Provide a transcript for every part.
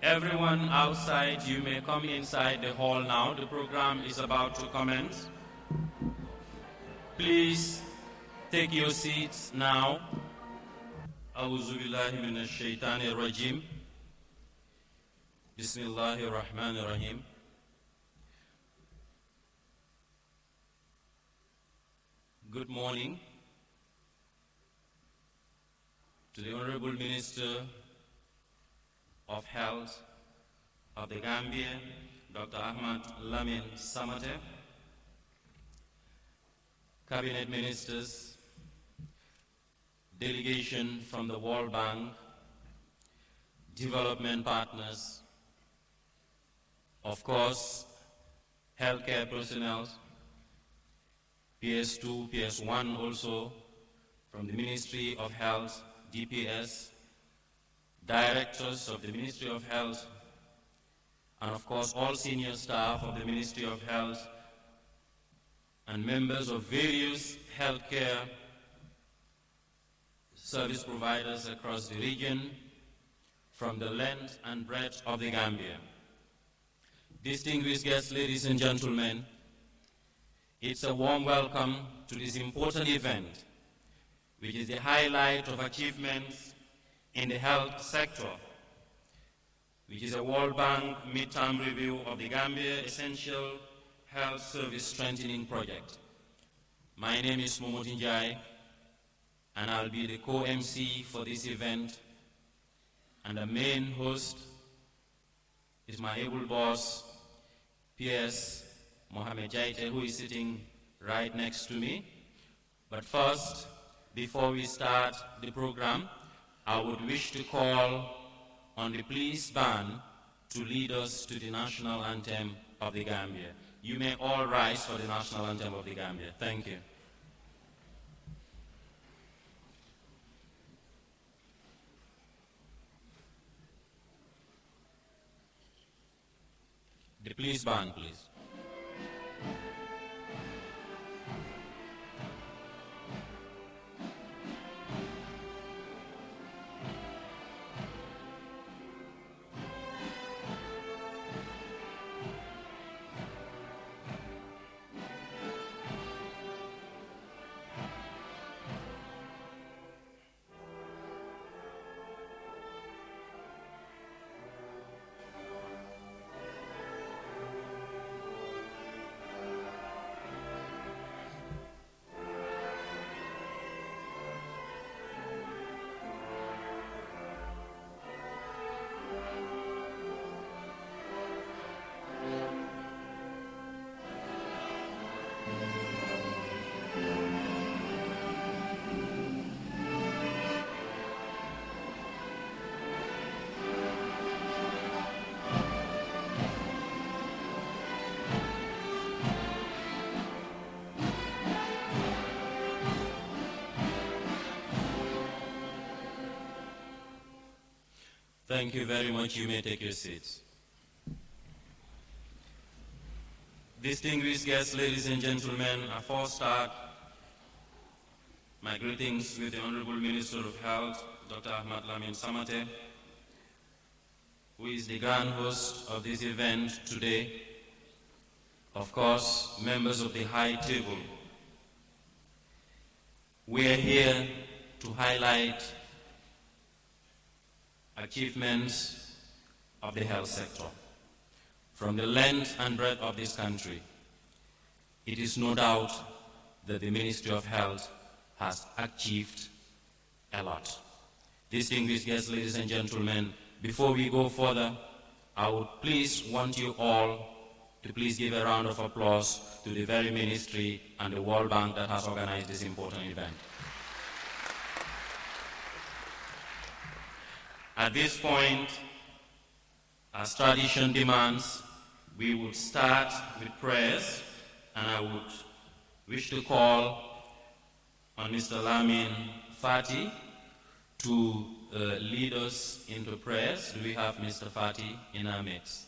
Everyone outside, you may come inside the hall now. The program is about to commence. Please take your seats now. A'udhu billahi minash shaitanir rajim. Bismillahir rahmanir rahim. Good morning to the Honorable Minister of Health of the Gambia, Dr. Ahmad Lamin Samate, Cabinet Ministers, delegation from the World Bank, development partners, of course, healthcare personnel, PS2, PS1 also, from the Ministry of Health, DPS, directors of the Ministry of Health, and of course all senior staff of the Ministry of Health, and members of various healthcare service providers across the region, from the length and breadth of the Gambia. Distinguished guests, ladies and gentlemen, it's a warm welcome to this important event, which is the highlight of achievements in the health sector, which is a World Bank midterm review of the Gambia Essential Health Service Strengthening Project. My name is Momotin Jai, and I'll be the co-MC for this event, and the main host is my able boss, PS Mohamed Jaite, who is sitting right next to me. But first, before we start the program, I would wish to call on the police band to lead us to the national anthem of the Gambia. You may all rise for the national anthem of the Gambia. Thank you. The police band, please. Thank you very much. You may take your seats. Distinguished guests, ladies and gentlemen, before start, my greetings with the Honorable Minister of Health, Dr. Ahmad Lamin Samate, who is the grand host of this event today. Of course, members of the high table. We are here to highlight achievements of the health sector. From the length and breadth of this country, it is no doubt that the Ministry of Health has achieved a lot. Distinguished guests, ladies and gentlemen, before we go further, I would please want you all to please give a round of applause to the very ministry and the World Bank that has organized this important event. At this point, as tradition demands, we will start with prayers, and I would wish to call on Mr. Lamin Fati to lead us into prayers. Do we have Mr. Fati in our midst?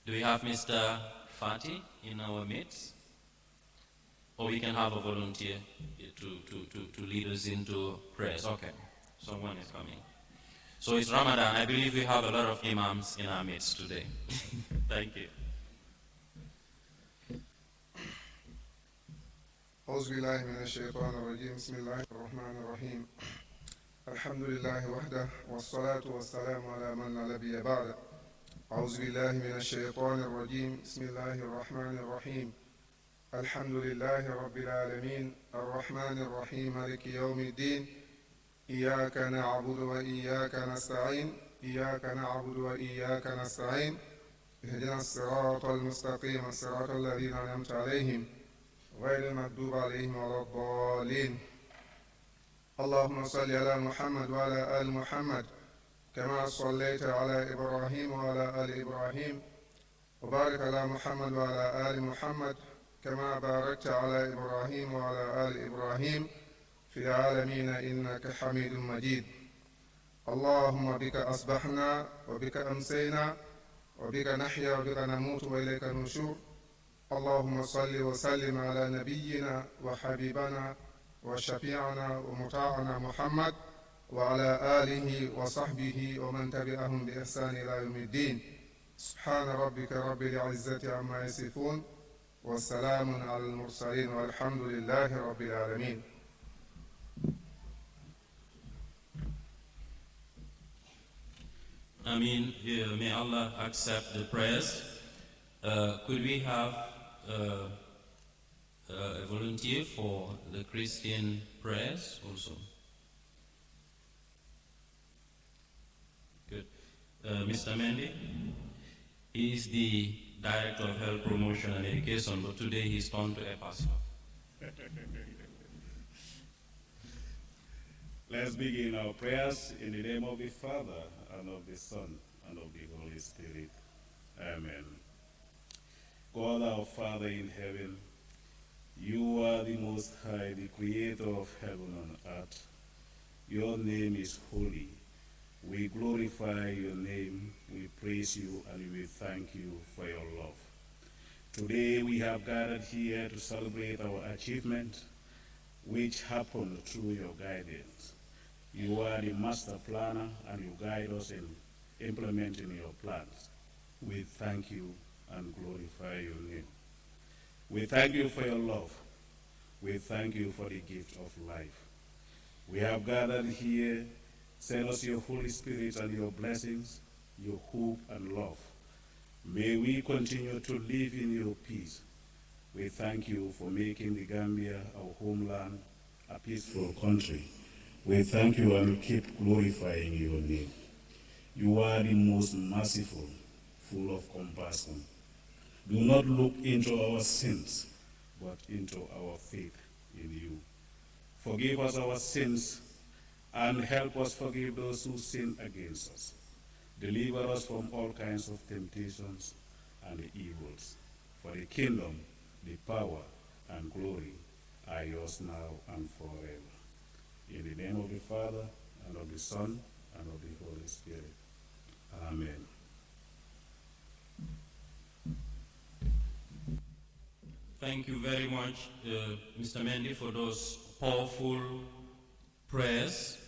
Do we have Mr. Fati in our midst? Or we can have a volunteer to lead us into prayers. Okay. Someone is coming. So it's Ramadan. I believe we have a lot of imams in our midst today. Thank you. أعوذ بالله من الشيطان الرجيم بسم الله الرحمن الرحيم الحمد لله وحده والصلاة والسلام على من لا نبي بعده أعوذ بالله من الشيطان الرجيم بسم الله الرحمن الرحيم الحمد لله رب العالمين الرحمن الرحيم مالك يوم الدين إياك نعبد وإياك نستعين إياك نعبد وإياك نستعين اهدنا الصراط المستقيم صراط الذين أنعمت عليهم غير المغضوب عليهم ولا الضالين اللهم صل على محمد وعلى آل محمد كما صليت على إبراهيم وعلى آل إبراهيم وبارك على محمد وعلى آل محمد كما باركت على إبراهيم وعلى آل إبراهيم في العالمين إنك حميد مجيد اللهم بك أصبحنا وبك أمسينا وبك نحيا وبك نموت وإليك النشور اللهم صل وسلم على نبينا وحبيبنا وشفيعنا ومطاعنا محمد وعلى آله وصحبه ومن تبعهم بإحسان إلى يوم الدين سبحان ربك رب العزة عما يصفون والسلام على المرسلين والحمد لله رب العالمين. Ameen. May Allah accept the prayers. Could we have a volunteer for the Christian prayers also? Good. Mr. Mendy, he is the Director of Health Promotion and Education, but today he's turned to a pastor. Let's begin our prayers in the name of the Father, and of the Son, and of the Holy Spirit. Amen. God our Father in heaven, you are the Most High, the Creator of heaven and earth. Your name is holy. We glorify your name, we praise you, and we thank you for your love. Today we have gathered here to celebrate our achievement, which happened through your guidance. You are the master planner, and you guide us in implementing your plans. We thank you and glorify your name. We thank you for your love. We thank you for the gift of life. We have gathered here. Send us your Holy Spirit and your blessings, your hope and love. May we continue to live in your peace. We thank you for making the Gambia, our homeland, a peaceful country. We thank you and keep glorifying your name. You are the most merciful, full of compassion. Do not look into our sins, but into our faith in you. Forgive us our sins and help us forgive those who sin against us. Deliver us from all kinds of temptations and evils. For the kingdom, the power, and glory are yours now and forever. In the name of the Father, and of the Son, and of the Holy Spirit. Amen. Thank you very much, Mr. Mendy, for those powerful prayers.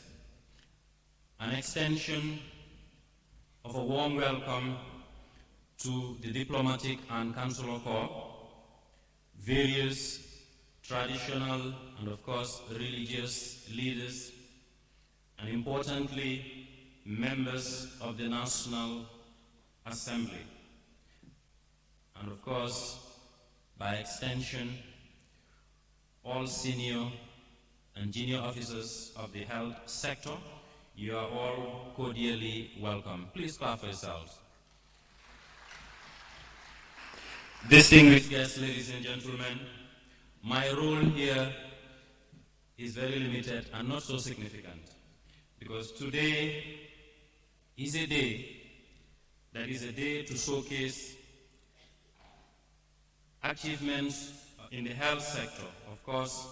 An extension of a warm welcome to the diplomatic and consular corps, various traditional and of course religious leaders, and importantly, members of the National Assembly, and of course, by extension, all senior and junior officers of the health sector. You are all cordially welcome. Please clap for yourselves. Distinguished guests, ladies and gentlemen, my role here is very limited and not so significant, because today is a day that is a day to showcase achievements in the health sector. Of course,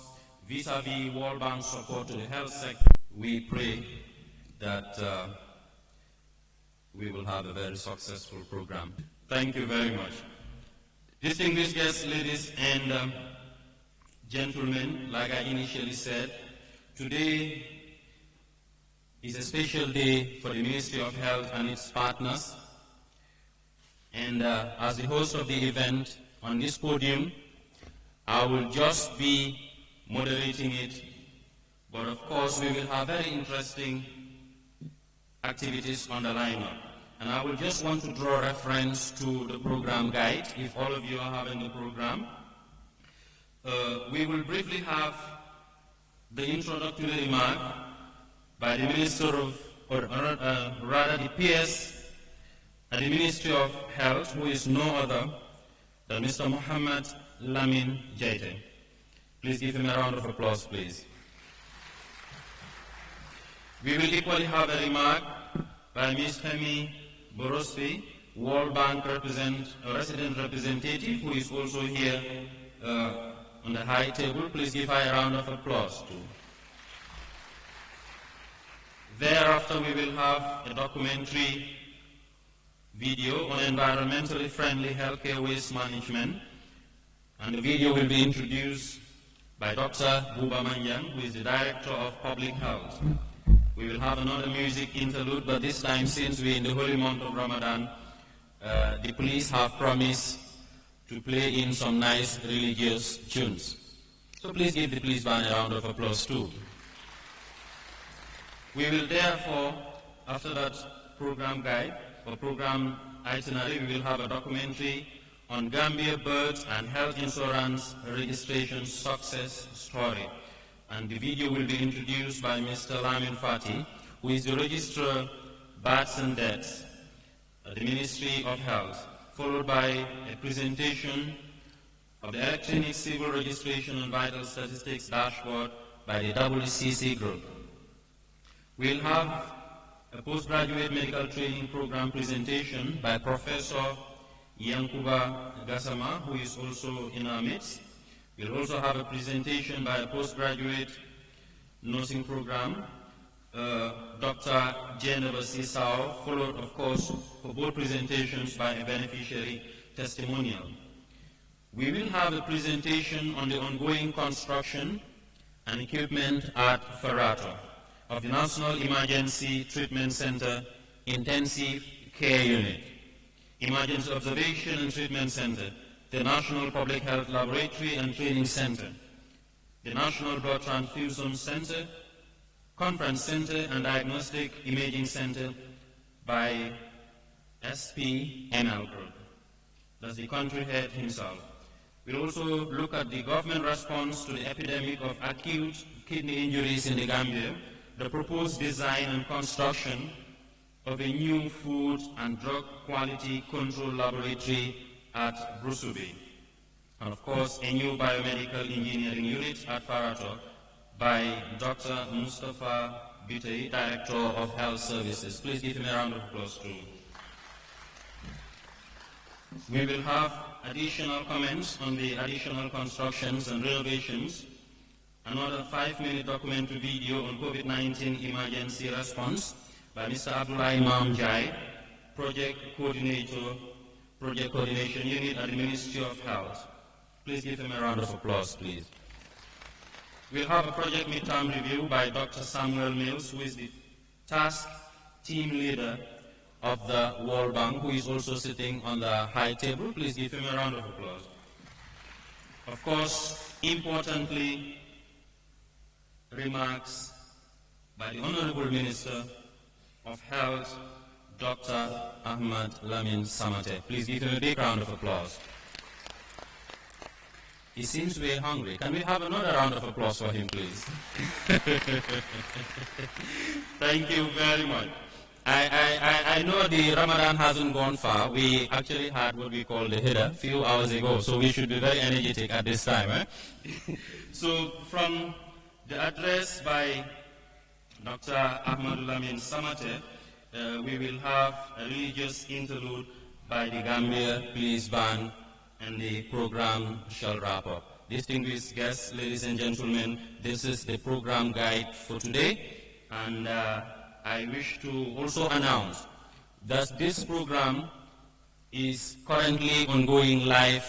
vis-a-vis World Bank support to the health sector, we pray that we will have a very successful program. Thank you very much. Distinguished guests, ladies and gentlemen, like I initially said, today is a special day for the Ministry of Health and its partners. And as the host of the event on this podium, I will just be moderating it. But of course, we will have very interesting activities on the lineup. And I will just want to draw reference to the program guide, if all of you are having the program. We will briefly have the introductory remark by the Minister of, or rather the PS at the Ministry of Health, who is no other than Mr. Mohammed Lamin Jaite. Please give him a round of applause, please. We will equally have a remark by Ms. Femi Borosfi, World Bank resident representative, who is also here on the high table. Please give her a round of applause too. Thereafter, we will have a documentary video on environmentally friendly healthcare waste management, and the video will be introduced by Dr. Buba Manjang, who is the Director of Public Health. We will have another music interlude, but this time, since we're in the holy month of Ramadan, the police have promised to play in some nice religious tunes. So please give the police band a round of applause too. We will therefore, after that program guide or program itinerary, we will have a documentary on Gambia birth and health insurance registration success story. And the video will be introduced by Mr. Lamin Fati, who is the Registrar Births and Deaths at the Ministry of Health, followed by a presentation of the Electronic Civil Registration and Vital Statistics Dashboard by the WCC Group. We'll have a postgraduate medical training program presentation by Professor Yankuba Gassama, who is also in our midst. We'll also have a presentation by a postgraduate nursing program, Dr. Jennifer Sisao, followed, of course, for both presentations by a beneficiary testimonial. We will have a presentation on the ongoing construction and equipment at Farato of the National Emergency Treatment Center Intensive Care Unit, Emergency Observation and Treatment Center, the National Public Health Laboratory and Training Center, the National Blood Transfusion Center, Conference Center and Diagnostic Imaging Center by SPML Group. That's the country head himself. We'll also look at the government response to the epidemic of acute kidney injuries in the Gambia, the proposed design and construction of a new food and drug quality control laboratory at Brusubi, and of course a new biomedical engineering unit at Farato by Dr. Mustafa Bitey, Director of Health Services. Please give him a round of applause too. We will have additional comments on the additional constructions and renovations, another 5-minute documentary video on COVID-19 emergency response by Mr. Abdullah Imam Jai, Project Coordinator, Project Coordination Unit at the Ministry of Health. Please give him a round of applause, please. We'll have a project midterm review by Dr. Samuel Mills, who is the task team leader of the World Bank, who is also sitting on the high table. Please give him a round of applause. Of course, importantly, remarks by the Honorable Minister of Health, Dr. Ahmad Lamin Samate. Please give him a big round of applause. He seems very hungry. Can we have another round of applause for him, please? Thank you very much. I know the Ramadan hasn't gone far. We actually had what we call the Hida a few hours ago, so we should be very energetic at this time. So from the address by Dr. Ahmad Lamin Samate, we will have a religious interlude by the Gambia Police Band, and the program shall wrap up. Distinguished guests, ladies and gentlemen, this is the program guide for today, and I wish to also announce that this program is currently ongoing live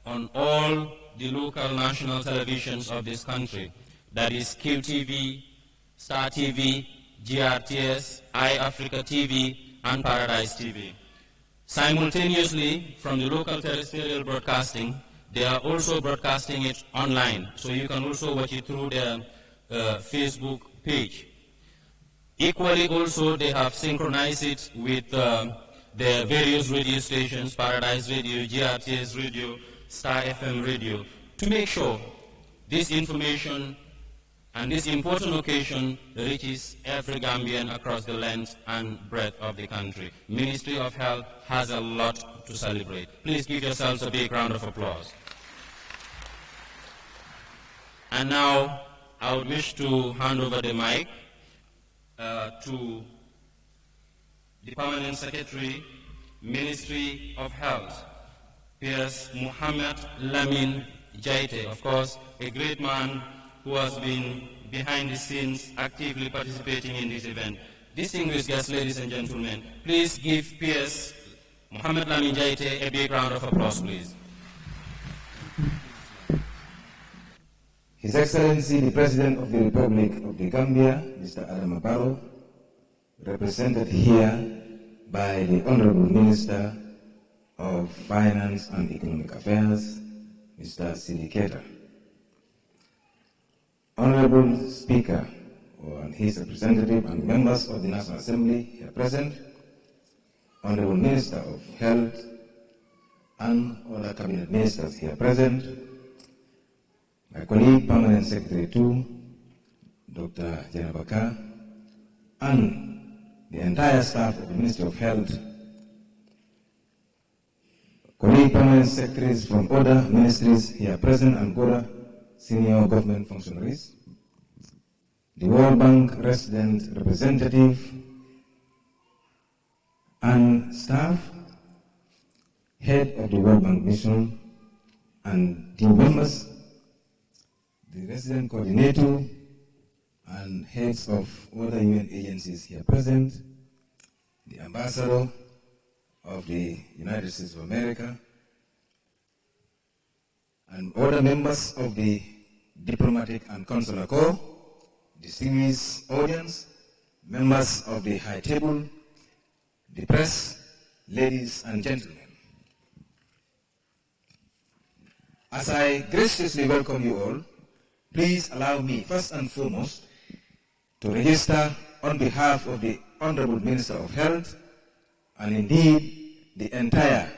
on all the local national televisions of this country. That is QTV, Star TV, GRTS, iAfrica TV, and Paradise TV. Simultaneously, from the local terrestrial broadcasting, they are also broadcasting it online, so you can also watch it through their Facebook page. Equally also, they have synchronized it with their various radio stations, Paradise Radio, GRTS Radio, Star FM Radio, to make sure this information and this important occasion reaches every Gambian across the length and breadth of the country. Ministry of Health has a lot to celebrate. Please give yourselves a big round of applause. And now, I would wish to hand over the mic to the Permanent Secretary, Ministry of Health, P.S. Muhammad Lamin Jaite, of course, a great man who has been behind the scenes actively participating in this event. Distinguished guests, ladies and gentlemen, please give P.S. Muhammad Lamin Jaite a big round of applause, please. His Excellency, the President of the Republic of the Gambia, Mr. Adama Barrow, represented here by the Honorable Minister of Finance and Economic Affairs, Mr. Sidi Keita. Honorable Speaker and his representative and members of the National Assembly here present, Honorable Minister of Health and other cabinet ministers here present, my colleague, Permanent Secretary too, Dr. Janabaka, and the entire staff of the Ministry of Health, colleague Permanent Secretaries from other ministries here present and other senior government functionaries, the World Bank resident representative and staff, head of the World Bank mission and team members, the resident coordinator and heads of other UN agencies here present, the ambassador of the United States of America, and other members of the Diplomatic and Consular Corps, distinguished audience, members of the High Table, the press, ladies and gentlemen. As I graciously welcome you all, please allow me first and foremost to register on behalf of the Honorable Minister of Health and indeed the entire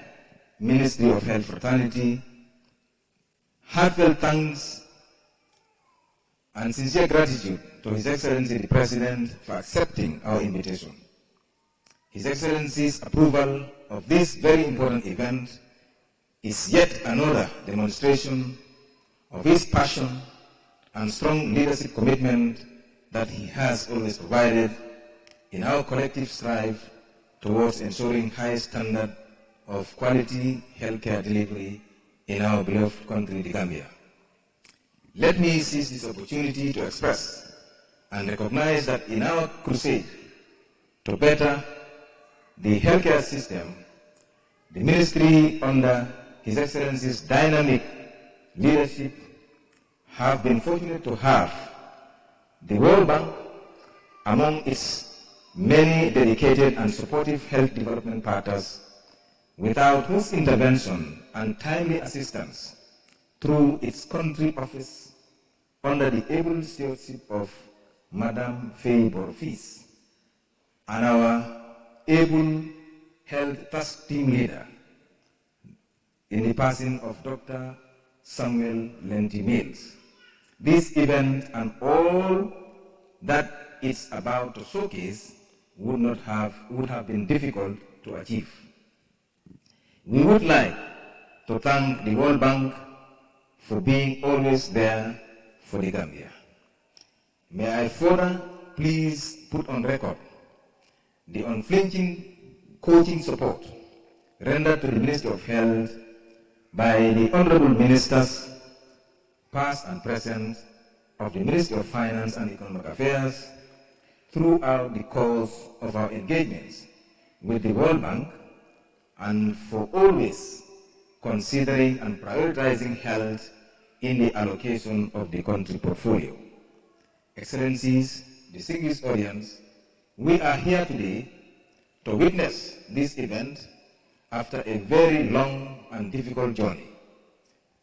Ministry of Health fraternity heartfelt thanks and sincere gratitude to His Excellency the President for accepting our invitation. His Excellency's approval of this very important event is yet another demonstration of his passion and strong leadership commitment that he has always provided in our collective strive towards ensuring high standard of quality healthcare delivery in our beloved country, the Gambia. Let me seize this opportunity to express and recognize that in our crusade to better the healthcare system, the ministry under His Excellency's dynamic leadership have been fortunate to have the World Bank among its many dedicated and supportive health development partners, without whose intervention and timely assistance through its country office under the able stewardship of Madame Faye Borfis and our able health task team leader in the passing of Dr. Samuel Lenti Mills. This event and all that it's about to showcase would have been difficult to achieve. We would like to thank the World Bank for being always there for the Gambia. May I further please put on record the unflinching coaching support rendered to the Ministry of Health by the Honorable Ministers, past and present, of the Ministry of Finance and Economic Affairs throughout the course of our engagements with the World Bank, and for always considering and prioritizing health in the allocation of the country portfolio. Excellencies, distinguished audience, we are here today to witness this event after a very long and difficult journey.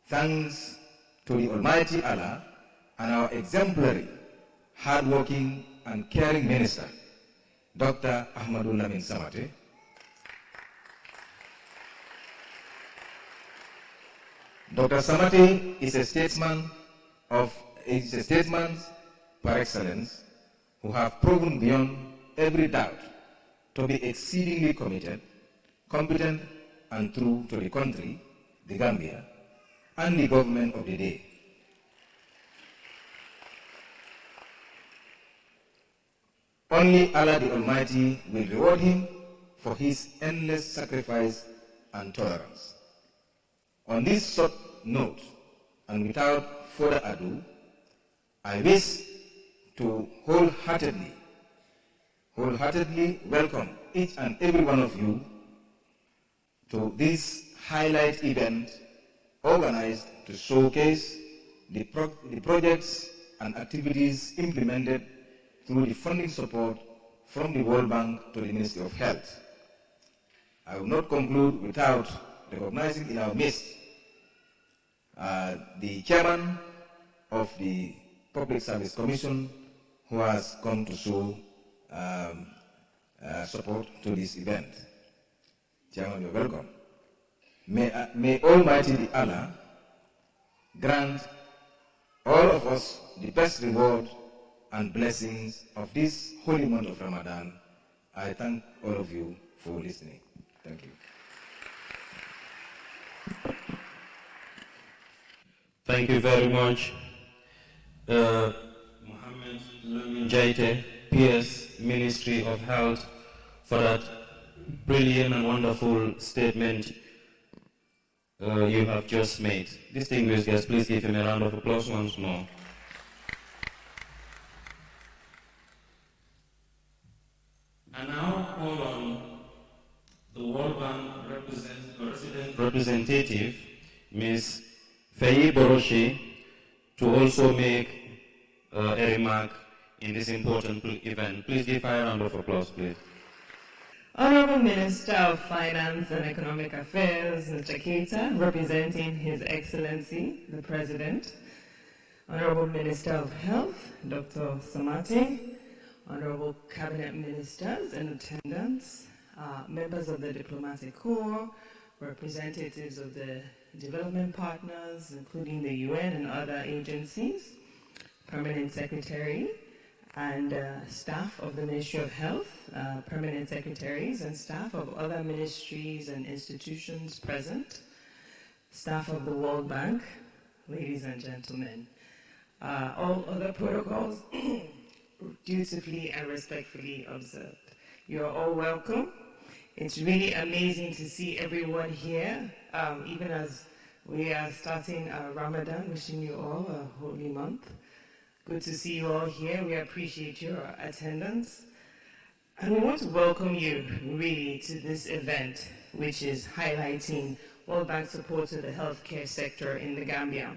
Thanks to the Almighty Allah and our exemplary, hardworking and caring minister, Dr. Ahmadul Lamin Samate. Dr. Samate is a statesman par excellence who have proven beyond every doubt to be exceedingly committed, competent and true to the country, the Gambia, and the government of the day. Only Allah the Almighty will reward him for his endless sacrifice and tolerance. On this short note, and without further ado, I wish to wholeheartedly welcome each and every one of you to this highlight event organized to showcase the projects and activities implemented through the funding support from the World Bank to the Ministry of Health. I will not conclude without recognizing in our midst the chairman of the Public Service Commission, who has come to show support to this event. Chairman, you're welcome. May Almighty Allah grant all of us the best reward and blessings of this holy month of Ramadan. I thank all of you for listening. Thank you. Thank you very much, Mohammed Lamin Jaite, PS, Ministry of Health, for that brilliant and wonderful statement you have just made. Distinguished guests, please give him a round of applause once more. And now call on the World Bank representative, Ms. Faye Boroshi, to also make a remark in this important event. Please give her a round of applause, please. Honorable Minister of Finance and Economic Affairs, Mr. Keita, representing His Excellency, the President. Honorable Minister of Health, Dr. Samate. Honorable Cabinet Ministers in attendance, members of the Diplomatic Corps, representatives of the development partners, including the UN and other agencies, Permanent Secretary, and staff of the Ministry of Health, Permanent Secretaries and staff of other ministries and institutions present, staff of the World Bank, ladies and gentlemen. All other protocols dutifully and respectfully observed. You are all welcome. It's really amazing to see everyone here, even as we are starting Ramadan, wishing you all a holy month. Good to see you all here. We appreciate your attendance. And we want to welcome you, really, to this event, which is highlighting World Bank support to the healthcare sector in the Gambia.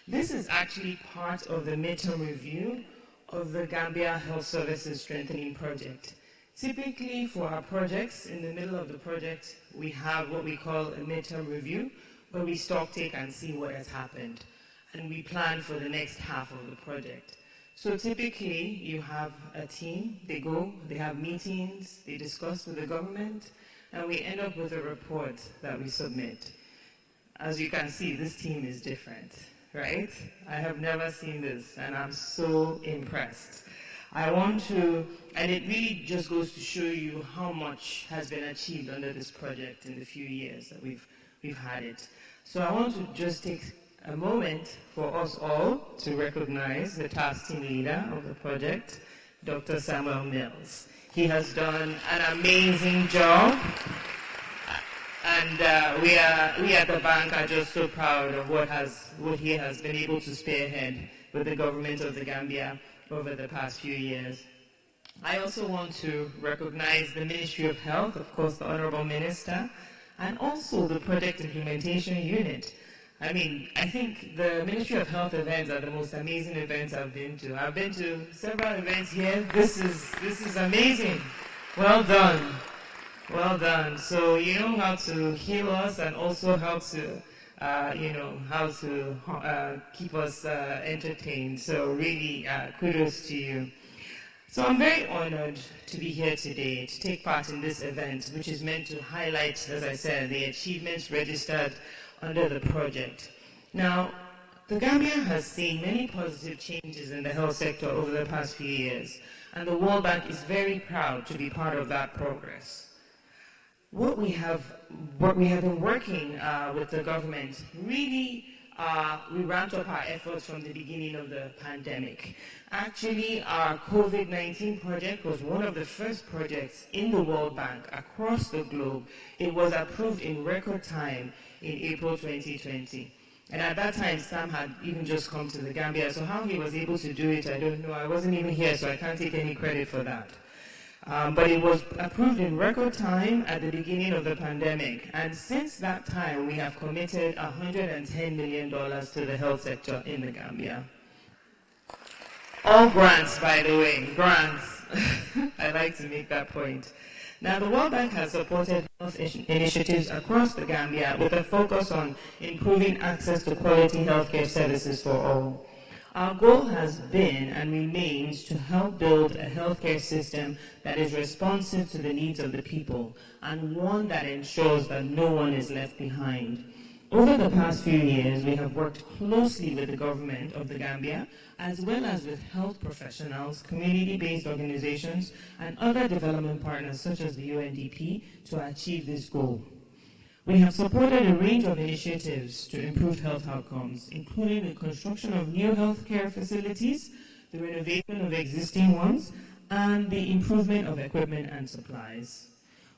This is actually part of the midterm review of the Gambia Health Services Strengthening Project. Typically, for our projects, in the middle of the project, we have what we call a midterm review, where we stock take and see what has happened. And we plan for the next half of the project. So typically, you have a team, they go, they have meetings, they discuss with the government, and we end up with a report that we submit. As you can see, this team is different, right? I have never seen this, and I'm so impressed. I want to, and it really just goes to show you how much has been achieved under this project in the few years that we've had it. So I want to just take a moment for us all to recognize the task team leader of the project, Dr. Samuel Mills. He has done an amazing job, and we at the bank are just so proud of what he has been able to spearhead with the government of the Gambia over the past few years. I also want to recognize the Ministry of Health, of course, the Honorable Minister, and also the Project Implementation Unit. I mean, I think the Ministry of Health events are the most amazing events I've been to. I've been to several events here. This is amazing. Well done. Well done. So you know how to heal us and also how to, how to keep us entertained. So really, kudos to you. So I'm very honored to be here today to take part in this event, which is meant to highlight, as I said, the achievements registered under the project. Now, the Gambia has seen many positive changes in the health sector over the past few years, and the World Bank is very proud to be part of that progress. What we have been working with the government, really, we ramped up our efforts from the beginning of the pandemic. Actually, our COVID-19 project was one of the first projects in the World Bank across the globe. It was approved in record time in April 2020. And at that time, Sam had even just come to the Gambia, so how he was able to do it, I don't know. I wasn't even here, so I can't take any credit for that. But it was approved in record time at the beginning of the pandemic. And since that time, we have committed $110 million to the health sector in the Gambia. All grants, by the way, grants. I like to make that point. Now, the World Bank has supported health initiatives across the Gambia with a focus on improving access to quality healthcare services for all. Our goal has been and remains to help build a healthcare system that is responsive to the needs of the people and one that ensures that no one is left behind. Over the past few years, we have worked closely with the government of the Gambia, as well as with health professionals, community-based organizations, and other development partners such as the UNDP to achieve this goal. We have supported a range of initiatives to improve health outcomes, including the construction of new healthcare facilities, the renovation of existing ones, and the improvement of equipment and supplies.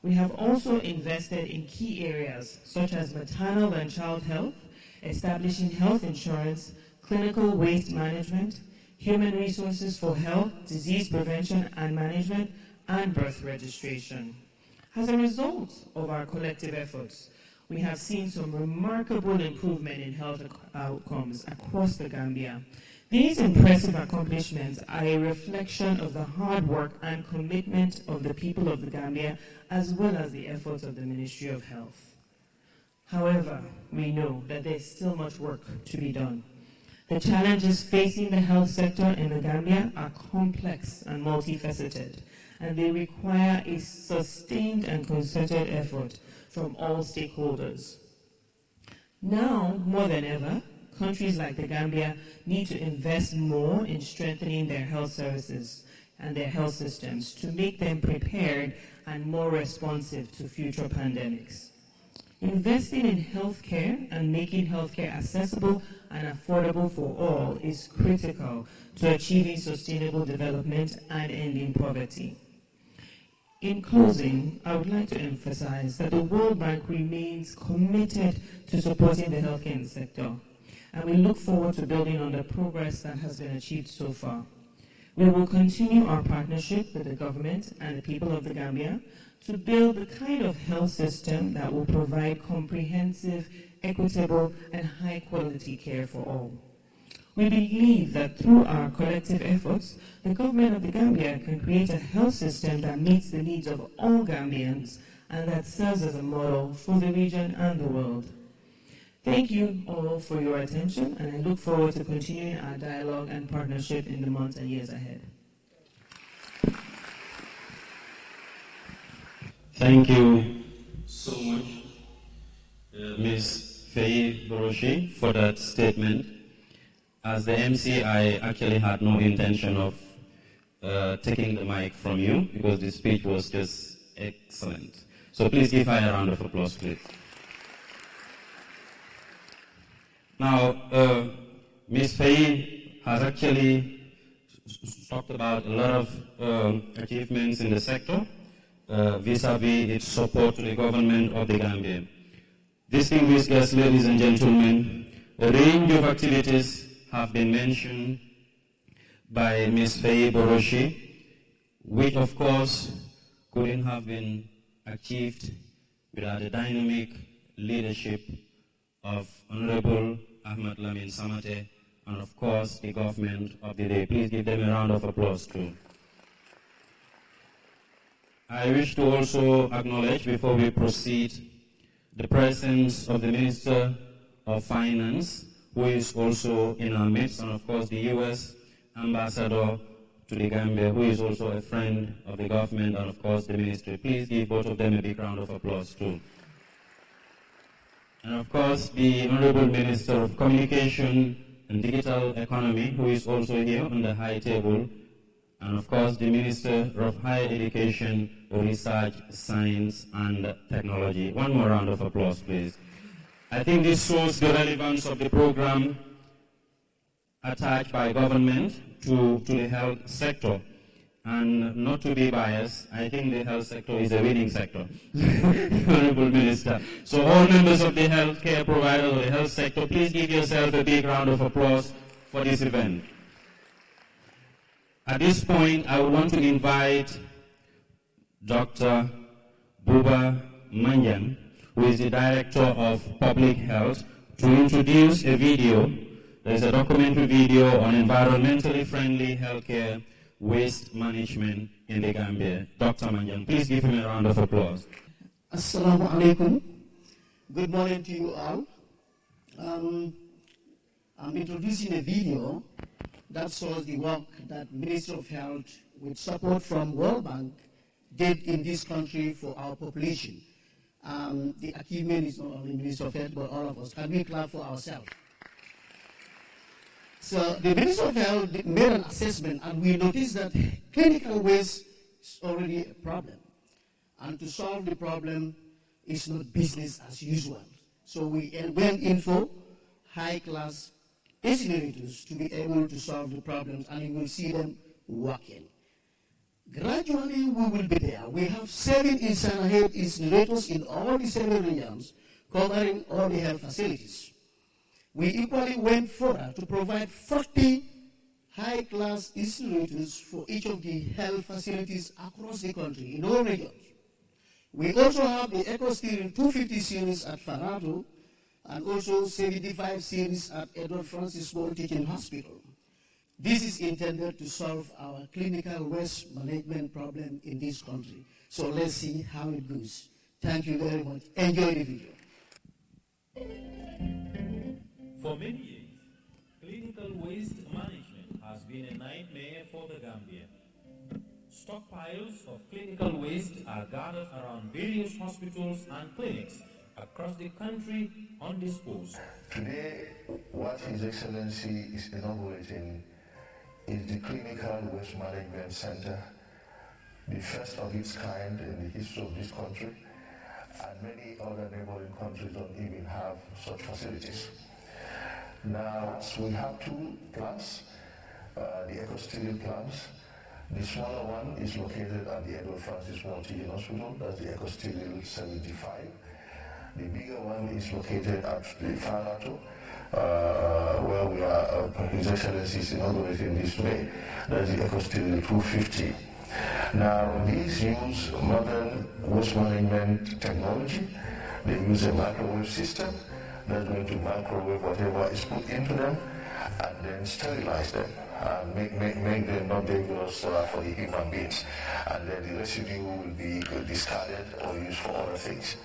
We have also invested in key areas such as maternal and child health, establishing health insurance, clinical waste management, human resources for health, disease prevention and management, and birth registration. As a result of our collective efforts, we have seen some remarkable improvement in health outcomes across the Gambia. These impressive accomplishments are a reflection of the hard work and commitment of the people of the Gambia, as well as the efforts of the Ministry of Health. However, we know that there's still much work to be done. The challenges facing the health sector in the Gambia are complex and multifaceted, and they require a sustained and concerted effort from all stakeholders. Now, more than ever, countries like the Gambia need to invest more in strengthening their health services and their health systems to make them prepared and more responsive to future pandemics. Investing in healthcare and making healthcare accessible and affordable for all is critical to achieving sustainable development and ending poverty. In closing, I would like to emphasize that the World Bank remains committed to supporting the healthcare sector, and we look forward to building on the progress that has been achieved so far. We will continue our partnership with the government and the people of the Gambia to build the kind of health system that will provide comprehensive, equitable, and high-quality care for all. We believe that through our collective efforts, the government of the Gambia can create a health system that meets the needs of all Gambians and that serves as a model for the region and the world. Thank you all for your attention, and I look forward to continuing our dialogue and partnership in the months and years ahead. Thank you so much, Ms. Faye Boroshi, for that statement. As the MC, I actually had no intention of taking the mic from you because the speech was just excellent. So please give her a round of applause, please. Now, Ms. Faye has actually talked about a lot of achievements in the sector vis-a-vis its support to the government of the Gambia. Distinguished guests, ladies and gentlemen, a range of activities have been mentioned by Ms. Faye Boroshi, which of course couldn't have been achieved without the dynamic leadership of Honorable Ahmad Lamin Samate, and of course, the government of the day. Please give them a round of applause too. I wish to also acknowledge, before we proceed, the presence of the Minister of Finance, who is also in our midst, and of course the U.S. Ambassador to the Gambia, who is also a friend of the government, and of course the ministry. Please give both of them a big round of applause too. And of course the Honorable Minister of Communication and Digital Economy, who is also here on the high table, and of course the Minister of Higher Education, Research, Science and Technology. One more round of applause, please. I think this shows the relevance of the program attached by government to the health sector. And not to be biased, I think the health sector is a winning sector. Honorable Minister. So all members of the healthcare providers of the health sector, please give yourself a big round of applause for this event. At this point, I would want to invite Dr. Buba Manyan, who is the Director of Public Health, to introduce a video. There's a documentary video on environmentally friendly healthcare waste management in the Gambia. Dr. Manyan, please give him a round of applause. Assalamu alaikum. Good morning to you all. I'm introducing a video that shows the work that Ministry of Health, with support from World Bank, did in this country for our population. The achievement is not only Ministry of Health, but all of us. Can we clap for ourselves? So the Ministry of Health made an assessment, and we noticed that clinical waste is already a problem. And to solve the problem is not business as usual. So we went in for high-class incinerators to be able to solve the problems, and you will see them working. Gradually, we will be there. We have 7 incinerators in all the 7 regions, covering all the health facilities. We equally went further to provide 40 high-class incinerators for each of the health facilities across the country, in all regions. We also have the EcoSteel 250 series at Farato, and also 75 series at Edward Francis Bowl Teaching Hospital. This is intended to solve our clinical waste management problem in this country. So let's see how it goes. Thank you very much. Enjoy the video. For many years, clinical waste management has been a nightmare for the Gambia. Stockpiles of clinical waste are gathered around various hospitals and clinics across the country undisposed. Today, what His Excellency is inaugurating is the Clinical Waste Management Center, the first of its kind in the history of this country, and many other neighboring countries don't even have such facilities. Now, so we have 2 plants, the EcoSteel plants. The smaller one is located at the Edward Francis Bowl Teaching Hospital, that's the EcoSteel 75. The bigger one is located at the Farato, where we are, His Excellency is inaugurating this May. That's the EcoSteel 250. Now, these use modern waste management technology. They use a microwave system that's going to microwave whatever is put into them and then sterilize them and make them not dangerous for the human beings. And then the residue will be discarded or used for other things.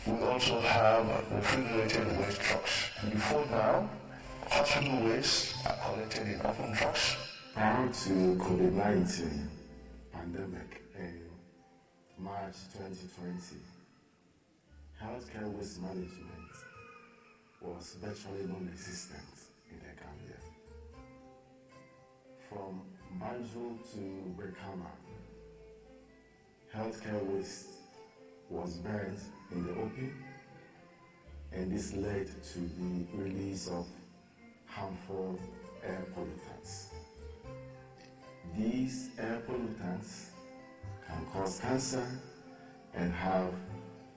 We also have refrigerated waste trucks. Before now, hospital waste are collected in open trucks. Prior to COVID-19 pandemic in March 2020, healthcare waste management was virtually non-existent in the Gambia. From Banjul to Brikama, healthcare waste was burned in the open, and this led to the release of harmful air pollutants. These air pollutants can cause cancer and have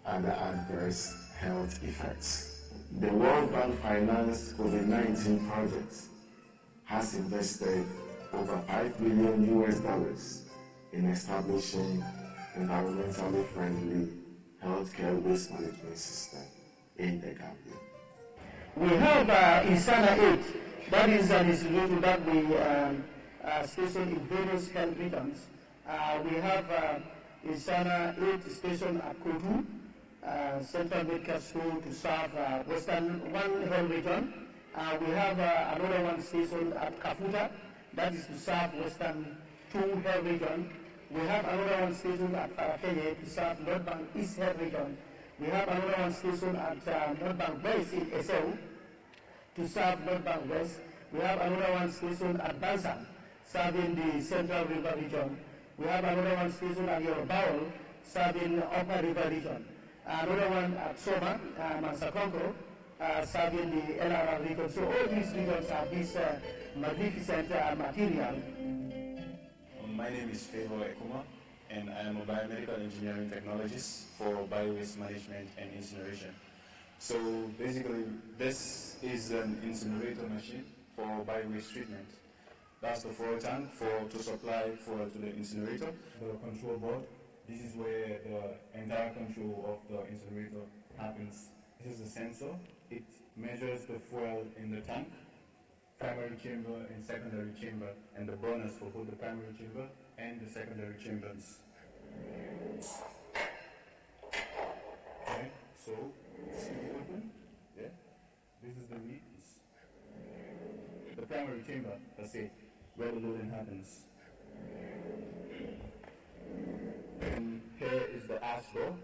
other adverse health effects. The World Bank financed COVID-19 projects has invested over $5 billion in establishing environmentally friendly healthcare waste management system in the Gambia. We have in Sana 8, that is an incinerator that we station in various health regions. We have in Sana 8 station at Kotu, Central Medical School to serve Western one health region. We have another one station at Kafuta, that is to serve Western 2 health region. We have another one station at Farafenye to serve North Bank East health region. We have another one station at North Bank West in Esau to serve North Bank West. We have another one station at Bansan, serving the Central River region. We have another one station at Yorobao, serving the Upper River region. Another one at Soma, Mansakonko, serving the LRR region. So all these regions have this magnificent material. My name is Favor Ekuma, and I am a biomedical engineering technologist for biowaste management and incineration. So basically, this is an incinerator machine for biowaste treatment. That's the fuel tank to supply fuel to the incinerator. The control board, this is where the entire control of the incinerator happens. This is the sensor. It measures the fuel in the tank, primary chamber and secondary chamber, and the burners for both the primary chamber and the secondary chambers. Okay, so see it open? Yeah. This is the means. The primary chamber, let's say, where the loading happens. And here is the ash door.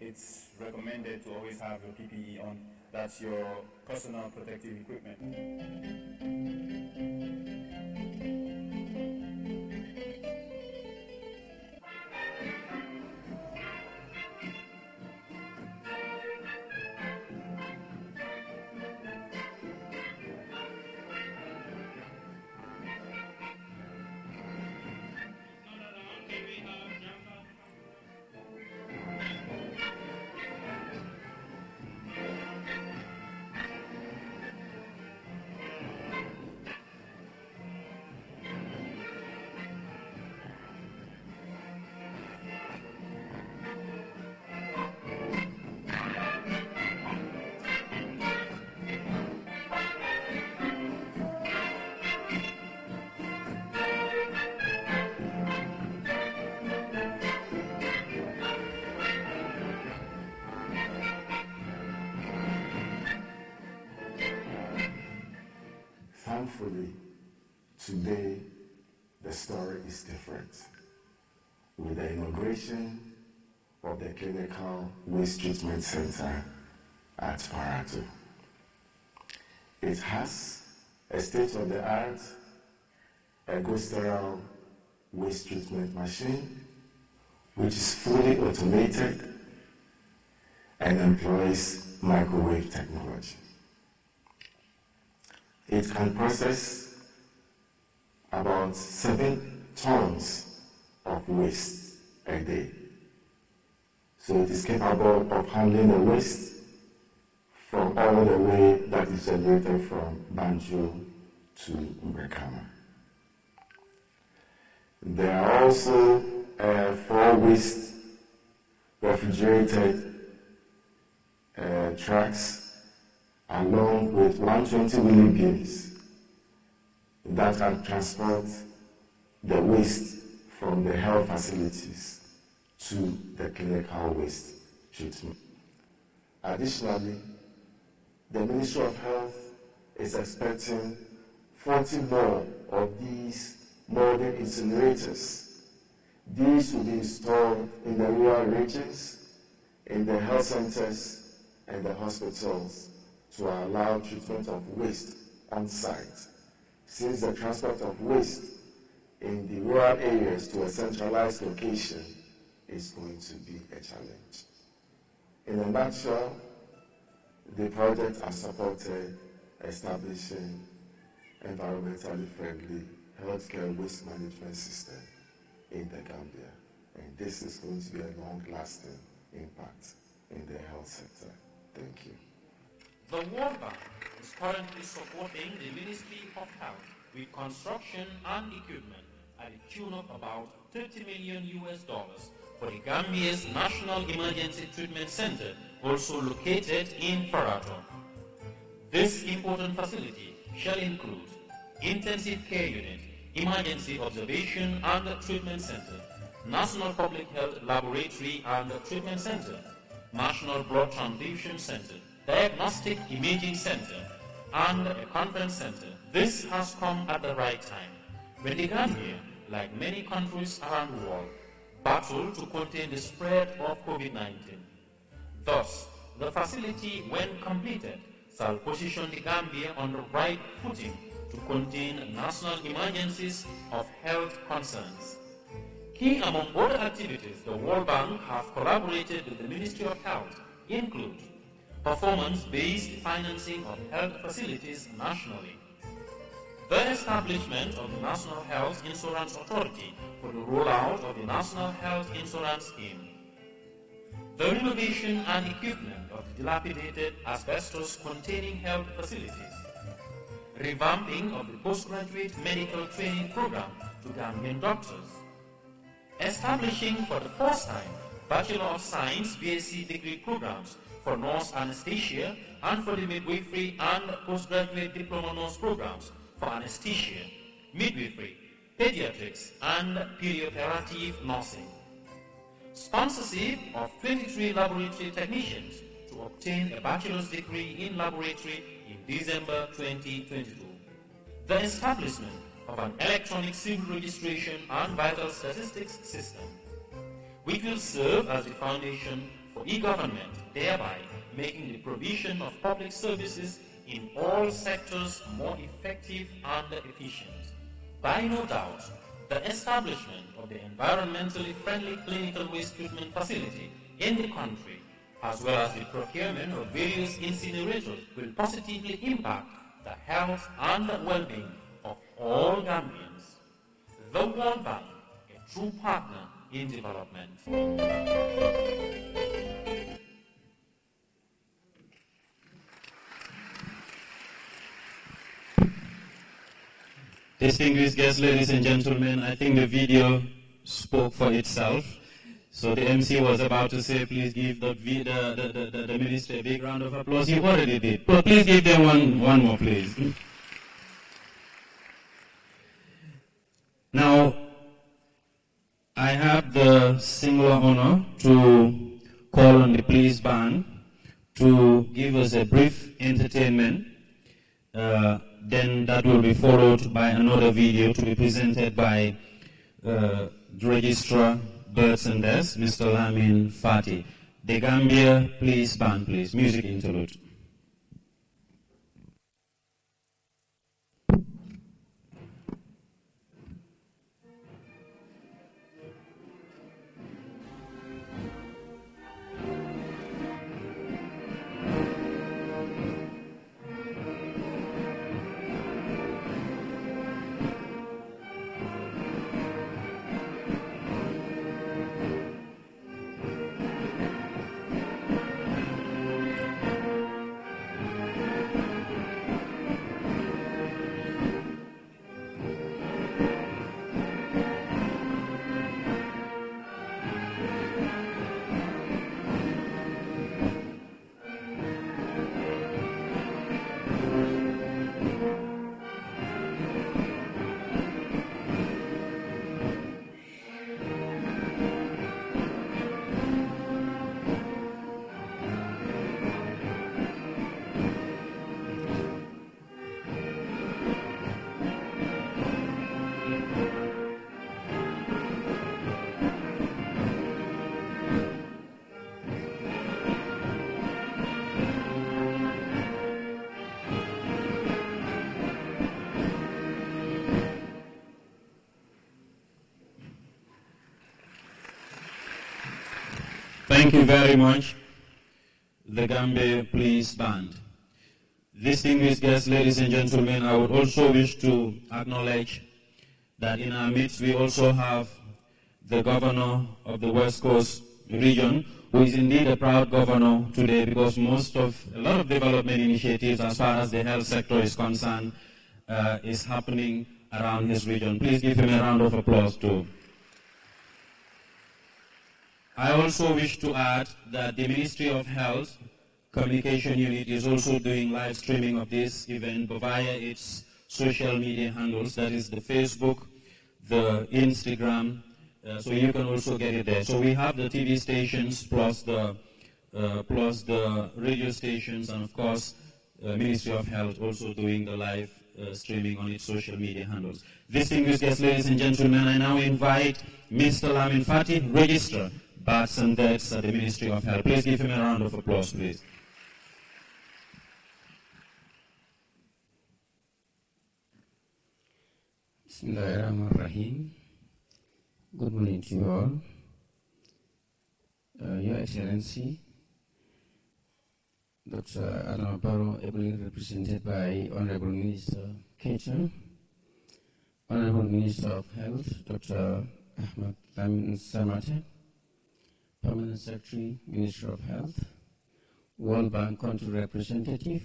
It's recommended to always have your PPE on. That's your personal protective equipment. Thankfully, today the story is different. With the inauguration of the Clinical Waste Treatment Center at Parato. It has a state-of-the-art ergo-sterile waste treatment machine, which is fully automated and employs microwave technology. It can process about 7 tons of waste a day. So it is capable of handling the waste from all the way that is generated from Banjo to Mbrekama. There are also 4 waste refrigerated trucks along with 120 wheelie beams that can transport the waste from the health facilities to the clinical waste treatment. Additionally, the Ministry of Health is expecting 40 more of these modern incinerators. These will be installed in the rural regions, in the health centers, and the hospitals to allow treatment of waste on site, since the transport of waste in the rural areas to a centralized location is going to be a challenge. In a nutshell, the project has supported establishing environmentally friendly healthcare waste management system in the Gambia, and this is going to be a long-lasting impact in the health sector. Thank you. The World Bank is currently supporting the Ministry of Health with construction and equipment at a tune of about $30 million for the Gambia's National Emergency Treatment Center, also located in Parato. This important facility shall include intensive care unit, emergency observation and treatment center, National Public Health Laboratory and Treatment Center, National Blood Transfusion Center, Diagnostic Imaging Center, and a conference center. This has come at the right time, when the Gambia, like many countries around the world, battle to contain the spread of COVID-19. Thus, the facility, when completed, shall position the Gambia on the right footing to contain national emergencies of health concerns. Key among other activities the World Bank have collaborated with the Ministry of Health include performance-based financing of health facilities nationally, the establishment of the National Health Insurance Authority for the rollout of the National Health Insurance Scheme, the renovation and equipment of the dilapidated asbestos-containing health facilities, revamping of the postgraduate medical training program to Gambian doctors, establishing for the first time Bachelor of Science BSc degree programs for nurse anesthesia and for the midwifery and postgraduate diploma nurse programs for anesthesia, midwifery, pediatrics, and perioperative nursing. Sponsorship of 23 laboratory technicians to obtain a bachelor's degree in laboratory in December 2022. The establishment of an electronic civil registration and vital statistics system, which will serve as the foundation for e-government, thereby making the provision of public services in all sectors more effective and efficient. By no doubt, the establishment of the environmentally friendly clinical waste treatment facility in the country, as well as the procurement of various incinerators, will positively impact the health and well-being of all Gambians. The World Bank, a true partner in development. Distinguished guests, ladies and gentlemen, I think the video spoke for itself. So the MC was about to say, please give the minister a big round of applause. He already did. But please give them one more, please. Now, I have the singular honor to call on the police band to give us a brief entertainment. Then that will be followed by another video to be presented by the Registrar Birds and Deaths, Mr. Lamin Fati. The Gambia Police Band, please. Music interlude. Thank you very much, the Gambia Police Band. Distinguished guests, ladies and gentlemen, I would also wish to acknowledge that in our midst we also have the governor of the West Coast region, who is indeed a proud governor today because a lot of development initiatives as far as the health sector is concerned is happening around his region. Please give him a round of applause too. I also wish to add that the Ministry of Health communication unit is also doing live streaming of this event via its social media handles, that is the Facebook, the Instagram, so you can also get it there. So we have the TV stations plus the radio stations, and of course, Ministry of Health also doing the live streaming on its social media handles. Distinguished guests, ladies and gentlemen, I now invite Mr. Lamin Fati, Registrar, Births and Deaths at the Ministry of Health. Please give him a round of applause, please. Bismillahirrahmanirrahim. Good morning to you all. Your Excellency, Dr. Adam Barrow, ably represented by Honorable Minister Keita, Honorable Minister of Health, Dr. Ahmad Lamin Samate, Permanent Secretary, Minister of Health, World Bank Country Representative,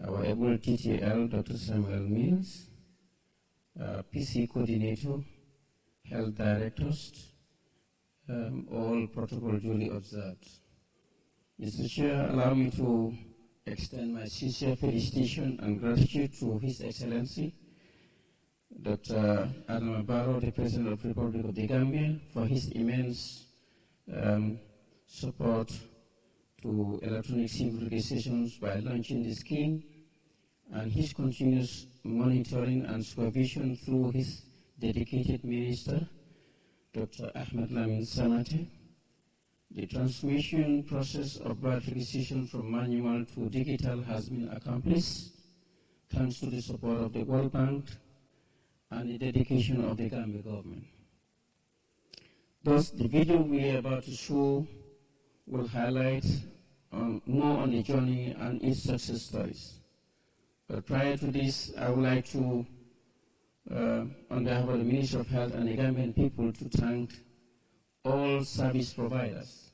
our able TTL, Dr. Samuel Mills, PC Coordinator, Health Directors, all protocol duly observed. Mr. Chair, allow me to extend my sincere felicitation and gratitude to His Excellency, Dr. Adam Barrow, the President of the Republic of the Gambia, for his immense support to electronic civil registrations by launching the scheme, and his continuous monitoring and supervision through his dedicated minister, Dr. Ahmad Lamin Samate. The transmission process of birth registration from manual to digital has been accomplished thanks to the support of the World Bank and the dedication of the Gambia government. Thus, the video we are about to show will highlight more on the journey and its success stories. But prior to this, I would like to, on behalf of the Ministry of Health and the Gambian people, to thank all service providers,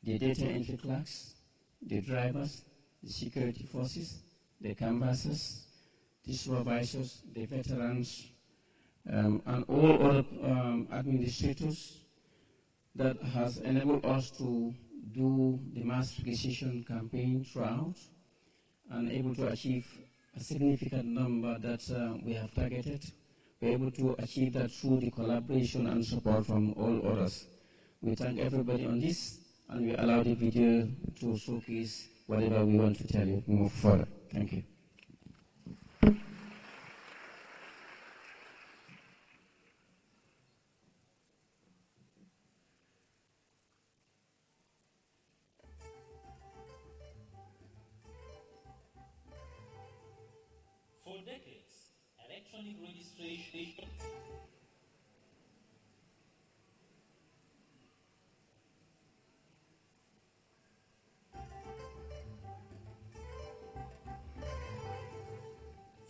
the data entry clerks, the drivers, the security forces, the canvassers, the supervisors, the veterans, and all other administrators that has enabled us to do the mass registration campaign throughout and able to achieve a significant number that we have targeted. We're able to achieve that through the collaboration and support from all others. We thank everybody on this, and we allow the video to showcase whatever we want to tell you. Move further. Thank you.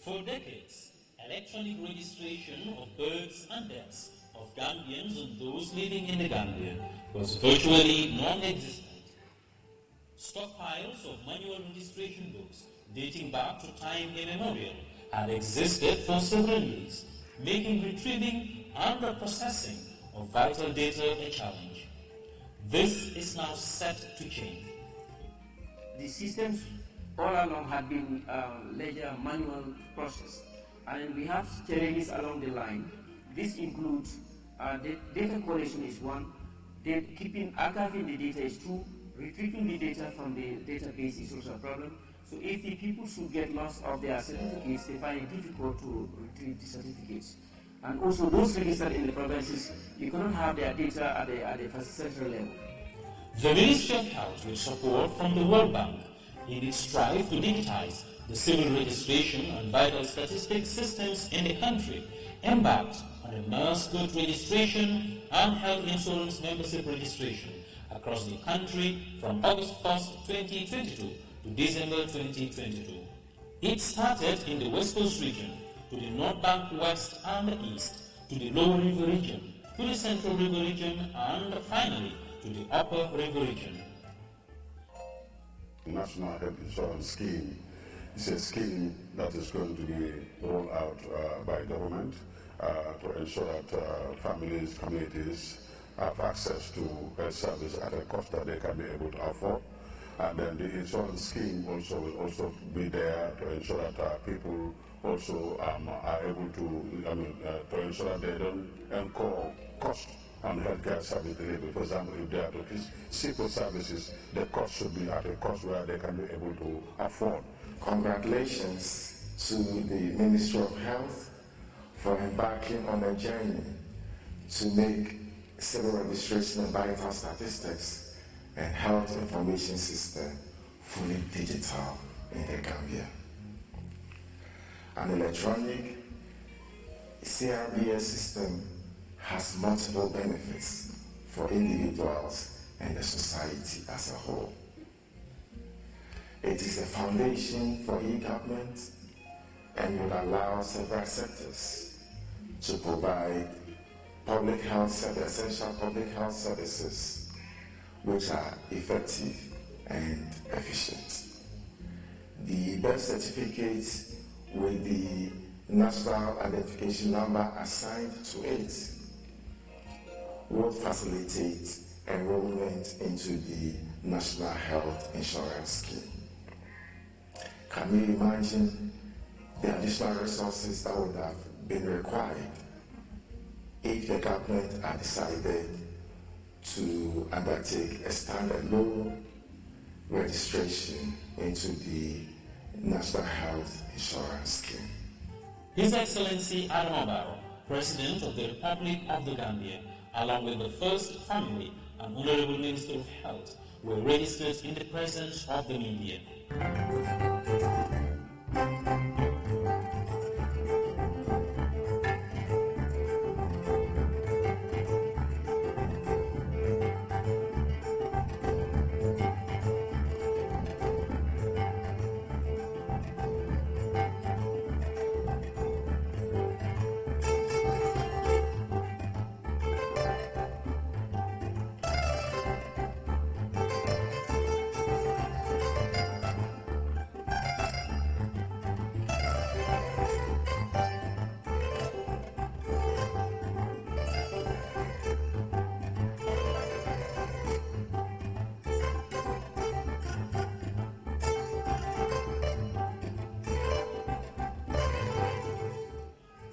For decades, electronic registration of births and deaths of Gambians and those living in the Gambia was virtually non-existent. Stockpiles of manual registration books dating back to time immemorial had existed for several years, making retrieving and processing of vital data a challenge. This is now set to change. The systems all along had been ledger manual process, and we have challenges along the line. This includes the data collection is one, archiving the data is two, retrieving the data from the database is also a problem. So if the people should get lost of their certificates, they find it difficult to retrieve the certificates. And also those registered in the provinces, you cannot have their data at the central level. The Ministry of Health, with support from the World Bank, in its strive to digitize the civil registration and vital statistics systems in the country, embarked on a mass birth registration and health insurance membership registration across the country from August 1st, 2022 to December 2022. It started in the West Coast region, to the North Bank West and the East, to the Lower River region, to the Central River region, and finally to the Upper River region. The National Health Insurance Scheme is a scheme that is going to be rolled out by government to ensure that families, communities have access to health service at a cost that they can be able to afford. And then the insurance scheme also will also be there to ensure that people also are able to, to ensure that they don't incur cost on healthcare service delivery. For example, if they are to seek for services, the cost should be at a cost where they can be able to afford. Congratulations to the Ministry of Health for embarking on a journey to make civil registration and vital statistics and health information system fully digital in the Gambia. An electronic CRBS system has multiple benefits for individuals and the society as a whole. It is a foundation for e-government and will allow several sectors to provide public health, essential public health services which are effective and efficient. The birth certificate with the national identification number assigned to it will facilitate enrollment into the National Health Insurance Scheme. Can you imagine the additional resources that would have been required if the government had decided to undertake a standalone registration into the National Health Insurance Scheme? His Excellency Adama Barrow, President of the Republic of the Gambia, along with the First Family and Honorable Minister of Health, were registered in the presence of the media.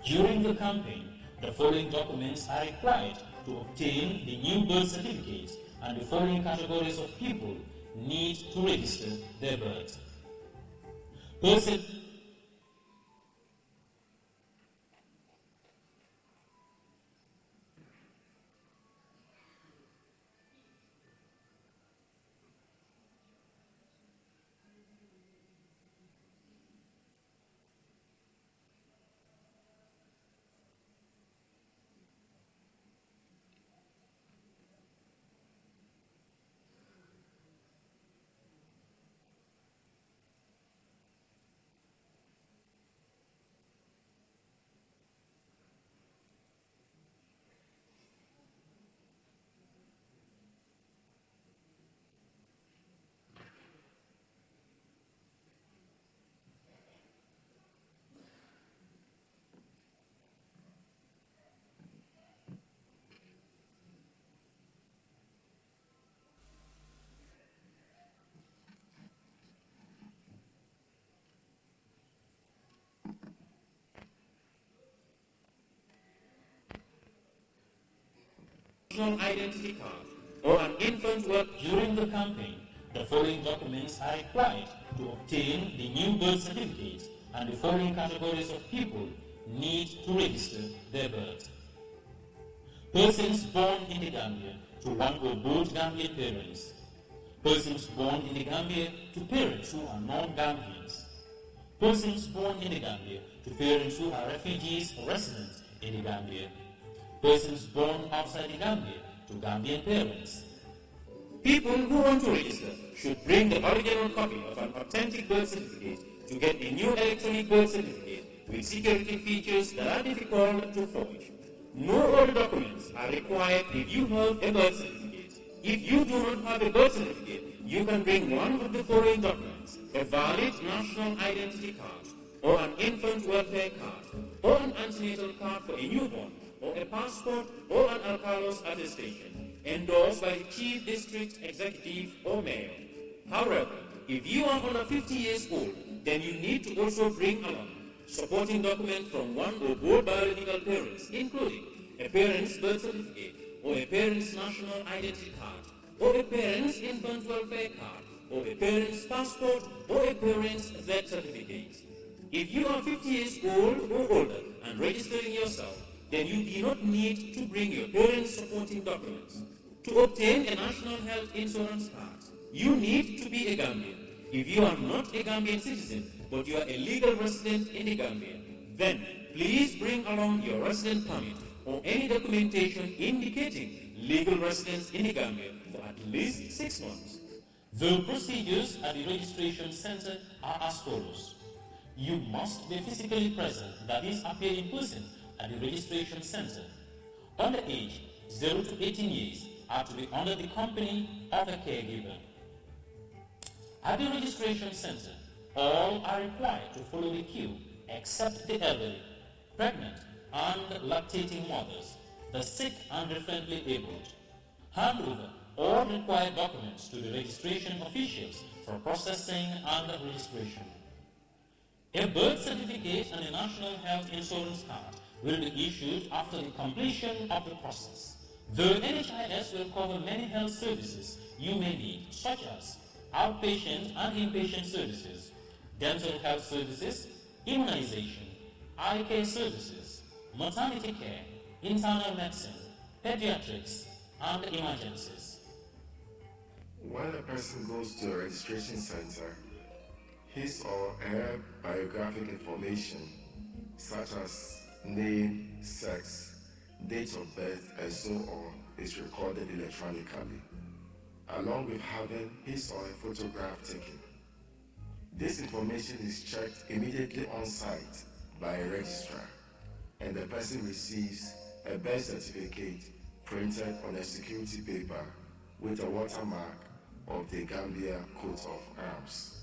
During the campaign, the following documents are required to obtain the new birth certificate, and the following categories of people need to register their birth. National identity card or an infant work during the campaign, the following documents are required to obtain the new birth certificate, and the following categories of people need to register their birth. Persons born in the Gambia to one or both Gambian parents. Persons born in the Gambia to parents who are non-Gambians. Persons born in the Gambia to parents who are refugees or residents in the Gambia. Persons born outside the Gambia to Gambian parents. People who want to register should bring the original copy of an authentic birth certificate to get a new electronic birth certificate with security features that are difficult to forge. No other documents are required if you have a birth certificate. If you do not have a birth certificate, you can bring one of the following documents: a valid national identity card, or an infant welfare card, or an antenatal card for a newborn, or a passport or an alcalos attestation, endorsed by the Chief District Executive or Mayor. However, if you are under 50 years old, then you need to also bring along supporting documents from one or both biological parents, including a parent's birth certificate, or a parent's national identity card, or a parent's infant welfare card, or a parent's passport, or a parent's death certificate. If you are 50 years old or older and registering yourself, then you do not need to bring your parents' supporting documents. To obtain a national health insurance card, you need to be a Gambian. If you are not a Gambian citizen, but you are a legal resident in the Gambia, then please bring along your resident permit or any documentation indicating legal residence in the Gambia for at least 6 months. The procedures at the registration center are as follows. You must be physically present, that is, appear in person at the registration center. Under age 0 to 18 years are to be under the company of a caregiver. At the registration center, all are required to follow the queue except the elderly, pregnant and lactating mothers, the sick and differently abled. Hand over all required documents to the registration officials for processing and registration. A birth certificate and a national health insurance card will be issued after the completion of the process. The NHIS will cover many health services you may need, such as outpatient and inpatient services, dental health services, immunization, eye care services, maternity care, internal medicine, pediatrics, and emergencies. When a person goes to a registration center, his or her biographic information, such as name, sex, date of birth, and so on, is recorded electronically, along with having his or her photograph taken. This information is checked immediately on site by a registrar, and the person receives a birth certificate printed on a security paper with a watermark of the Gambia coat of arms.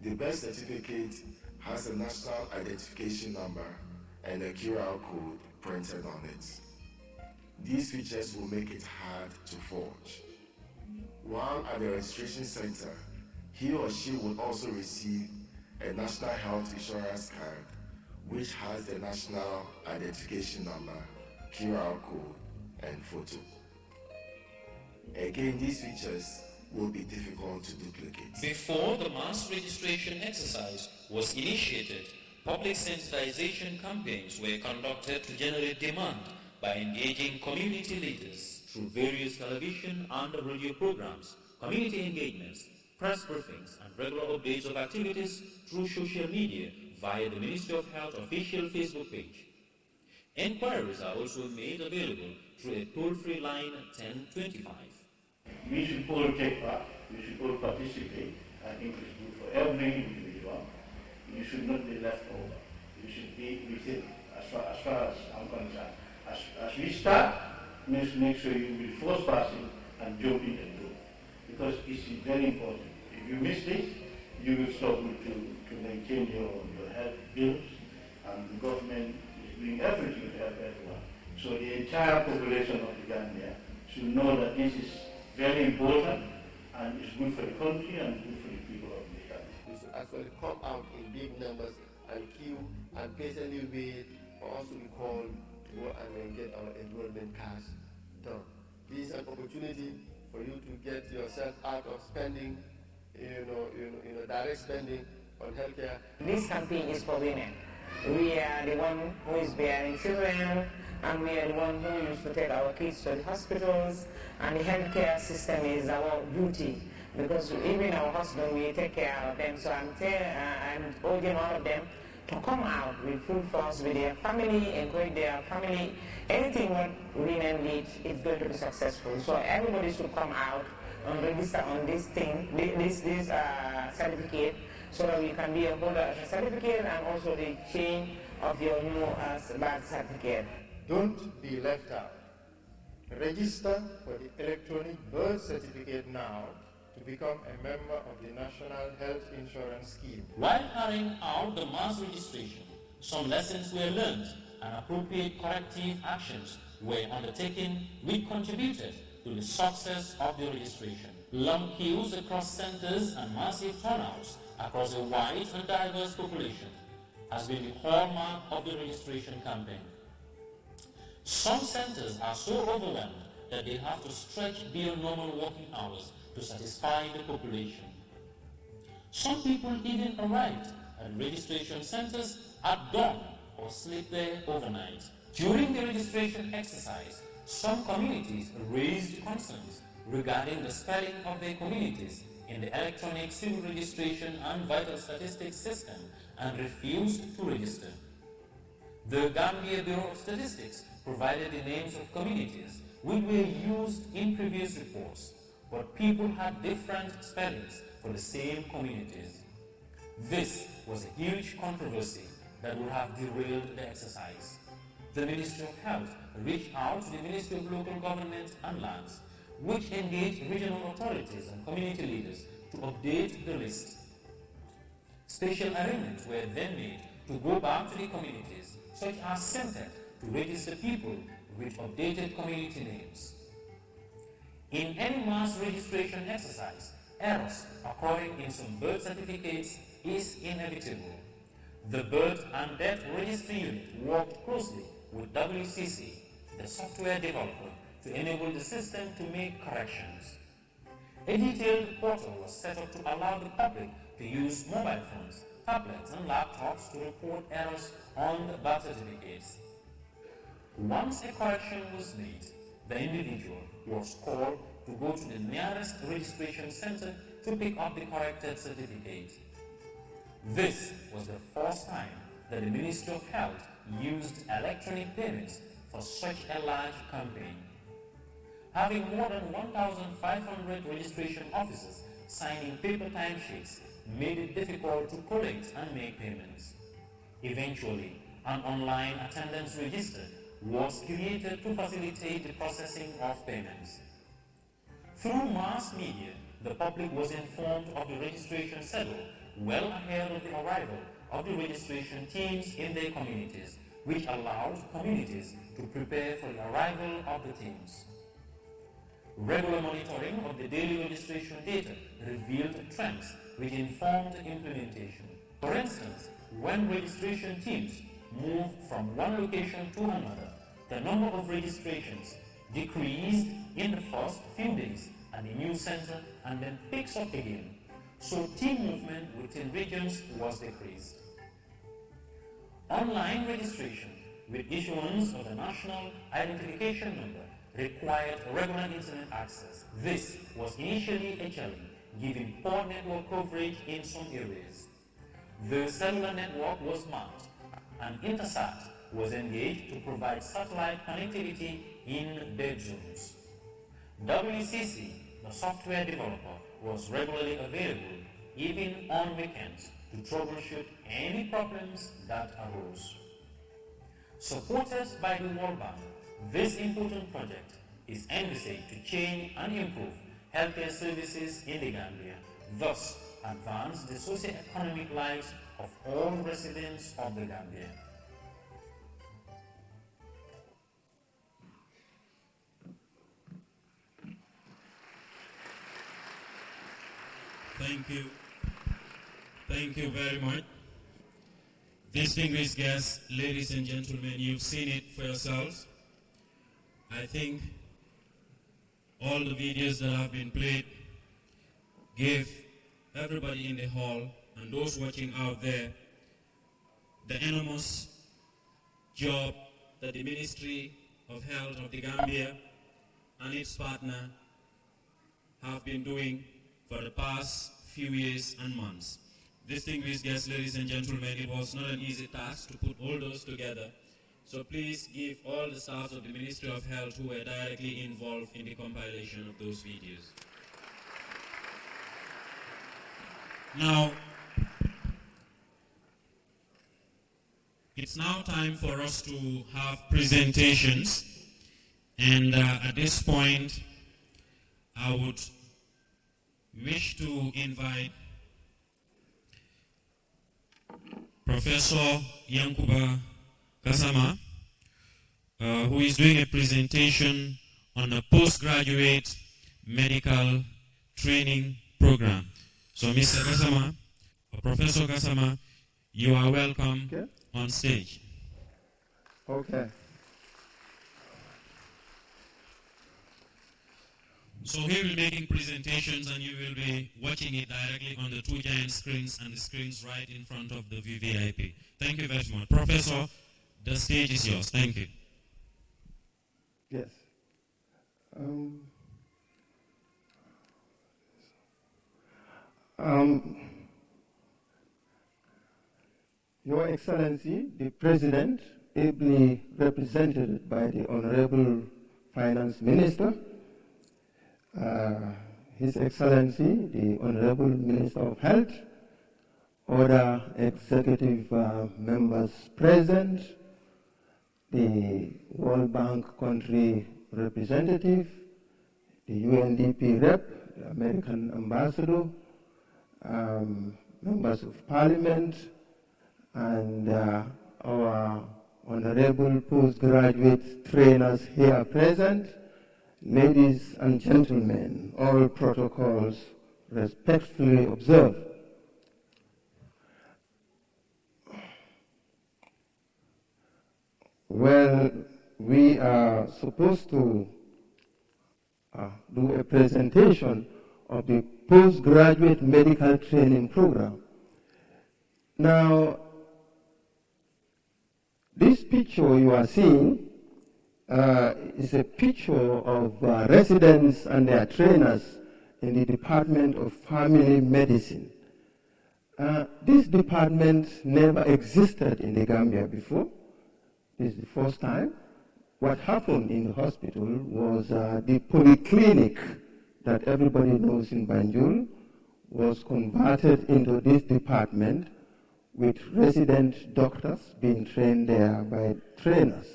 The birth certificate has a national identification number and a QR code printed on it. These features will make it hard to forge. While at the registration center, he or she will also receive a national health insurance card which has the national identification number, QR code, and photo. Again, these features will be difficult to duplicate. Before the mass registration exercise was initiated, public sensitization campaigns were conducted to generate demand by engaging community leaders through various television and radio programs, community engagements, press briefings, and regular updates of activities through social media via the Ministry of Health official Facebook page. Enquiries are also made available through a toll-free line 1025. We should all take part, we should all participate. I think it's good for every individual. You should not be left over. You should be within, as far as I'm concerned. As we start, make sure you be the first person and jump in and do it. Because it's very important. If you miss this, you will struggle to maintain your health bills, and the government is doing everything to help everyone. So the entire population of the Gambia should know that this is very important, and it's good for the country and good for the people of the Gambia. We should actually come out in big numbers and queue and patiently wait for us to be called to go and get our enrollment cards done. This is an opportunity for you to get yourself out of spending, direct spending on healthcare. This campaign is for women. We are the one who is bearing children, and we are the one who used to take our kids to the hospitals, and the healthcare system is our duty, because even our husband, we take care of them. So I'm urging all of them to come out with full force with their family, encourage their family. Anything what women need is going to be successful. So everybody should come out and register on this thing, this certificate, so that we can be a holder of a certificate and also the change of your new birth certificate. Don't be left out. Register for the electronic birth certificate now to become a member of the National Health Insurance Scheme. While carrying out the mass registration, some lessons were learned and appropriate corrective actions were undertaken which contributed to to the success of the registration. Long queues across centers and massive turnouts across a wide and diverse population has been the hallmark of the registration campaign. Some centers are so overwhelmed that they have to stretch beyond normal working hours to satisfy the population. Some people even arrived at registration centers at dawn or sleep there overnight. During the registration exercise, some communities raised concerns regarding the spelling of their communities in the electronic civil registration and vital statistics system and refused to register. The Gambia Bureau of Statistics provided the names of communities which were used in previous reports, but people had different spellings for the same communities. This was a huge controversy that would have derailed the exercise. The Ministry of Health reached out to the Ministry of Local Government and Lands, which engaged regional authorities and community leaders to update the list. Special arrangements were then made to go back to the communities, such as Simtech, to register people with updated community names. In any mass registration exercise, errors occurring in some birth certificates is inevitable. The Birth and Death Registry Unit worked closely with WCC, the software developer, to enable the system to make corrections. A detailed portal was set up to allow the public to use mobile phones, tablets, and laptops to report errors on the birth certificates. Once a correction was made, the individual was called to go to the nearest registration center to pick up the corrected certificate. This was the first time that the Ministry of Health used electronic payments for such a large campaign. Having more than 1,500 registration officers signing paper timesheets made it difficult to collect and make payments. Eventually, an online attendance register was created to facilitate the processing of payments. Through mass media, the public was informed of the registration schedule well ahead of the arrival of the registration teams in their communities, which allowed communities to prepare for the arrival of the teams. Regular monitoring of the daily registration data revealed trends which informed implementation. For instance, when registration teams moved from one location to another, the number of registrations decreased in the first few days at the new center and then picks up again, so team movement within regions was decreased. Online registration with issuance of the national identification number required regular internet access. This was initially a challenge, given poor network coverage in some areas. The cellular network was marked, and Intersat was engaged to provide satellite connectivity in dead zones. WCC, the software developer, was regularly available, even on weekends, to troubleshoot any problems that arose. Supported by the World Bank, this important project is envisaged to change and improve healthcare services in the Gambia, thus advance the socio-economic lives of all residents of the Gambia. Thank you. Thank you very much. Distinguished guests, ladies and gentlemen, you've seen it for yourselves. I think all the videos that have been played gave everybody in the hall and those watching out there the enormous job that the Ministry of Health of the Gambia and its partner have been doing for the past few years and months. Distinguished guests, ladies and gentlemen, it was not an easy task to put all those together. So please give all the staff of the Ministry of Health who were directly involved in the compilation of those videos. Now, it's now time for us to have presentations. And at this point, I would wish to invite Professor Yankuba Kasama, who is doing a presentation on a postgraduate medical training program. So Mr. Gassama, or Professor Gassama, you are welcome on stage. Okay. So he will be making presentations and you will be watching it directly on the two giant screens and the screens right in front of the VVIP. Thank you very much. Professor, the stage is yours. Thank you. Yes. Your Excellency, the President, ably represented by the Honorable Finance Minister, His Excellency, the Honorable Minister of Health, other executive members present, the World Bank country representative, the UNDP rep, the American ambassador, members of parliament, and our honorable postgraduate trainers here present, ladies and gentlemen, all protocols respectfully observed. Well, we are supposed to do a presentation of the postgraduate medical training program. Now, this picture you are seeing is a picture of residents and their trainers in the Department of Family Medicine. This department never existed in the Gambia before. This is the first time. What happened in the hospital was the polyclinic that everybody knows in Banjul was converted into this department with resident doctors being trained there by trainers.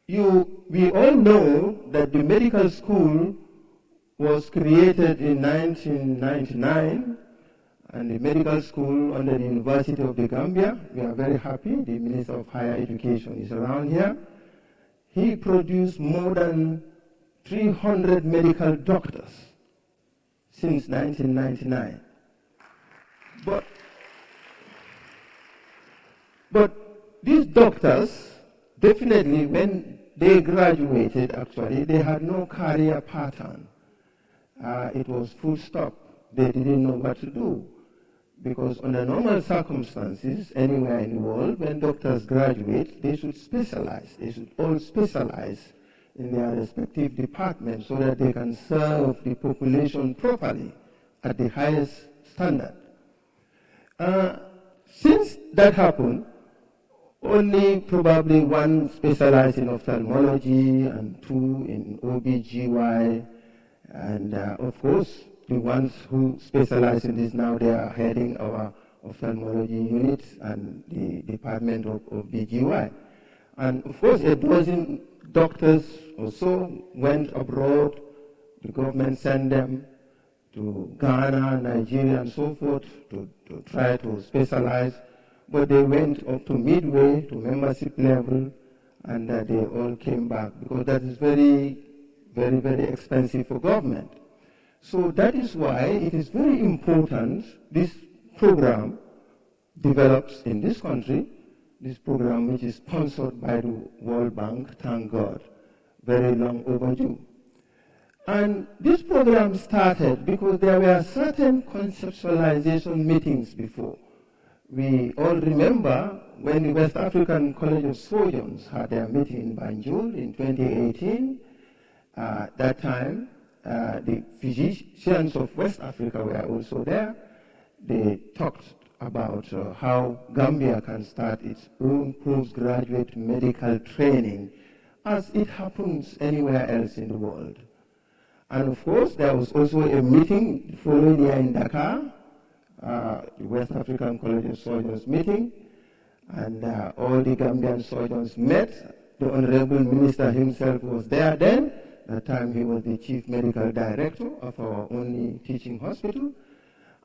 We all know that the medical school was created in 1999, and the medical school under the University of the Gambia. We are very happy the Minister of Higher Education is around here. He produced more than 300 medical doctors since 1999. But these doctors, definitely when they graduated, actually, they had no career pattern. It was full stop. They didn't know what to do. Because under normal circumstances, anywhere in the world, when doctors graduate, they should specialize. They should all specialize in their respective departments so that they can serve the population properly at the highest standard. Since that happened, only probably one specialized in ophthalmology and two in OBGY, and of course, the ones who specialize in this now, they are heading our ophthalmology unit and the department of BGY. And of course, a dozen doctors or so went abroad. The government sent them to Ghana, Nigeria, and so forth to try to specialize. But they went up to midway, to membership level, and they all came back because that is very, very, very expensive for government. So that is why it is very important this program develops in this country, this program which is sponsored by the World Bank, thank God, very long overdue. And this program started because there were certain conceptualization meetings before. We all remember when the West African College of Surgeons had their meeting in Banjul in 2018. That time, the physicians of West Africa were also there. They talked about how Gambia can start its own postgraduate medical training as it happens anywhere else in the world. And of course, there was also a meeting the following year in Dakar, the West African College of Surgeons meeting, and all the Gambian surgeons met. The Honorable Minister himself was there then. That time he was the Chief Medical Director of our only teaching hospital.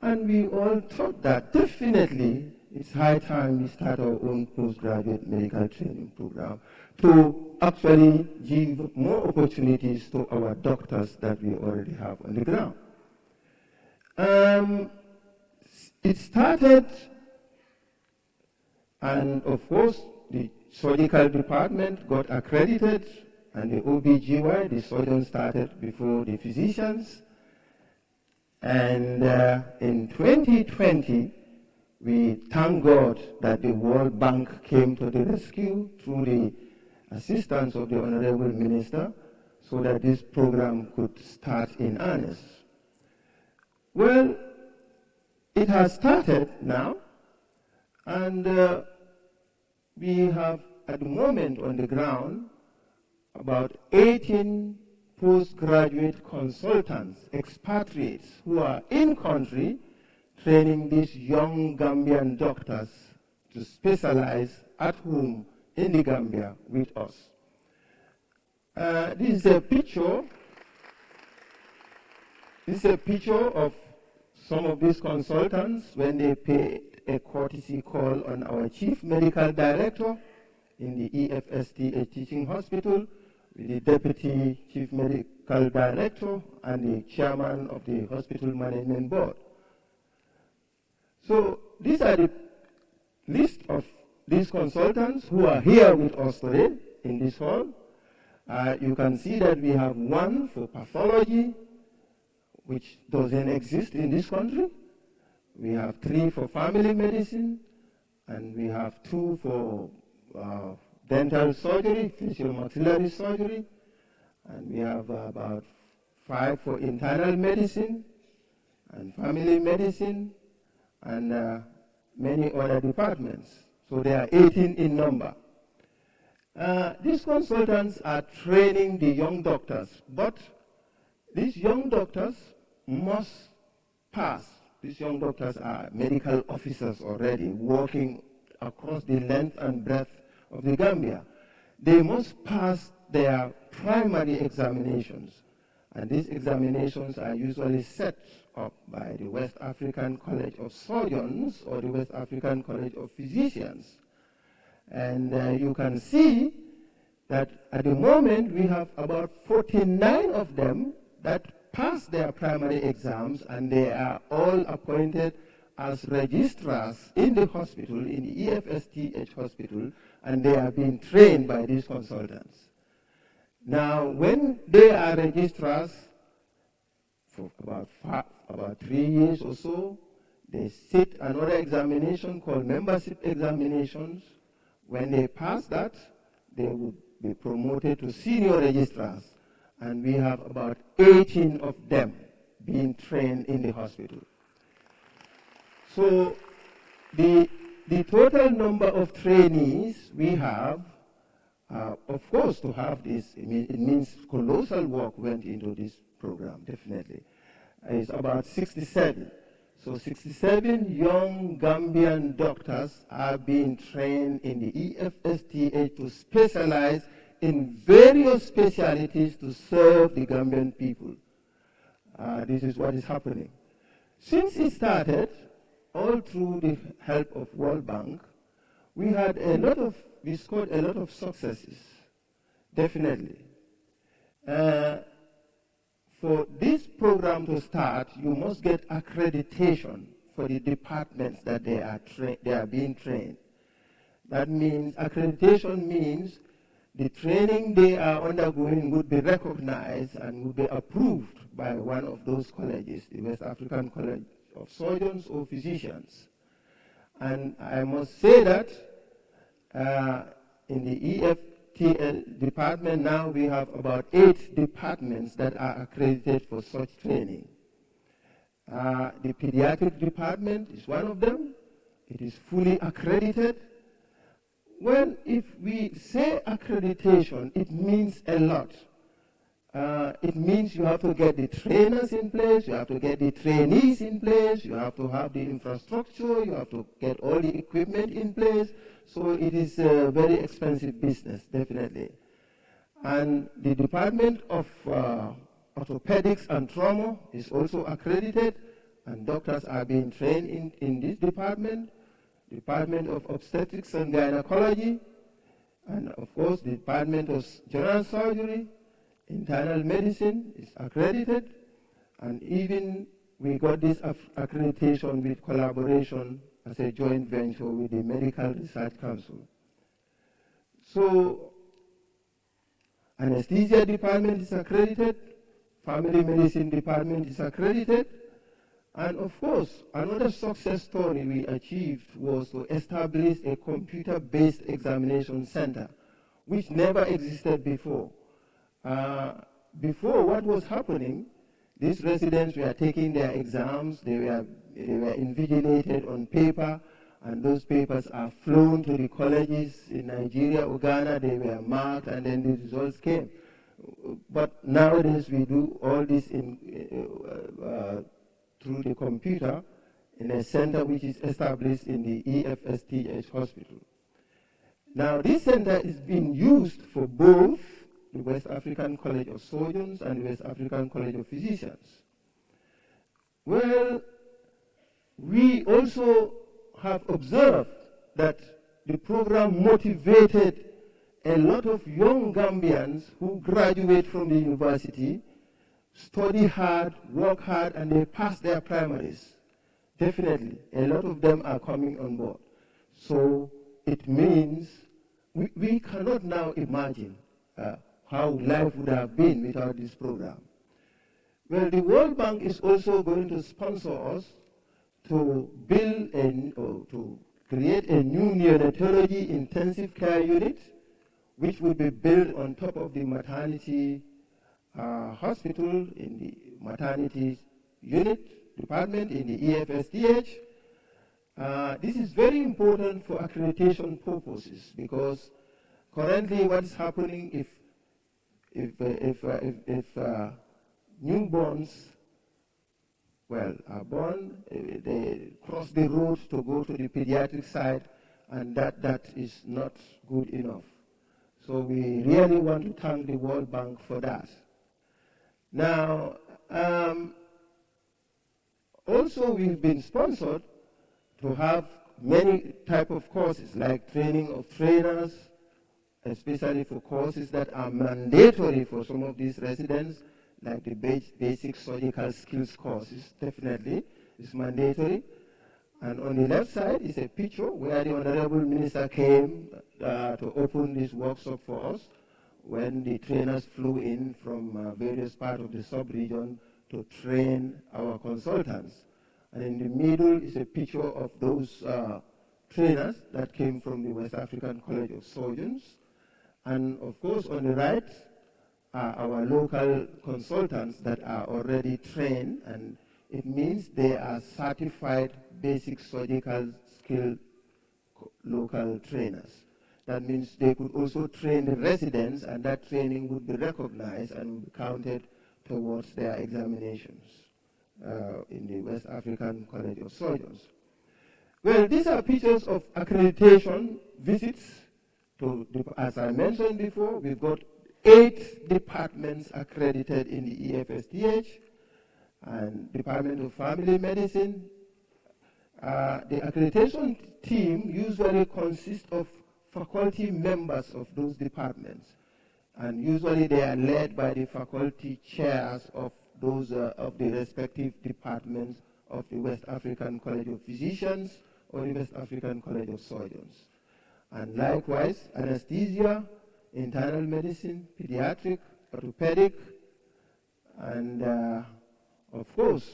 And we all thought that definitely it's high time we start our own postgraduate medical training program to actually give more opportunities to our doctors that we already have on the ground. It started, and of course, the surgical department got accredited, and the OBGY, the surgeon, started before the physicians. And in 2020, we thank God that the World Bank came to the rescue through the assistance of the Honorable Minister so that this program could start in earnest. Well, it has started now, and we have at the moment on the ground about 18 postgraduate consultants, expatriates, who are in country training these young Gambian doctors to specialize at home in the Gambia with us. This is a picture. This is a picture of some of these consultants when they paid a courtesy call on our Chief Medical Director in the EFSTA Teaching Hospital, with the Deputy Chief Medical Director and the Chairman of the Hospital Management Board. So these are the list of these consultants who are here with us today in this hall. You can see that we have one for pathology, which doesn't exist in this country. We have 3 for family medicine, and we have 2 for dental surgery, facial maxillary surgery, and we have about 5 for internal medicine and family medicine, and many other departments. So there are 18 in number. These consultants are training the young doctors, but these young doctors must pass. These young doctors are medical officers already, working across the length and breadth of the Gambia. They must pass their primary examinations, and these examinations are usually set up by the West African College of Surgeons or the West African College of Physicians. And you can see that at the moment we have about 49 of them that pass their primary exams, and they are all appointed as registrars in the hospital, in the EFSTH hospital, and they are being trained by these consultants. Now, when they are registrars for about 3 years or so, they sit another examination called membership examinations. When they pass that, they will be promoted to senior registrars, and we have about 18 of them being trained in the hospital. So the total number of trainees we have, of course, to have this, it means colossal work went into this program, definitely. It's about 67. So 67 young Gambian doctors are being trained in the EFSTA to specialize in various specialties to serve the Gambian people. This is what is happening. Since it started, all through the help of World Bank, we scored a lot of successes, definitely. For this program to start, you must get accreditation for the departments that they are being trained. That means, accreditation means the training they are undergoing would be recognized and would be approved by one of those colleges, the West African College of Surgeons or Physicians. And I must say that in the EFTL department now we have about 8 departments that are accredited for such training. The pediatric department is one of them. It is fully accredited. Well, if we say accreditation, it means a lot. It means you have to get the trainers in place, you have to get the trainees in place, you have to have the infrastructure, you have to get all the equipment in place. So it is a very expensive business, definitely. And the Department of Orthopedics and Trauma is also accredited, and doctors are being trained in this department. Department of Obstetrics and Gynecology, and of course the Department of General Surgery, Internal Medicine is accredited, and even we got this accreditation with collaboration as a joint venture with the Medical Research Council. So, anesthesia department is accredited, family medicine department is accredited, and of course, another success story we achieved was to establish a computer-based examination center, which never existed before. Before, what was happening, these residents were taking their exams, they were invigilated on paper, and those papers are flown to the colleges in Nigeria or Ghana, they were marked, and then the results came. But nowadays, we do all this through the computer in a center which is established in the EFSTH hospital. Now, this center is being used for both the West African College of Surgeons and the West African College of Physicians. Well, we also have observed that the program motivated a lot of young Gambians who graduate from the university, study hard, work hard, and they pass their primaries. Definitely, a lot of them are coming on board. So it means we cannot now imagine how life would have been without this program. Well, the World Bank is also going to sponsor us to build or to create a new neonatology intensive care unit, which will be built on top of the maternity hospital in the maternity unit department in the EFSTH. This is very important for accreditation purposes because currently what is happening if newborns are born, they cross the road to go to the pediatric side, and that is not good enough. So we really want to thank the World Bank for that. Now, also we've been sponsored to have many type of courses like training of trainers, especially for courses that are mandatory for some of these residents, like the basic surgical skills courses, definitely is mandatory. And on the left side is a picture where the Honorable Minister came to open this workshop for us when the trainers flew in from various parts of the sub-region to train our consultants. And in the middle is a picture of those trainers that came from the West African College of Surgeons. And of course, on the right are our local consultants that are already trained, and it means they are certified basic surgical skill local trainers. That means they could also train the residents, and that training would be recognized and be counted towards their examinations in the West African College of Surgeons. Well, these are pictures of accreditation visits. As I mentioned before, we've got 8 departments accredited in the EFSTH, and Department of Family Medicine. The accreditation team usually consists of faculty members of those departments, and usually they are led by the faculty chairs of those of the respective departments of the West African College of Physicians or the West African College of Surgeons. And likewise, anesthesia, internal medicine, pediatric, orthopedic, and of course,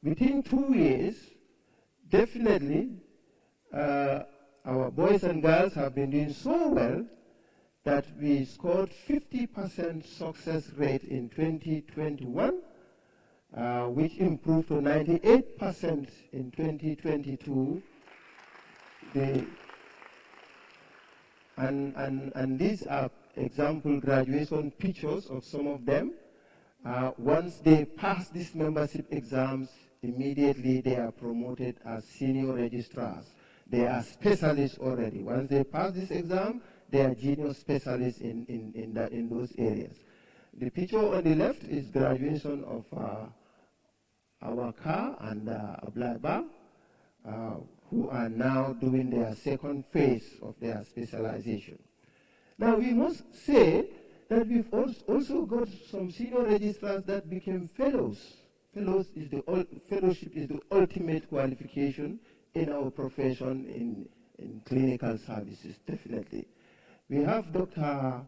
within 2 years, definitely, our boys and girls have been doing so well that we scored 50% success rate in 2021, which improved to 98% in 2022. And these are example graduation pictures of some of them. Once they pass these membership exams, immediately they are promoted as senior registrars. They are specialists already. Once they pass this exam, they are junior specialists in those areas. The picture on the left is graduation of our car and Ablaiba. who are now doing their second phase of their specialization. Now, we must say that we've also got some senior registrars that became fellows. Fellowship is the ultimate qualification in our profession in clinical services, definitely. We have Dr.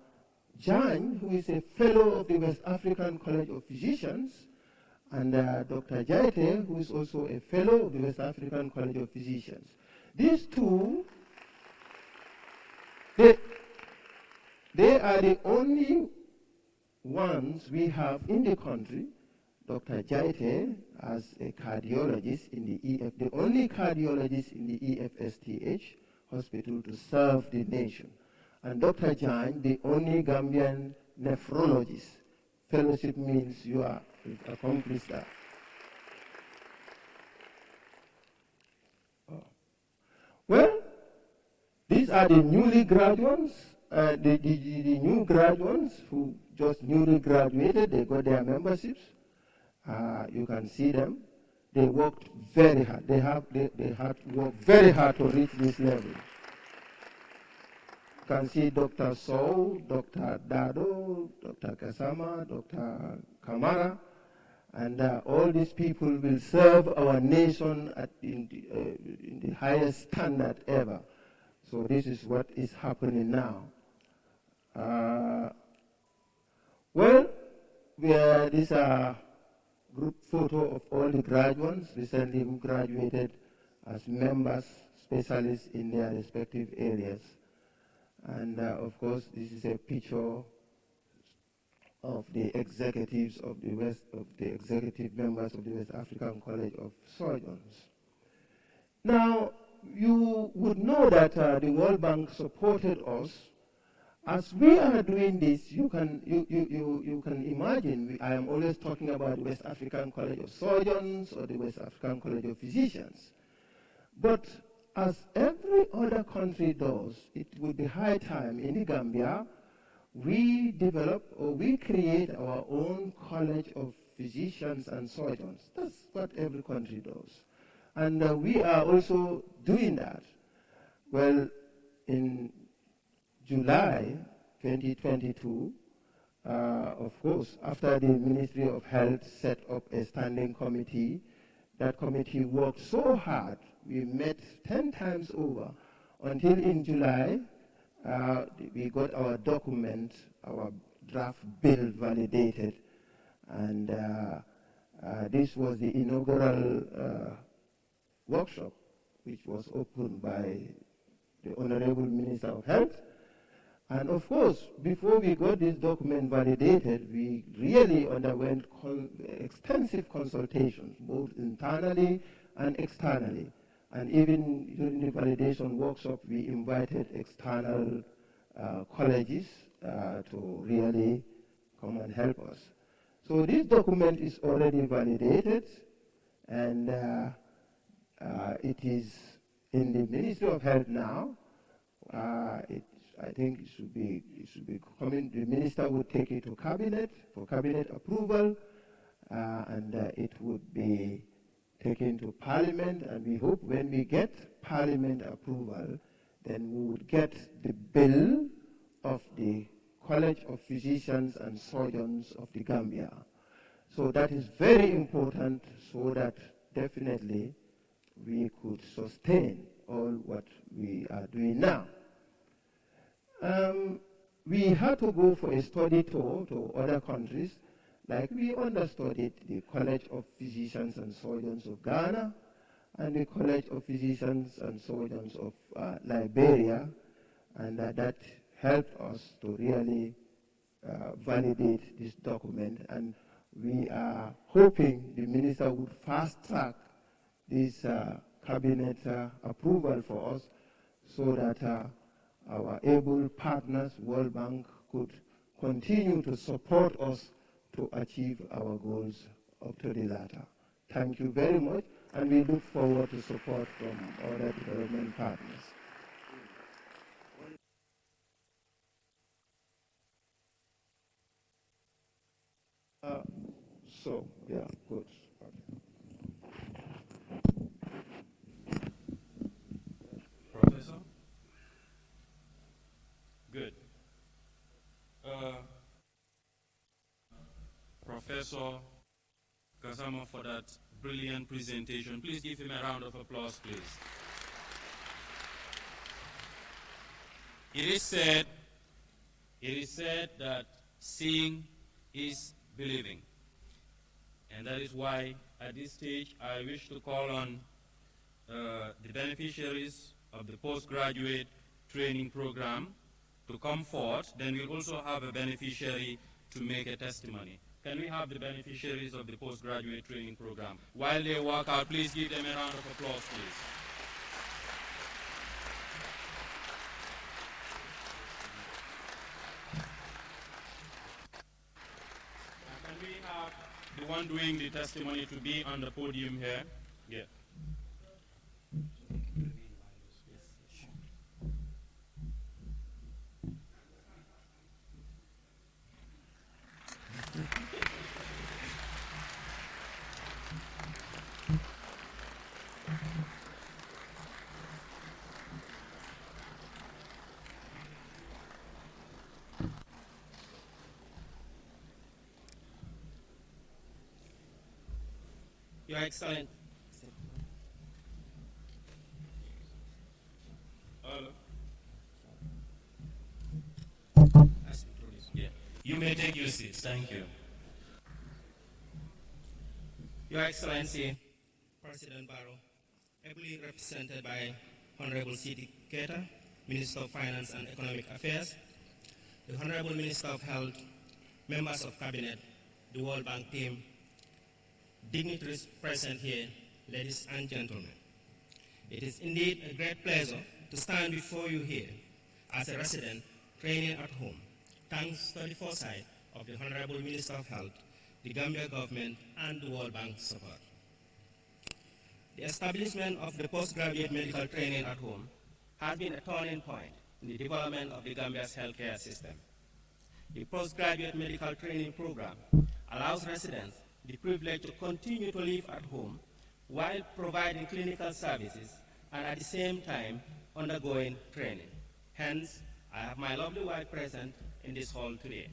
Jan, who is a fellow of the West African College of Physicians, and Dr. Jaite, who is also a fellow of the West African College of Physicians. These two, they are the only ones we have in the country. Dr. Jaite as a cardiologist in the only cardiologist in the EFSTH hospital to serve the nation. And Dr. Jan, the only Gambian nephrologist. Fellowship means you've accomplished that. Well, these are the newly graduates, the new graduates who just newly graduated. They got their memberships. You can see them. They worked very hard. They had to work very hard to reach this level. You can see Dr. Sow, Dr. Dado, Dr. Kasama, Dr. Kamara, and all these people will serve our nation in the highest standard ever. So this is what is happening now. Well, these are group photo of all the graduates recently who graduated as members, specialists in their respective areas. And of course, this is a picture of the executives of the executive members of the West African College of Surgeons. Now, you would know that the World Bank supported us. As we are doing this, you can imagine, I am always talking about the West African College of Surgeons or the West African College of Physicians. But as every other country does, it would be high time in the Gambia we develop or we create our own College of Physicians and Surgeons. That's what every country does. And we are also doing that. Well, in July 2022, of course, after the Ministry of Health set up a standing committee, that committee worked so hard. We met 10 times over until in July, we got our document, our draft bill validated. And this was the inaugural workshop, which was opened by the Honorable Minister of Health. And of course, before we got this document validated, we really underwent extensive consultations, both internally and externally. And even during the validation workshop, we invited external colleges to really come and help us. So this document is already validated, and it is in the Ministry of Health now. I think it should be coming. The minister would take it to cabinet for cabinet approval, and it would be taken to Parliament. And we hope when we get Parliament approval, then we would get the bill of the College of Physicians and Surgeons of the Gambia. So that is very important, so that definitely we could sustain all what we are doing now. We had to go for a study tour to other countries, like we understudied the College of Physicians and Surgeons of Ghana and the College of Physicians and Surgeons of Liberia, and that helped us to really validate this document. And we are hoping the minister would fast-track this cabinet approval for us, so that our able partners, World Bank, could continue to support us to achieve our goals up to the latter. Thank you very much, and we look forward to support from other development partners. Yeah, good. Professor Kazama for that brilliant presentation. Please give him a round of applause, please. It is said that seeing is believing. And that is why at this stage I wish to call on the beneficiaries of the postgraduate training program to come forward. Then we'll also have a beneficiary to make a testimony. Can we have the beneficiaries of the postgraduate training program? While they walk out, please give them a round of applause, please. Can we have the one doing the testimony to be on the podium here? Yeah. Your Excellency. Yeah. You may take your seats. Thank you. Your Excellency, President Barrow, ably represented by Honorable C.D. Keita, Minister of Finance and Economic Affairs, the Honorable Minister of Health, members of Cabinet, the World Bank team, dignitaries present here, ladies and gentlemen. It is indeed a great pleasure to stand before you here as a resident training at home, thanks to the foresight of the Honorable Minister of Health, the Gambia government, and the World Bank support. The establishment of the postgraduate medical training at home has been a turning point in the development of the Gambia's healthcare system. The postgraduate medical training program allows residents the privilege to continue to live at home while providing clinical services and at the same time undergoing training. Hence, I have my lovely wife present in this hall today.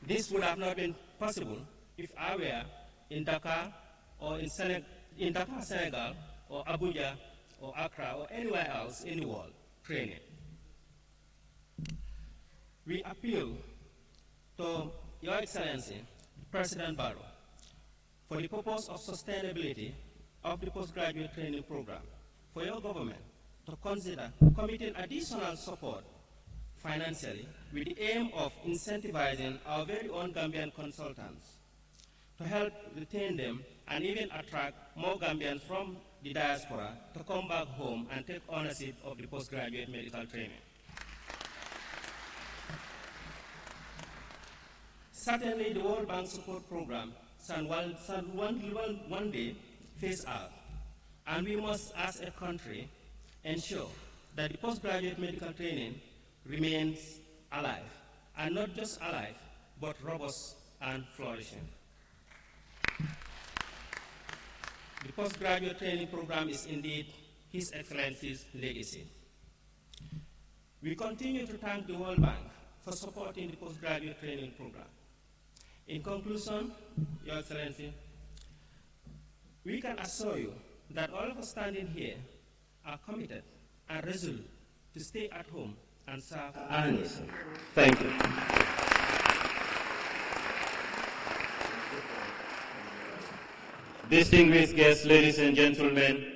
This would have not been possible if I were in Dakar or in Dakar, Senegal, or Abuja, or Accra, or anywhere else in the world training. We appeal to Your Excellency, President Barrow, for the purpose of sustainability of the postgraduate training program, for your government to consider committing additional support financially with the aim of incentivizing our very own Gambian consultants to help retain them and even attract more Gambians from the diaspora to come back home and take ownership of the postgraduate medical training. Certainly, the World Bank support program shall one day phase out, and we must, as a country, ensure that the postgraduate medical training remains alive, and not just alive, but robust and flourishing. The postgraduate training program is indeed His Excellency's legacy. We continue to thank the World Bank for supporting the postgraduate training program. In conclusion, Your Excellency, we can assure you that all of us standing here are committed and resolute to stay at home and serve our nation. Thank you. Distinguished guests, ladies and gentlemen,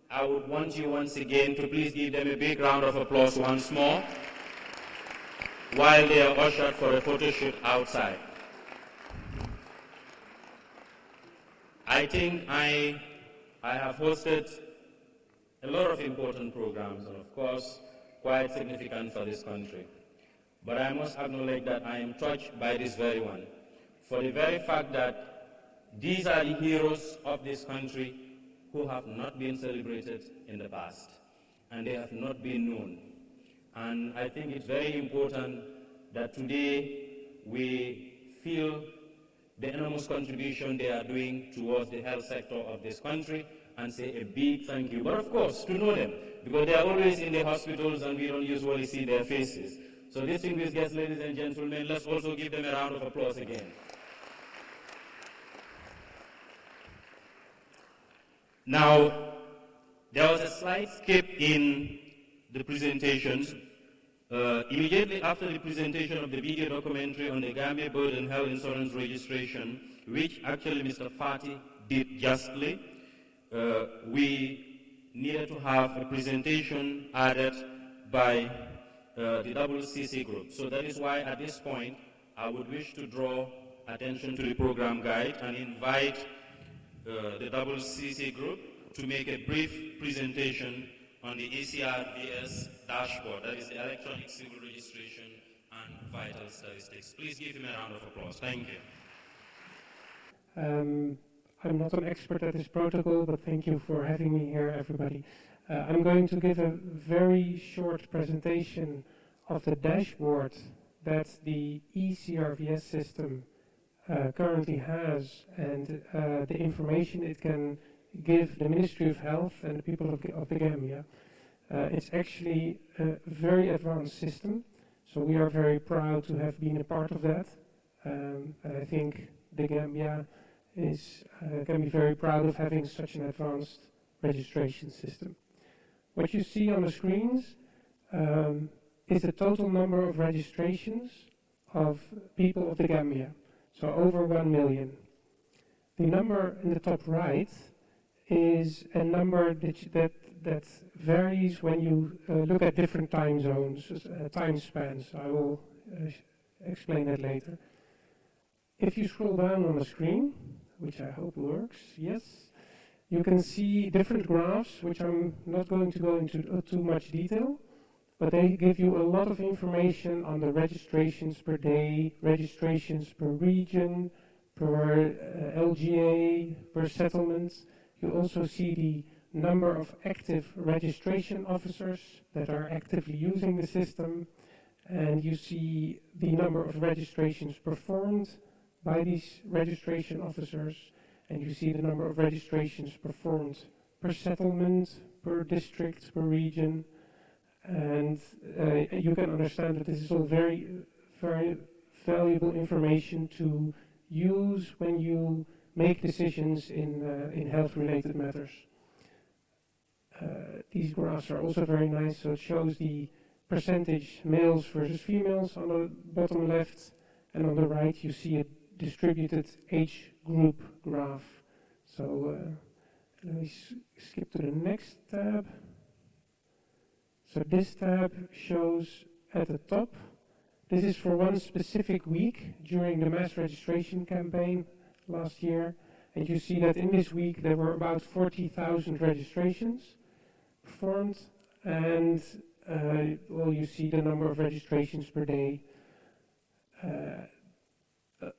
I would want you once again to please give them a big round of applause once more while they are ushered for a photo shoot outside. I think I have hosted a lot of important programs and, of course, quite significant for this country. But I must acknowledge that I am touched by this very one, for the very fact that these are the heroes of this country who have not been celebrated in the past, and they have not been known. And I think it's very important that today we feel the enormous contribution they are doing towards the health sector of this country and say a big thank you. But of course, to know them, because they are always in the hospitals and we don't usually see their faces. So distinguished guests, ladies and gentlemen, let's also give them a round of applause again. Now, there was a slight skip in the presentations. Immediately after the presentation of the video documentary on the Gambia Bird and Health Insurance Registration, which actually Mr. Fati did justly, we needed to have a presentation added by the WCC group. So that is why at this point, I would wish to draw attention to the program guide and invite the WCC group to make a brief presentation on the ECRVS dashboard, that is the Electronic Civil Registration and Vital Statistics. Please give him a round of applause. Thank you. I'm not an expert at this protocol, but thank you for having me here, everybody. I'm going to give a very short presentation of the dashboard that the ECRVS system currently has and the information it can give the Ministry of Health and the people of the Gambia. It's actually a very advanced system, so we are very proud to have been a part of that. And I think the Gambia can be very proud of having such an advanced registration system. What you see on the screens is the total number of registrations of people of the Gambia, so over 1 million. The number in the top right is a number that varies when you look at different time zones, time spans. I will explain that later. If you scroll down on the screen, which I hope works, yes, you can see different graphs, which I'm not going to go into too much detail, but they give you a lot of information on the registrations per day, registrations per region, per LGA, per settlement. You also see the number of active registration officers that are actively using the system, and you see the number of registrations performed by these registration officers, and you see the number of registrations performed per settlement, per district, per region, and you can understand that this is all very, very valuable information to use when you make decisions in health-related matters. These graphs are also very nice, so it shows the percentage males versus females on the bottom left, and on the right you see a distributed age group graph. So let me skip to the next tab. So this tab shows at the top, this is for one specific week during the mass registration campaign last year, and you see that in this week there were about 40,000 registrations performed, and well, you see the number of registrations per day.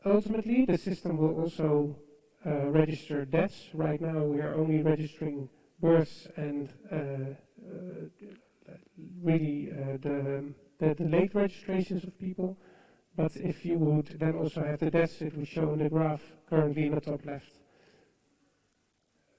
Ultimately, the system will also register deaths. Right now we are only registering births and really the late registrations of people. But if you would then also have the deaths, it would show in the graph currently in the top left.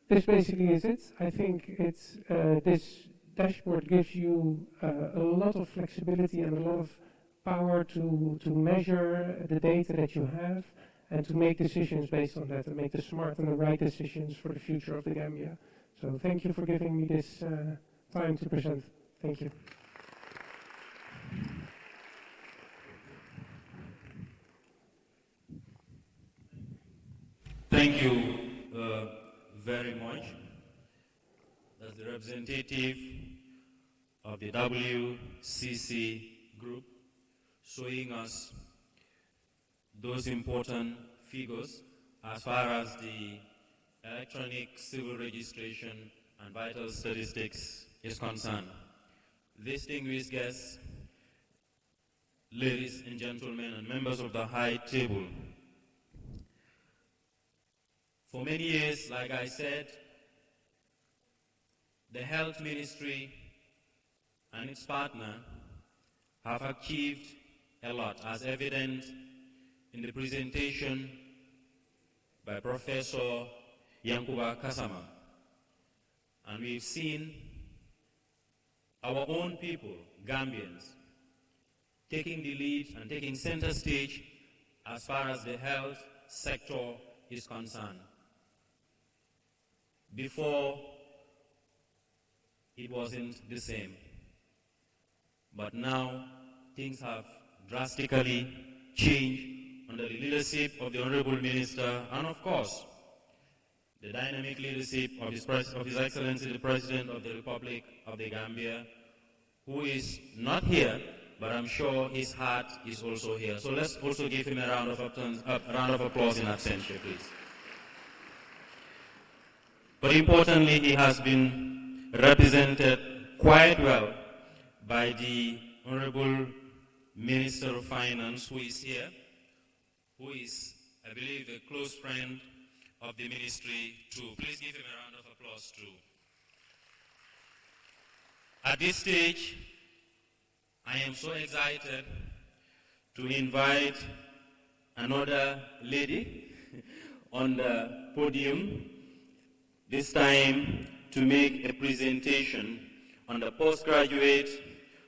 This basically is it. I think it's this dashboard gives you a lot of flexibility and a lot of power to measure the data that you have and to make decisions based on that and make the smart and the right decisions for the future of the Gambia. So thank you for giving me this time to present. Thank you. Thank you very much. As the representative of the WCC group, showing us those important figures as far as the electronic civil registration and vital statistics is concerned. Distinguished guests, ladies and gentlemen, and members of the high table, for many years, like I said, the Health Ministry and its partner have achieved a lot, as evident in the presentation by Professor Yankuba Kasama. And we've seen our own people, Gambians, taking the lead and taking center stage as far as the health sector is concerned. Before, it wasn't the same. But now, things have drastically changed under the leadership of the Honorable Minister and, of course, the dynamic leadership of His Excellency the President of the Republic of the Gambia, who is not here, but I'm sure his heart is also here. So let's also give him a round of applause in absentia, please. But importantly, he has been represented quite well by the Honorable Minister of Finance, who is here, who is, I believe, a close friend of the ministry too. Please give him a round of applause too. At this stage, I am so excited to invite another lady on the podium, this time to make a presentation on the postgraduate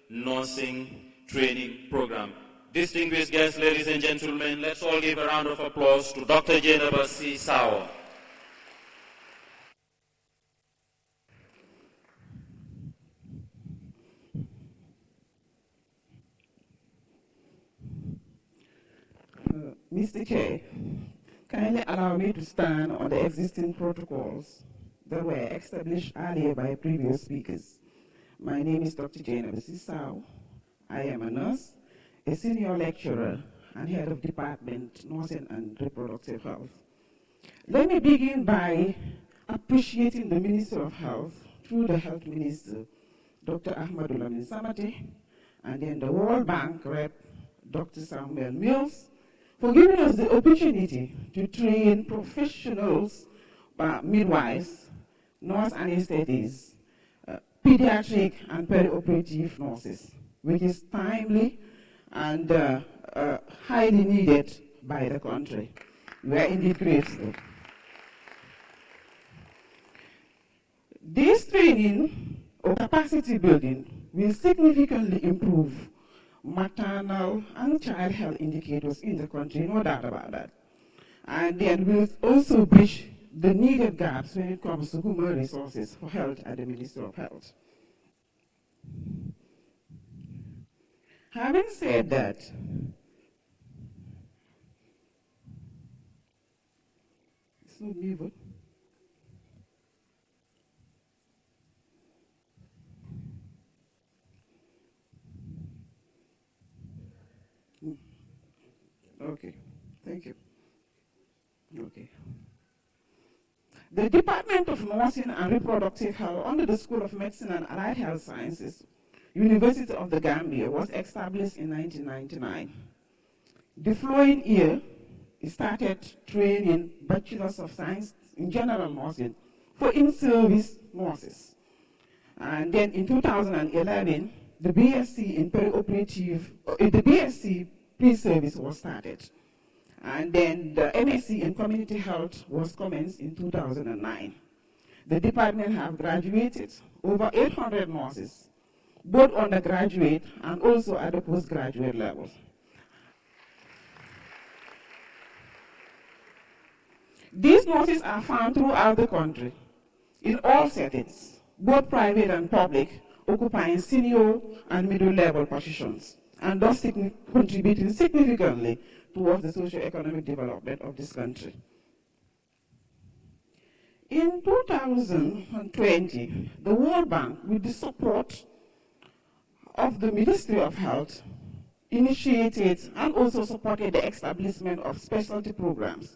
nursing training program. Distinguished guests, ladies and gentlemen, let's all give a round of applause to Dr. Jennifer C. Sauer. Mr. Chair, kindly allow me to stand on the existing protocols that were established earlier by previous speakers. My name is Dr. Jennifer C. Sauer. I am a nurse, a senior lecturer, and head of Department Nursing and Reproductive Health. Let me begin by appreciating the Minister of Health through the Health Minister, Dr. Ahmadou Lamin Samate, and then the World Bank rep, Dr. Samuel Mills, for giving us the opportunity to train professionals, midwives, nurse anesthetists, pediatric and perioperative nurses, which is timely and highly needed by the country. We are indeed grateful. This training or capacity building will significantly improve maternal and child health indicators in the country, no doubt about that. And then we'll also bridge the needed gaps when it comes to human resources for health at the Ministry of Health. Having said that, it's not me, but okay, thank you. Okay. The Department of Nursing and Reproductive Health under the School of Medicine and Allied Health Sciences, University of the Gambia, was established in 1999. The following year, it started training Bachelors of Science in General Nursing for in-service nurses. And then in 2011, the BSc in perioperative, the BSc pre-service was started. And then the MSc in Community Health was commenced in 2009. The department have graduated over 800 nurses, both undergraduate and also at the postgraduate level. These nurses are found throughout the country, in all settings, both private and public, occupying senior and middle level positions, and thus contributing significantly towards the socio-economic development of this country. In 2020, the World Bank, with the support of the Ministry of Health, initiated and also supported the establishment of specialty programs.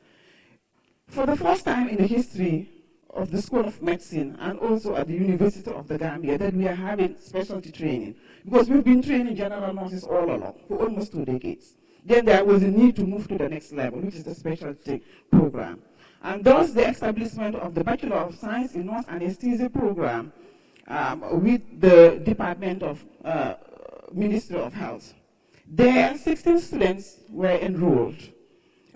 For the first time in the history of the School of Medicine and also at the University of the Gambia, that we are having specialty training, because we've been training general nurses all along for almost 2 decades. Then there was a need to move to the next level, which is the specialty program. And thus the establishment of the Bachelor of Science in Nurse Anesthesia program with the Department of Ministry of Health. There, 16 students were enrolled,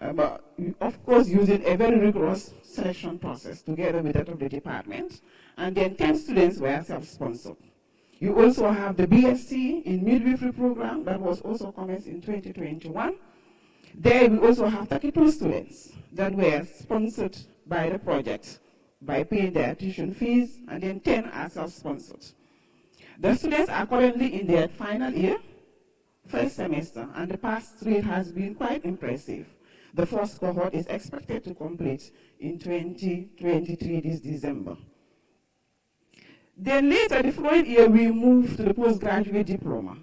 of course using a very rigorous selection process together with that of the department, and then 10 students were self-sponsored. You also have the BSc in midwifery program that was also commenced in 2021. There we also have 32 students that were sponsored by the project by paying their tuition fees, and then 10 are self-sponsored. The students are currently in their final year, first semester, and the pass rate has been quite impressive. The first cohort is expected to complete in 2023 this December. Then later, the following year, we moved to the postgraduate diploma.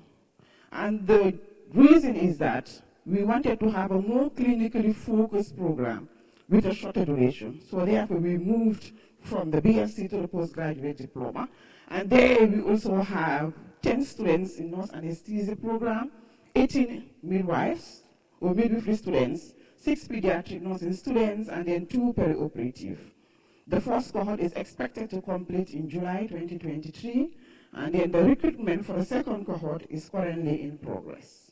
And the reason is that we wanted to have a more clinically focused program with a shorter duration. So therefore, we moved from the BSc to the postgraduate diploma. And there we also have 10 students in nurse anesthesia program, 18 midwives or midwifery students, 6 pediatric nursing students, and then 2 perioperative. The first cohort is expected to complete in July 2023, and then the recruitment for the second cohort is currently in progress.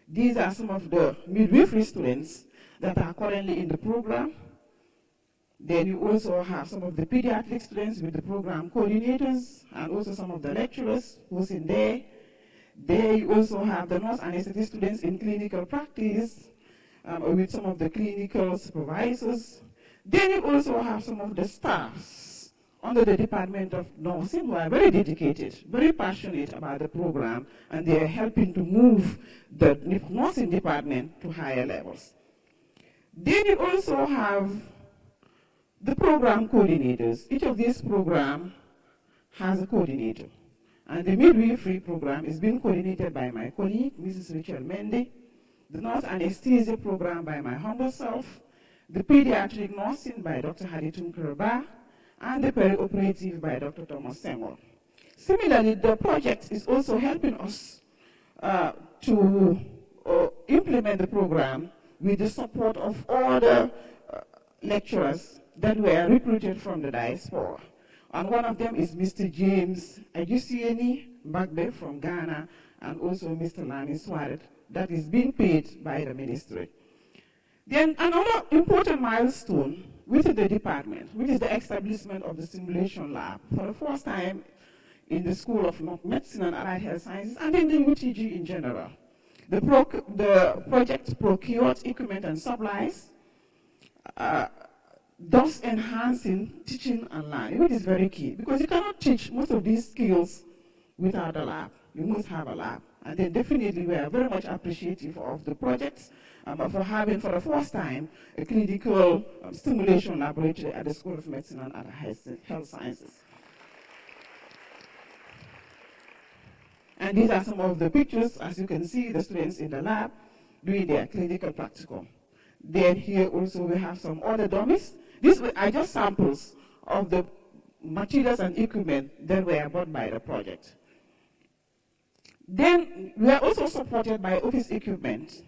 These are some of the midwifery students that are currently in the program. Then you also have some of the pediatric students with the program coordinators, and also some of the lecturers who's in there. There you also have the nurse anesthetic students in clinical practice, with some of the clinical supervisors. Then you also have some of the staffs under the Department of Nursing who are very dedicated, very passionate about the program, and they are helping to move the nursing department to higher levels. Then you also have the program coordinators. Each of these programs has a coordinator. And the midwifery program is being coordinated by my colleague, Mrs. Rachel Mendy, the nurse anesthesia program by my humble self, the pediatric nursing by Dr. Haditun Kuraba, and the perioperative by Dr. Thomas Sengol. Similarly, the project is also helping us to implement the program with the support of all the lecturers that were recruited from the diaspora. And one of them is Mr. James Ajusieni Bagbe from Ghana, and also Mr. Lani Swaret, that is being paid by the ministry. Then another important milestone within the department, which is the establishment of the simulation lab for the first time in the School of Medicine and Allied Health Sciences, and in the UTG in general. The project procured equipment and supplies, thus enhancing teaching and learning, which is very key, because you cannot teach most of these skills without a lab. You must have a lab. And then definitely we are very much appreciative of the projects for having, for the first time, a clinical stimulation laboratory at the School of Medicine and Other Health Sciences. And these are some of the pictures, as you can see, the students in the lab doing their clinical practicum. Then here also we have some other dummies. These are just samples of the materials and equipment that were bought by the project. Then we are also supported by office equipment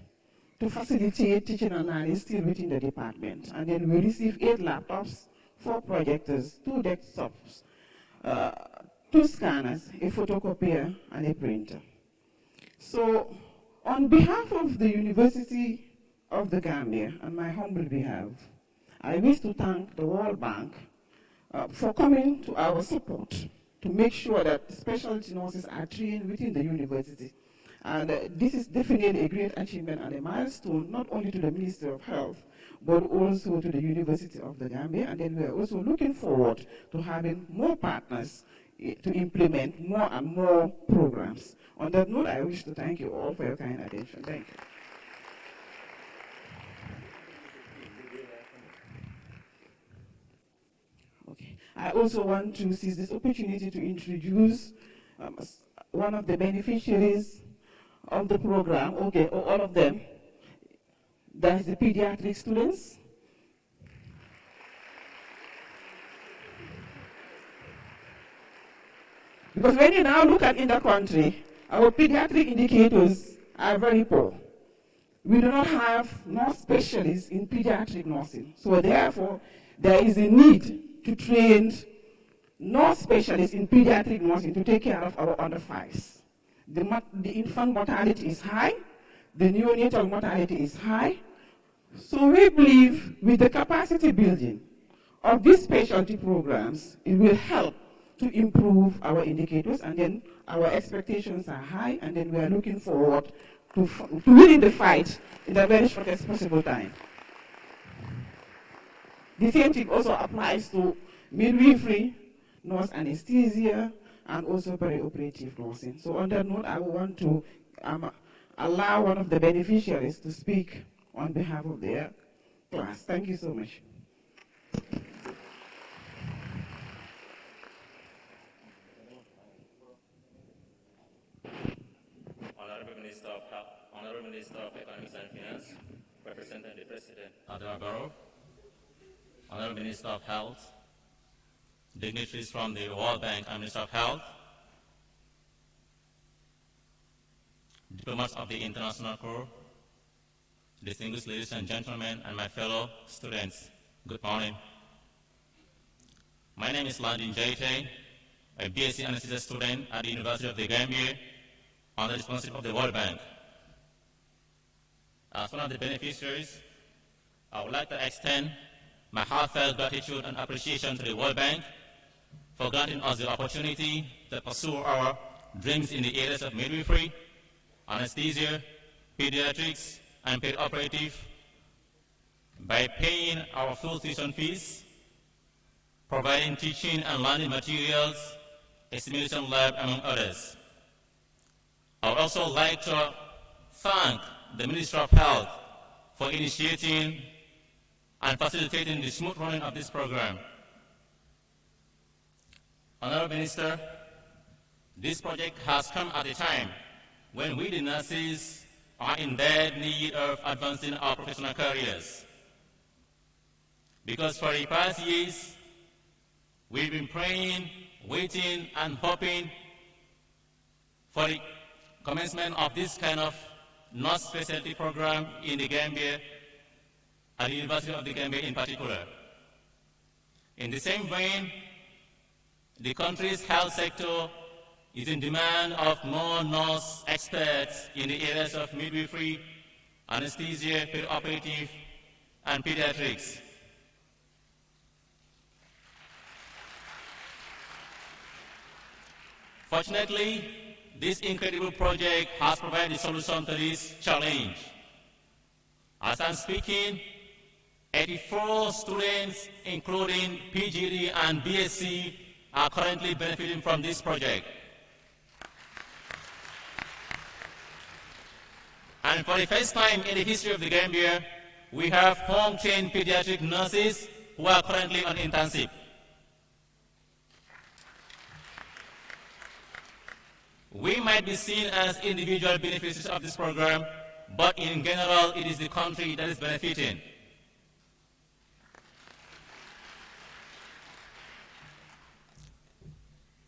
to facilitate teaching and learning still within the department. And then we receive 8 laptops, 4 projectors, 2 desktops, 2 scanners, a photocopier, and a printer. So on behalf of the University of the Gambia, and my humble behalf, I wish to thank the World Bank for coming to our support to make sure that specialty nurses are trained within the university. And this is definitely a great achievement and a milestone, not only to the Ministry of Health, but also to the University of the Gambia. And then we are also looking forward to having more partners to implement more and more programs. On that note, I wish to thank you all for your kind attention. Thank you. I also want to seize this opportunity to introduce one of the beneficiaries of the program, okay, all of them. That's the pediatric students. Because when you now look at in the country, our pediatric indicators are very poor. We do not have nurse specialists in pediatric nursing. So therefore, there is a need to train nurse specialists in pediatric nursing to take care of our under 5s. The infant mortality is high, the neonatal mortality is high. So we believe with the capacity building of these specialty programs, it will help to improve our indicators, and then our expectations are high, and then we are looking forward to winning the fight in the very shortest possible time. The same thing also applies to midwifery, nurse anesthesia, and also perioperative nursing. So on that note, I want to allow one of the beneficiaries to speak on behalf of their class. Thank you so much. Honorable Minister of Economics and Finance, representing the President of the Borough, Honorable Minister of Health, dignitaries from the World Bank and Minister of Health, diplomats of the International Corps, distinguished ladies and gentlemen, and my fellow students, good morning. My name is Landin Jaite, a BSc Anesthesia student at the University of the Gambia, under the sponsorship of the World Bank. As one of the beneficiaries, I would like to extend my heartfelt gratitude and appreciation to the World Bank for granting us the opportunity to pursue our dreams in the areas of midwifery, anesthesia, pediatrics, and perioperative by paying our full tuition fees, providing teaching and learning materials, a simulation lab, among others. I would also like to thank the Ministry of Health for initiating and facilitating the smooth running of this program. Honorable Minister, this project has come at a time when we, the nurses, are in dead need of advancing our professional careers. Because for the past years, we've been praying, waiting, and hoping for the commencement of this kind of nurse specialty program in the Gambia, at the University of the Gambia in particular. In the same vein, the country's health sector is in demand of more nurse experts in the areas of midwifery, anesthesia, perioperative, and pediatrics. Fortunately, this incredible project has provided a solution to this challenge. As I'm speaking, 84 students, including PGD and BSc, are currently benefiting from this project. And for the first time in the history of the Gambia, we have home-trained pediatric nurses who are currently on internship. We might be seen as individual beneficiaries of this program, but in general, it is the country that is benefiting.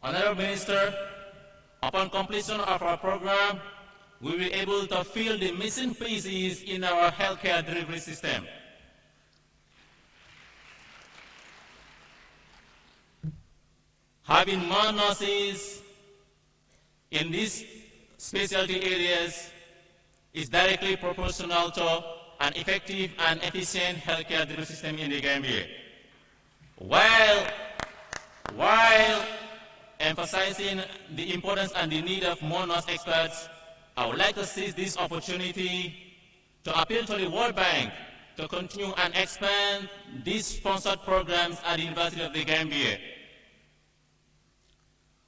Honorable Minister, upon completion of our program, we will be able to fill the missing pieces in our healthcare delivery system. Having more nurses in these specialty areas is directly proportional to an effective and efficient healthcare delivery system in the Gambia. While emphasizing the importance and the need of more nurse experts, I would like to seize this opportunity to appeal to the World Bank to continue and expand these sponsored programs at the University of the Gambia.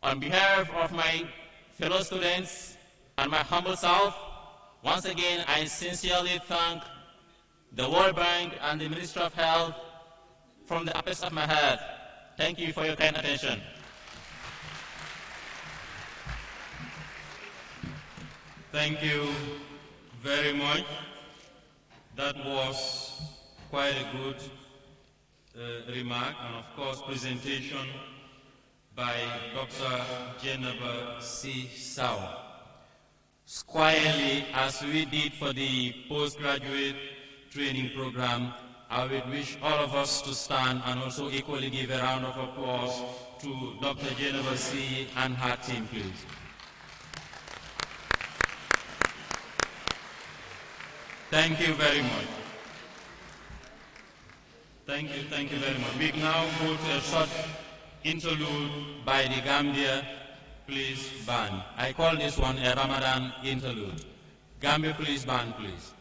On behalf of my fellow students and my humble self, once again I sincerely thank the World Bank and the Ministry of Health from the depths of my heart. Thank you for your kind attention. Thank you very much. That was quite a good remark and of course presentation by Dr. Jennifer C. Sao. Squarely, as we did for the postgraduate training program, I would wish all of us to stand and also equally give a round of applause to Dr. Jennifer C. and her team, please. Thank you very much. Thank you very much. We now go to a short interlude by the Gambia Police Band. I call this one a Ramadan interlude. Gambia Police Band, please.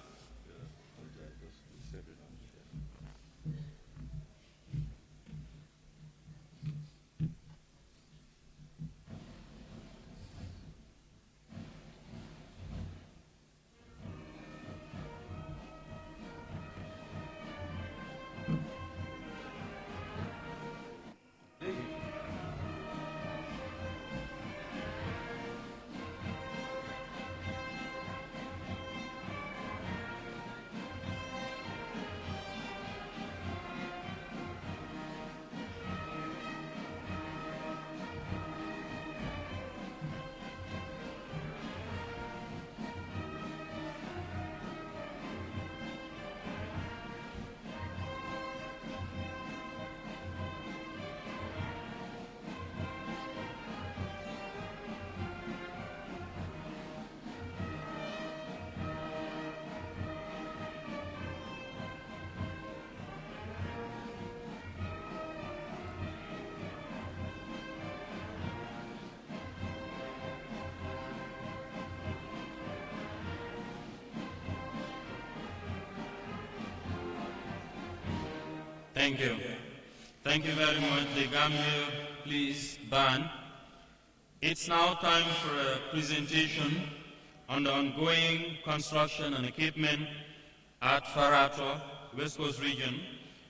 Thank you. Thank you very much, the Gambia Police Band. It's now time for a presentation on the ongoing construction and equipment at Farato, West Coast region,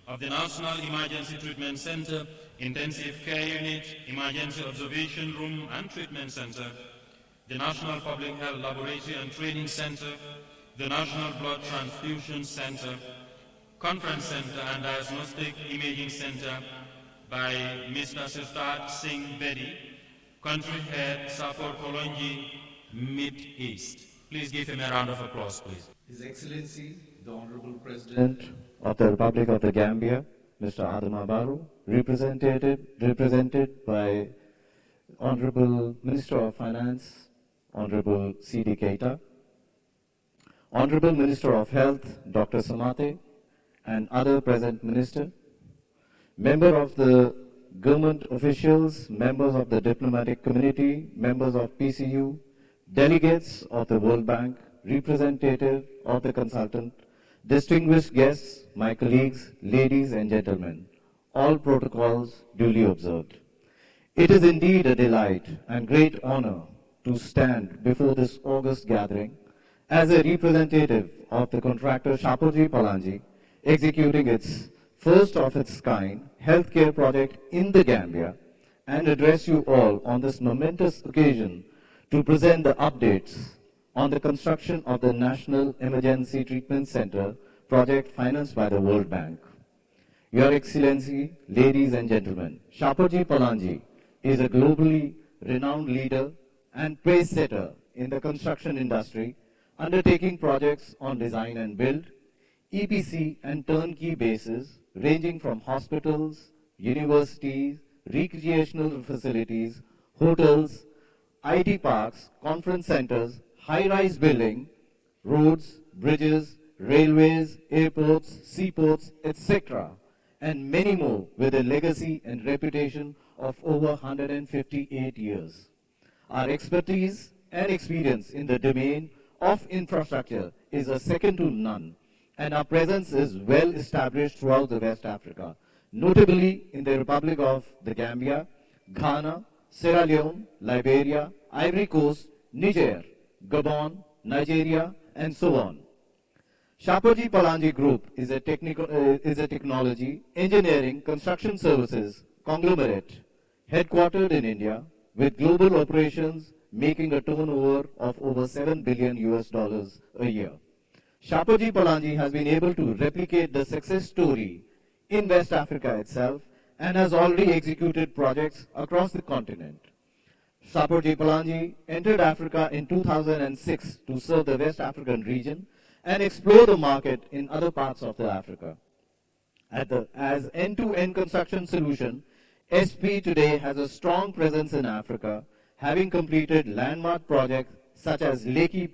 of the National Emergency Treatment Center, Intensive Care Unit, Emergency Observation Room and Treatment Center, the National Public Health Laboratory and Training Center, the National Blood Transfusion Center, Conference Center and Diagnostic Imaging Center by Mr. Siddharth Singh Bedi, Country Head, Support Kolonji, Mid-East. Please give him a round of applause, please. His Excellency, the Honorable President of the Republic of the Gambia, Mr. Adama Barrow, represented by Honorable Minister of Finance, Honorable C.D. Keita, Honorable Minister of Health, Dr. Samate, and other present minister, member of the government officials, members of the diplomatic community, members of PCU, delegates of the World Bank, representative of the consultant, distinguished guests, my colleagues, ladies and gentlemen, all protocols duly observed. It is indeed a delight and great honor to stand before this august gathering as a representative of the contractor Shapoorji Pallonji, executing its first of its kind healthcare project in the Gambia, and address you all on this momentous occasion to present the updates on the construction of the National Emergency Treatment Center project financed by the World Bank. Your Excellency, ladies and gentlemen, Shapoorji Pallonji is a globally renowned leader and pace-setter in the construction industry, undertaking projects on design and build, EPC and turnkey basis ranging from hospitals, universities, recreational facilities, hotels, IT parks, conference centers, high-rise building, roads, bridges, railways, airports, seaports, etc., and many more with a legacy and reputation of over 158 years. Our expertise and experience in the domain of infrastructure is a second to none, and our presence is well established throughout the West Africa, notably in the Republic of the Gambia, Ghana, Sierra Leone, Liberia, Ivory Coast, Niger, Gabon, Nigeria, and so on. Shapoorji Pallonji Group is a technology, engineering, construction services conglomerate headquartered in India with global operations making a turnover of over $7 billion a year. Shapoorji Pallonji has been able to replicate the success story in West Africa itself and has already executed projects across the continent. Shapoorji Pallonji entered Africa in 2006 to serve the West African region and explore the market in other parts of the Africa. As end-to-end construction solution, SP today has a strong presence in Africa, having completed landmark projects such as Lekki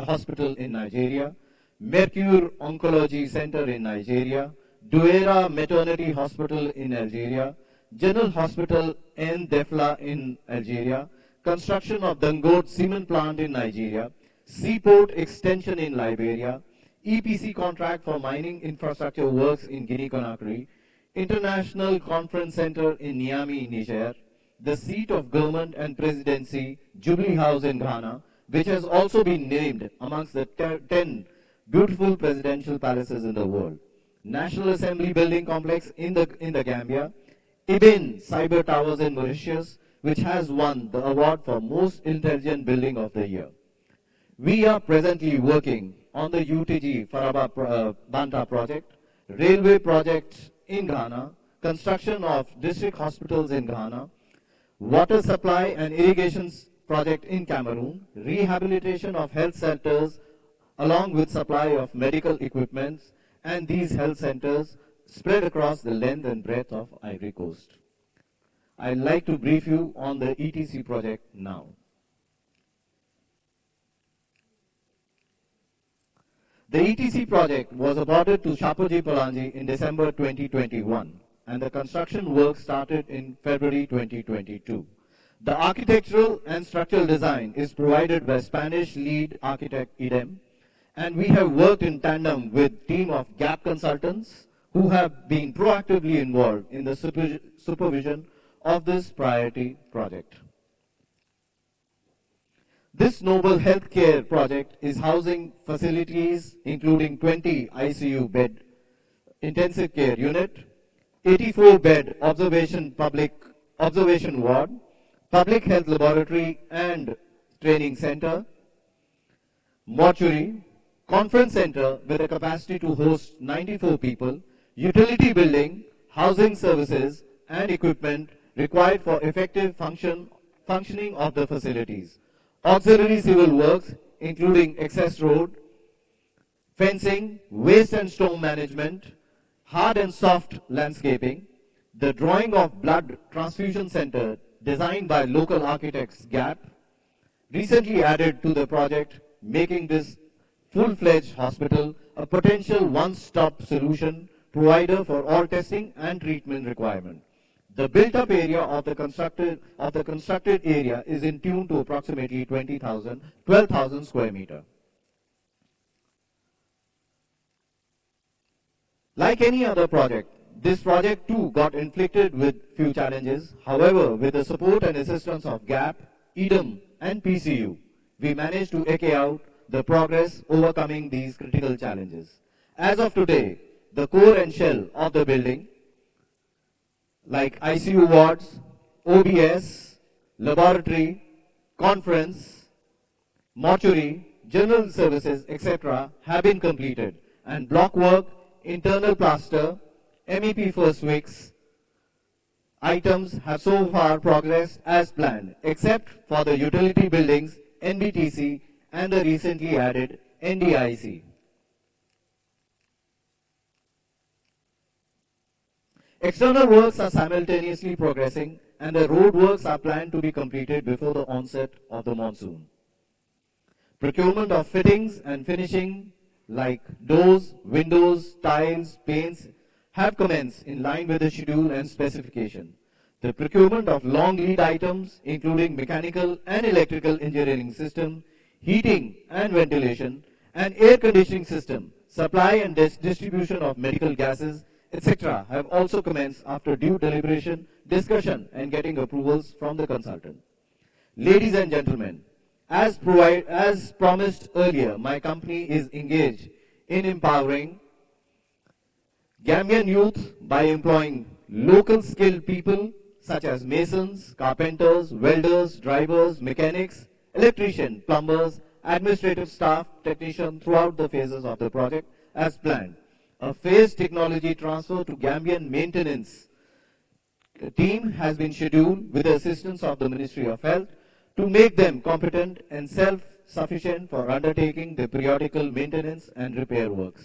Hospital in Nigeria, Mercure Oncology Center in Nigeria, Douera Maternity Hospital in Algeria, General Hospital in Defla in Algeria, construction of Dangote Cement Plant in Nigeria, Seaport Extension in Liberia, EPC contract for mining infrastructure works in Guinea-Conakry, International Conference Center in Niamey, Niger, the seat of government and presidency, Jubilee House in Ghana, which has also been named amongst the 10 beautiful presidential palaces in the world, National Assembly Building Complex in the Gambia, Ibn Cyber Towers in Mauritius, which has won the award for Most Intelligent Building of the Year. We are presently working on the UTG Faraba Banta project, railway project in Ghana, construction of district hospitals in Ghana, water supply and irrigation project in Cameroon, rehabilitation of health centers along with supply of medical equipment, and these health centers spread across the length and breadth of Ivory Coast. I'd like to brief you on the ETC project now. The ETC project was awarded to Shapoorji Pallonji in December 2021, and the construction work started in February 2022. The architectural and structural design is provided by Spanish lead architect IDEM, and we have worked in tandem with team of GAP consultants who have been proactively involved in the supervision of this priority project. This noble healthcare project is housing facilities including 20 ICU bed intensive care unit, 84 bed observation ward, public health laboratory and training center, mortuary, conference center with a capacity to host 94 people, utility building, housing services and equipment required for effective functioning of the facilities. Auxiliary civil works including access road, fencing, waste and storm management, hard and soft landscaping, the drawing of blood transfusion center designed by local architects GAP, recently added to the project, making this full-fledged hospital a potential one-stop solution provider for all testing and treatment requirement. The built-up area of the constructed area is in tune to approximately 12,000 square meter. Like any other project, this project too got inflicted with few challenges. However, with the support and assistance of GAP, IDEM and PCU, we managed to eke out the progress overcoming these critical challenges. As of today, the core and shell of the building, like ICU wards, OBS, laboratory, conference, mortuary, general services, etc. have been completed, and block work, internal plaster, MEP first weeks items have so far progressed as planned, except for the utility buildings, NBTC, and the recently added NDIC. External works are simultaneously progressing, and the road works are planned to be completed before the onset of the monsoon. Procurement of fittings and finishing like doors, windows, tiles, paints have commenced in line with the schedule and specification. The procurement of long lead items, including mechanical and electrical engineering system, heating and ventilation, and air conditioning system, supply and distribution of medical gases, etc. have also commenced after due deliberation, discussion, and getting approvals from the consultant. Ladies and gentlemen, as promised earlier, my company is engaged in empowering Gambian youth by employing local skilled people such as masons, carpenters, welders, drivers, mechanics, electricians, plumbers, administrative staff, technicians throughout the phases of the project as planned. A phased technology transfer to Gambian maintenance team has been scheduled with the assistance of the Ministry of Health to make them competent and self-sufficient for undertaking the periodical maintenance and repair works.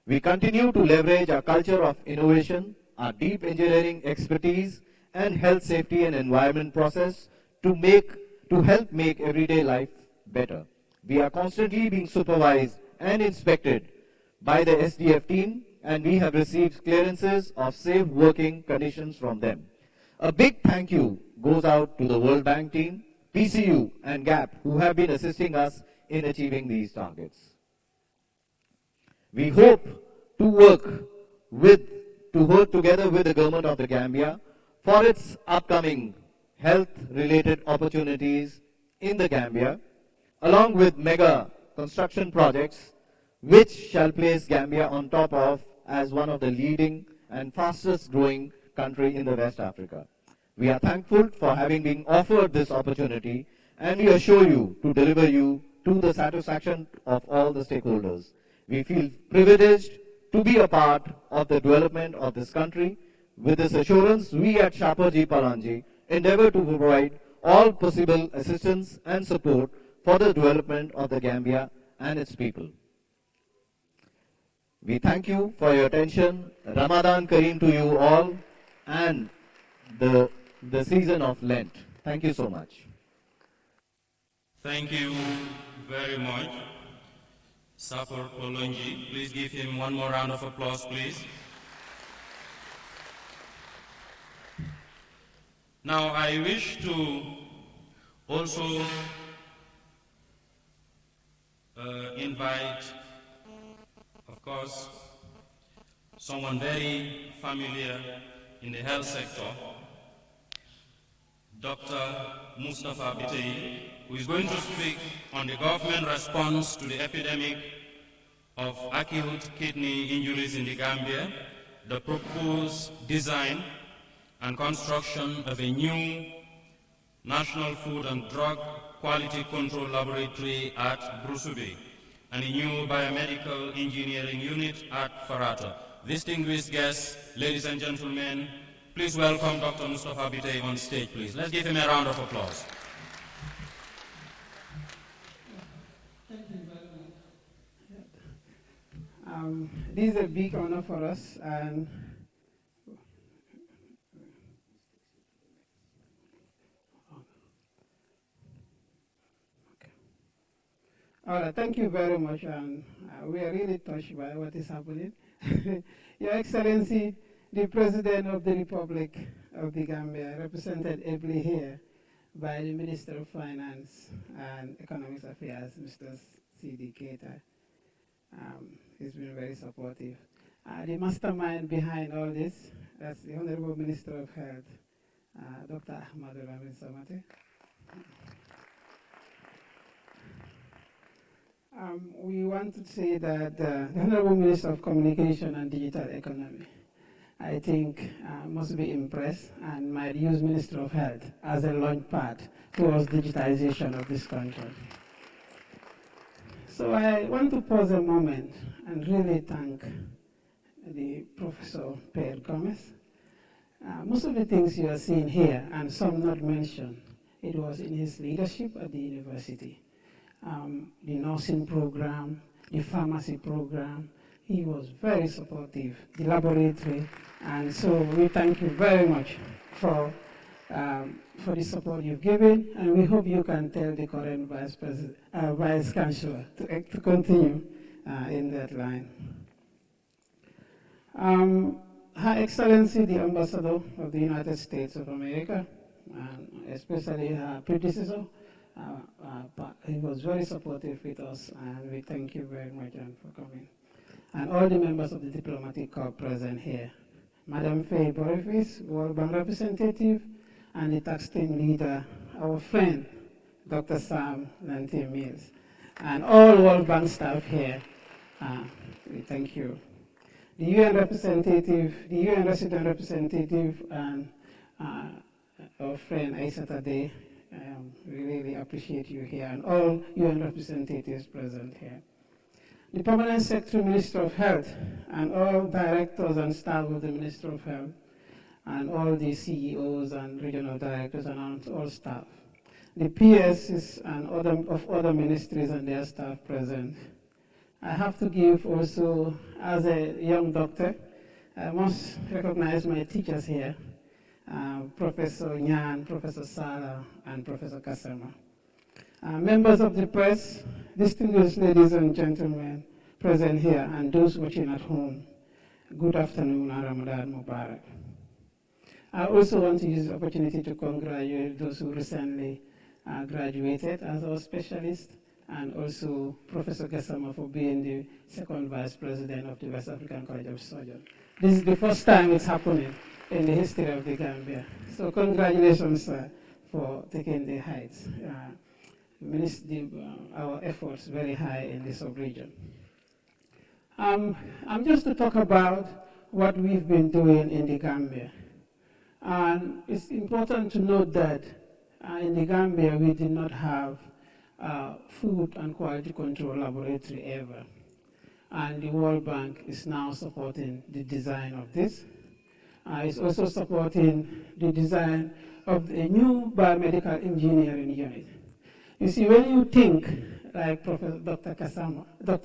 We continue to leverage our culture of innovation, our deep engineering expertise, and health, safety, and environment process to help make everyday life better. We are constantly being supervised and inspected by the SDF team and we have received clearances of safe working conditions from them. A big thank you goes out to the World Bank team, PCU and GAP, who have been assisting us in achieving these targets. We hope to work together with the government of the Gambia for its upcoming health-related opportunities in the Gambia, along with mega construction projects, which shall place Gambia on top of as one of the leading and fastest growing country in the West Africa. We are thankful for having been offered this opportunity, and we assure you to deliver you to the satisfaction of all the stakeholders. We feel privileged to be a part of the development of this country. With this assurance, we at Shapoorji Pallonji endeavor to provide all possible assistance and support for the development of the Gambia and its people. We thank you for your attention. Ramadan Kareem to you all, and the season of Lent. Thank you so much. Thank you very much, Sapor Polonji. Please give him one more round of applause, please. Now I wish to also invite, of course, someone very familiar in the health sector, Dr. Mustafa Bitei, who is going to speak on the government response to the epidemic of acute kidney injuries in the Gambia, the proposed design and construction of a new National Food and Drug Quality Control Laboratory at Brusubi and a new biomedical engineering unit at Farata. Distinguished guests, ladies and gentlemen, please welcome Dr. Mustafa Bitei on stage, please. Let's give him a round of applause. Thank you very much. This is a big honor for us, and all right, thank you very much, and we are really touched by what is happening. Your Excellency, the President of the Republic of the Gambia, represented ably here by the Minister of Finance and Economic Affairs, Mr. C.D. Keita. He's been very supportive. The mastermind behind all this, that's the Honorable Minister of Health, Dr. Ahmadu Lamin Samate. We want to say that the Honorable Minister of Communication and Digital Economy, I think, must be impressed and might use Minister of Health as a launch pad towards digitization of this country. So I want to pause a moment and really thank the Professor Per Gomez. Most of the things you are seeing here, and some not mentioned, it was in his leadership at the university. The nursing program, the pharmacy program, he was very supportive, the laboratory, and so we thank you very much for the support you've given, and we hope you can tell the current Vice Chancellor to continue in that line. Her Excellency, the Ambassador of the United States of America, and especially her predecessor, he was very supportive with us, and we thank you very much for coming. And all the members of the diplomatic corps present here. Madam Faye Boniface, World Bank representative, and the tax team leader, our friend, Dr. Sam Lanty Mills, and all World Bank staff here. We thank you. The UN representative, the UN resident representative, and our friend Aisata Day, we really appreciate you here, and all UN representatives present here. The Permanent Secretary Minister of Health, and all directors and staff of the Minister of Health, and all the CEOs and regional directors and all staff. The PSs and other ministries and their staff present. I have to give also, as a young doctor, I must recognize my teachers here, Professor Nyan, Professor Sala, and Professor Kasama. Members of the press, distinguished ladies and gentlemen present here, and those watching at home, Good afternoon and Ramadan Mubarak. I also want to use the opportunity to congratulate those who recently graduated as our specialist, and also Professor Gassama for being the second vice president of the West African College of Surgeons. This is the first time it's happening in the history of the Gambia. So congratulations for taking the heights. Our efforts very high in the sub-region. I'm just to talk about what we've been doing in the Gambia. And it's important to note that in the Gambia we did not have food and quality control laboratory ever. And the World Bank is now supporting the design of this. It's also supporting the design of a new biomedical engineering unit. You see, when you think, like Dr.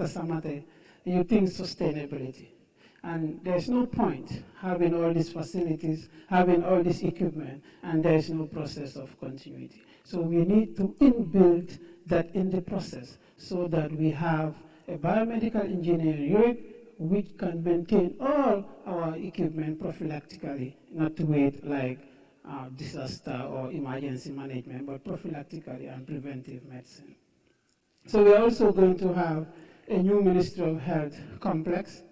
Samate, you think sustainability. And there's no point having all these facilities, having all this equipment, and there's no process of continuity. So we need to inbuild that in the process so that we have a biomedical engineering unit which can maintain all our equipment prophylactically, not to wait like disaster or emergency management, but prophylactically and preventive medicine. So we are also going to have a new Ministry of Health complex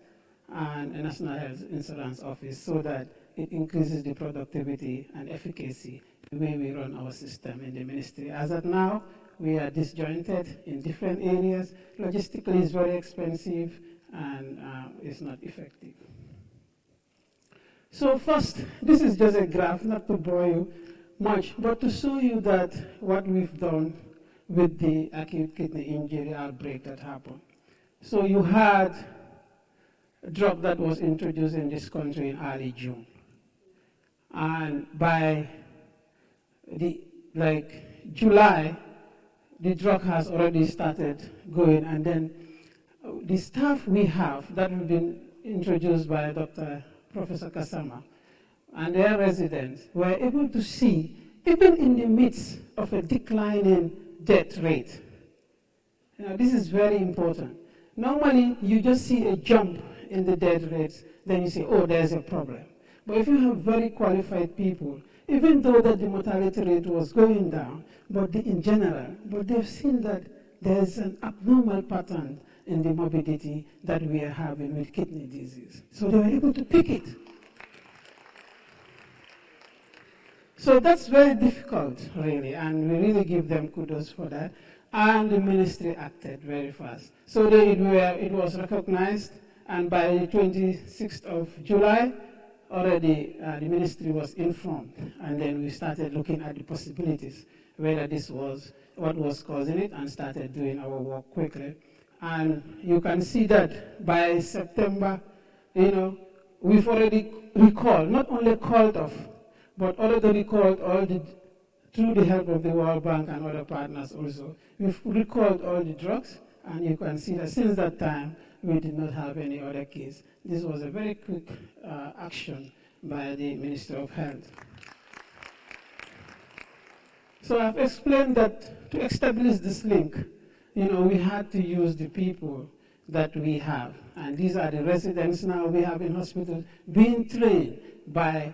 and a National Health Insurance Office so that it increases the productivity and efficacy the way we run our system in the ministry. As of now, we are disjointed in different areas. Logistically, it's very expensive and it's not effective. So first, this is just a graph, not to bore you much, but to show you that what we've done with the acute kidney injury outbreak that happened. So you had a drug that was introduced in this country in early June. And by July, the drug has already started going, and then the staff we have that have been introduced by Professor Kasama and their residents were able to see, even in the midst of a declining death rate. This is very important. Normally, you just see a jump in the death rates, then you say, oh, there's a problem. But if you have very qualified people, even though that the mortality rate was going down, but in general, but they've seen that there's an abnormal pattern in the morbidity that we are having with kidney disease. So they were able to pick it. So that's very difficult, really, and we really give them kudos for that. And the ministry acted very fast. So it was recognized, and by the 26th of July, already the ministry was informed, and then we started looking at the possibilities, whether this was what was causing it, and started doing our work quickly. And you can see that by September, we've already recalled, not only called off, but already recalled through the help of the World Bank and other partners also, we've recalled all the drugs, and you can see that since that time, we did not have any other case. This was a very quick action by the Minister of Health. So I've explained that to establish this link, we had to use the people that we have. And these are the residents now we have in hospitals being trained by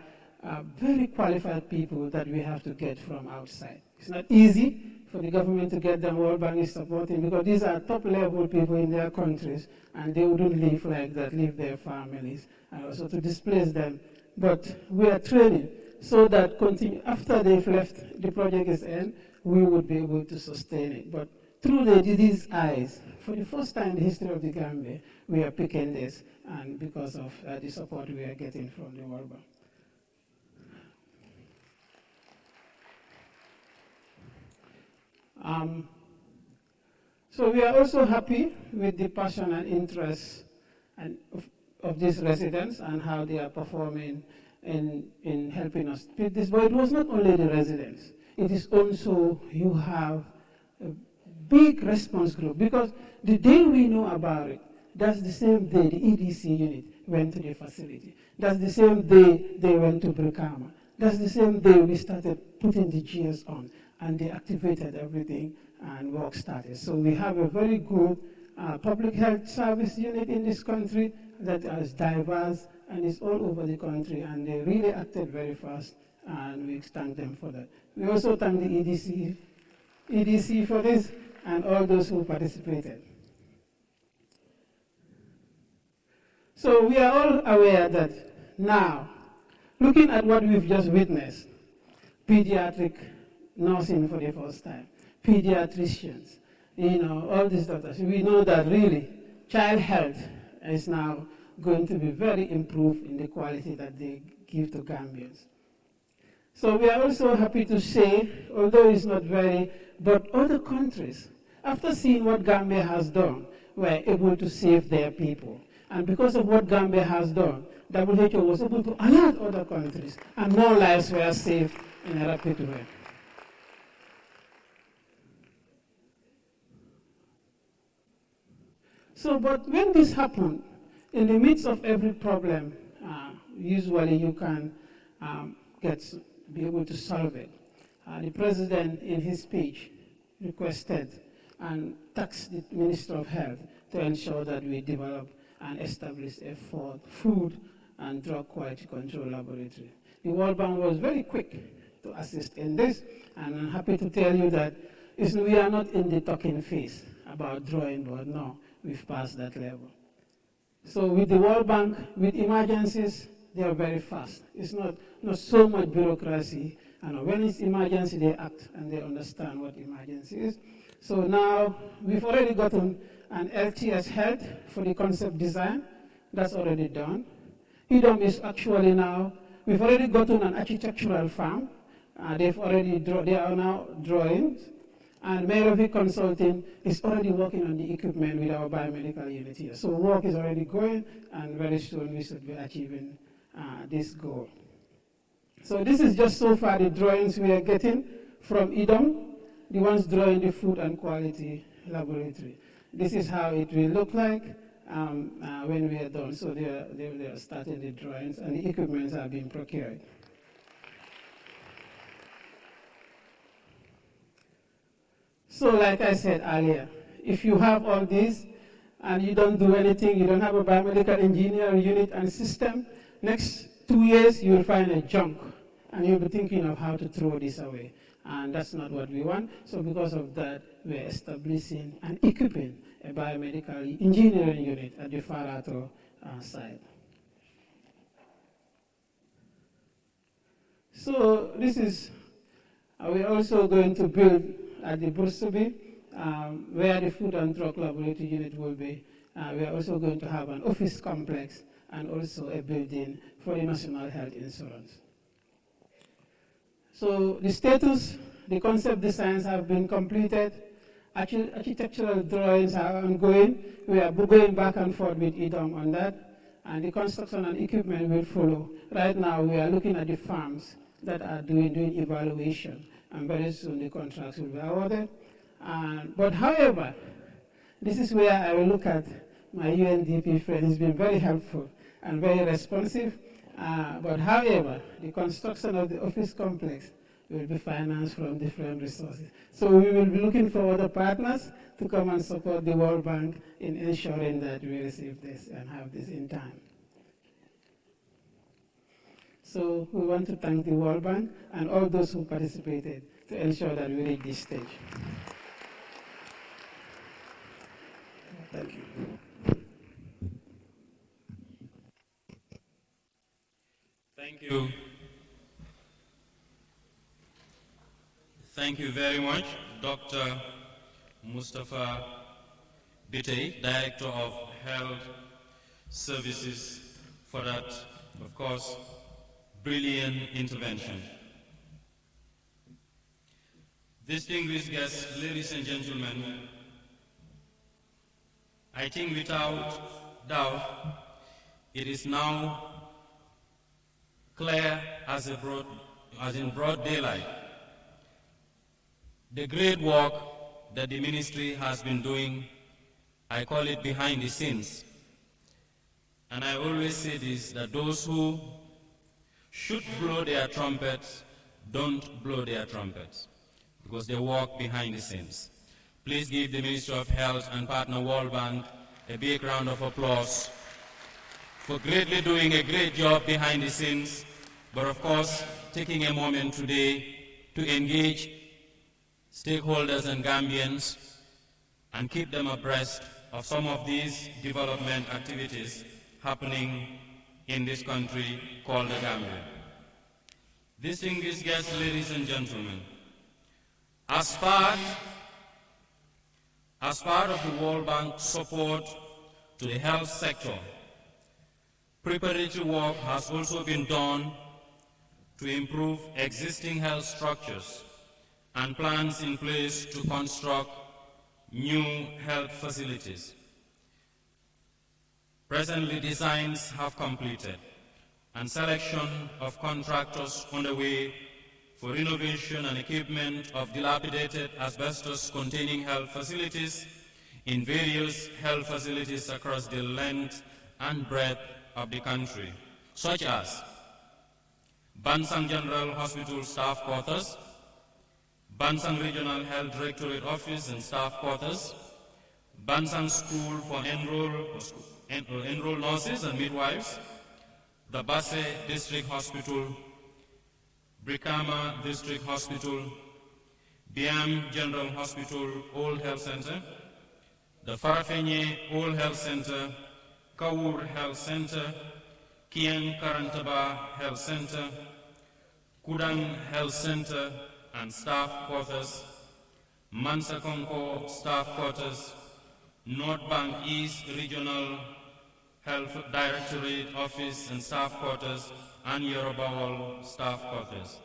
very qualified people that we have to get from outside. It's not easy for the government to get them. World Bank is supporting, because these are top-level people in their countries, and they wouldn't live like that, leave their families, and also to displace them. But we are training so that after they've left, the project is end, we would be able to sustain it. But through these eyes, for the first time in the history of the Gambia, we are picking this, and because of the support we are getting from the World Bank. So we are also happy with the passion and interest of these residents and how they are performing in helping us with this. But it was not only the residents. It is also, you have a big response group, because the day we know about it, that's the same day the EDC unit went to the facility. That's the same day they went to Brikama. That's the same day we started putting the GS on, and they activated everything and work started. So we have a very good public health service unit in this country, that is diverse and is all over the country, and they really acted very fast, and we thank them for that. We also thank the EDC for this, and all those who participated. So we are all aware that now, looking at what we've just witnessed, pediatric nursing for the first time, pediatricians, all these doctors, we know that really child health is now going to be very improved in the quality that they give to Gambians. So we are also happy to say, although it's not very, but other countries, after seeing what Gambia has done, were able to save their people. And because of what Gambia has done, WHO was able to alert other countries, and more lives were saved in a rapid way. So, but when this happened, in the midst of every problem, usually you can be able to solve it. The president, in his speech, requested and tasked the Minister of Health to ensure that we develop and establish a food and drug quality control laboratory. The World Bank was very quick to assist in this, and I'm happy to tell you that we are not in the talking phase about drawing board. No, we've passed that level. So with the World Bank, with emergencies, they are very fast. It's not so much bureaucracy. And when it's emergency, they act and they understand what emergency is. So now we've already gotten an LTS health for the concept design. That's already done. IDOM is actually now, we've already gotten an architectural farm. They are now drawings. And Merovi Consulting is already working on the equipment with our biomedical unit here. So work is already going, and very soon we should be achieving this goal. So this is just so far the drawings we are getting from IDOM, the ones drawing the food and quality laboratory. This is how it will look like when we are done. So they are starting the drawings, and the equipments are being procured. So like I said earlier, if you have all these and you don't do anything, you don't have a biomedical engineer unit and system, next 2 years you will find a junk and you'll be thinking of how to throw this away. And that's not what we want. So because of that, we're establishing and equipping a biomedical engineering unit at the Farato site. So this is, we're also going to build at the Bursubi, where the food and drug laboratory unit will be. We are also going to have an office complex and also a building for the National Health Insurance. So the status, the concept designs have been completed. Architectural drawings are ongoing. We are going back and forth with IDOM on that. And the construction and equipment will follow. Right now, we are looking at the farms that are doing evaluation. And very soon the contracts will be awarded. But however, this is where I will look at my UNDP friend. He's been very helpful and very responsive. But however, the construction of the office complex will be financed from different resources. So we will be looking for other partners to come and support the World Bank in ensuring that we receive this and have this in time. So we want to thank the World Bank and all those who participated to ensure that we reach this stage. Thank you. Thank you. Thank you very much, Dr. Mustafa Bitey, Director of Health Services, for that, of course, brilliant intervention. Distinguished guests, ladies and gentlemen, I think without doubt, it is now clear as in broad daylight the great work that the ministry has been doing. I call it behind the scenes. And I always say this, that those who should blow their trumpets don't blow their trumpets, because they work behind the scenes. Please give the Ministry of Health and partner World Bank a big round of applause for greatly doing a great job behind the scenes, but of course, taking a moment today to engage stakeholders and Gambians and keep them abreast of some of these development activities happening in this country called the Gambia. Distinguished guests, ladies and gentlemen, as part of the World Bank support to the health sector, preparatory work has also been done to improve existing health structures and plans in place to construct new health facilities. Presently, designs have completed and selection of contractors underway for renovation and equipment of dilapidated asbestos-containing health facilities in various health facilities across the length and breadth of the country, such as Bansang General Hospital Staff Quarters, Bansang Regional Health Directorate Office and Staff Quarters, Bansang School for enrolled nurses and midwives, the Basse District Hospital, Brikama District Hospital, Biam General Hospital Old Health Center, the Farafenye Old Health Center, Kawur Health Center, Kiang Karantaba Health Center, Kudang Health Center and Staff Quarters, Mansakonko Staff Quarters, North Bank East Regional Health Directorate Office and Staff Quarters, and Yorobawal Staff Quarters.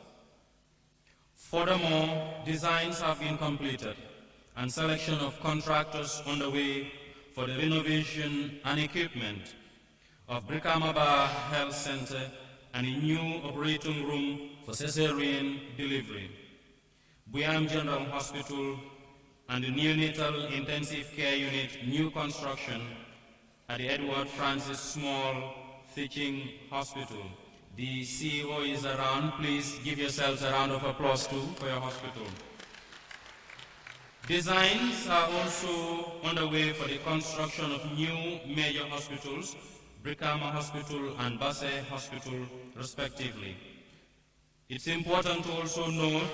Furthermore, designs have been completed and selection of contractors underway for the renovation and equipment of Brikamaba Health Center and a new operating room for cesarean delivery, Buyam General Hospital and the neonatal intensive care unit new construction at the Edward Francis Small Teaching Hospital. The CEO is around. Please give yourselves a round of applause too for your hospital. Designs are also underway for the construction of new major hospitals, Brikama Hospital and Basse Hospital, respectively. It's important to also note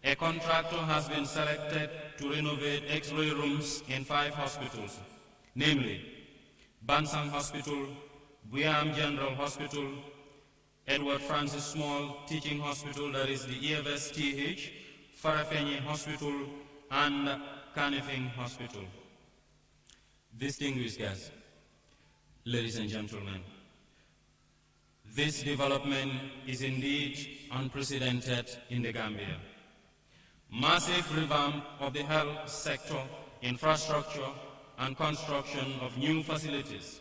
a contractor has been selected to renovate X-ray rooms in 5 hospitals, namely Bansang Hospital, Buyam General Hospital, Edward Francis Small Teaching Hospital, that is the EFSTH, Farafenye Hospital, and Kanifing Hospital. Distinguished guests, ladies and gentlemen, this development is indeed unprecedented in the Gambia. Massive revamp of the health sector, infrastructure, and construction of new facilities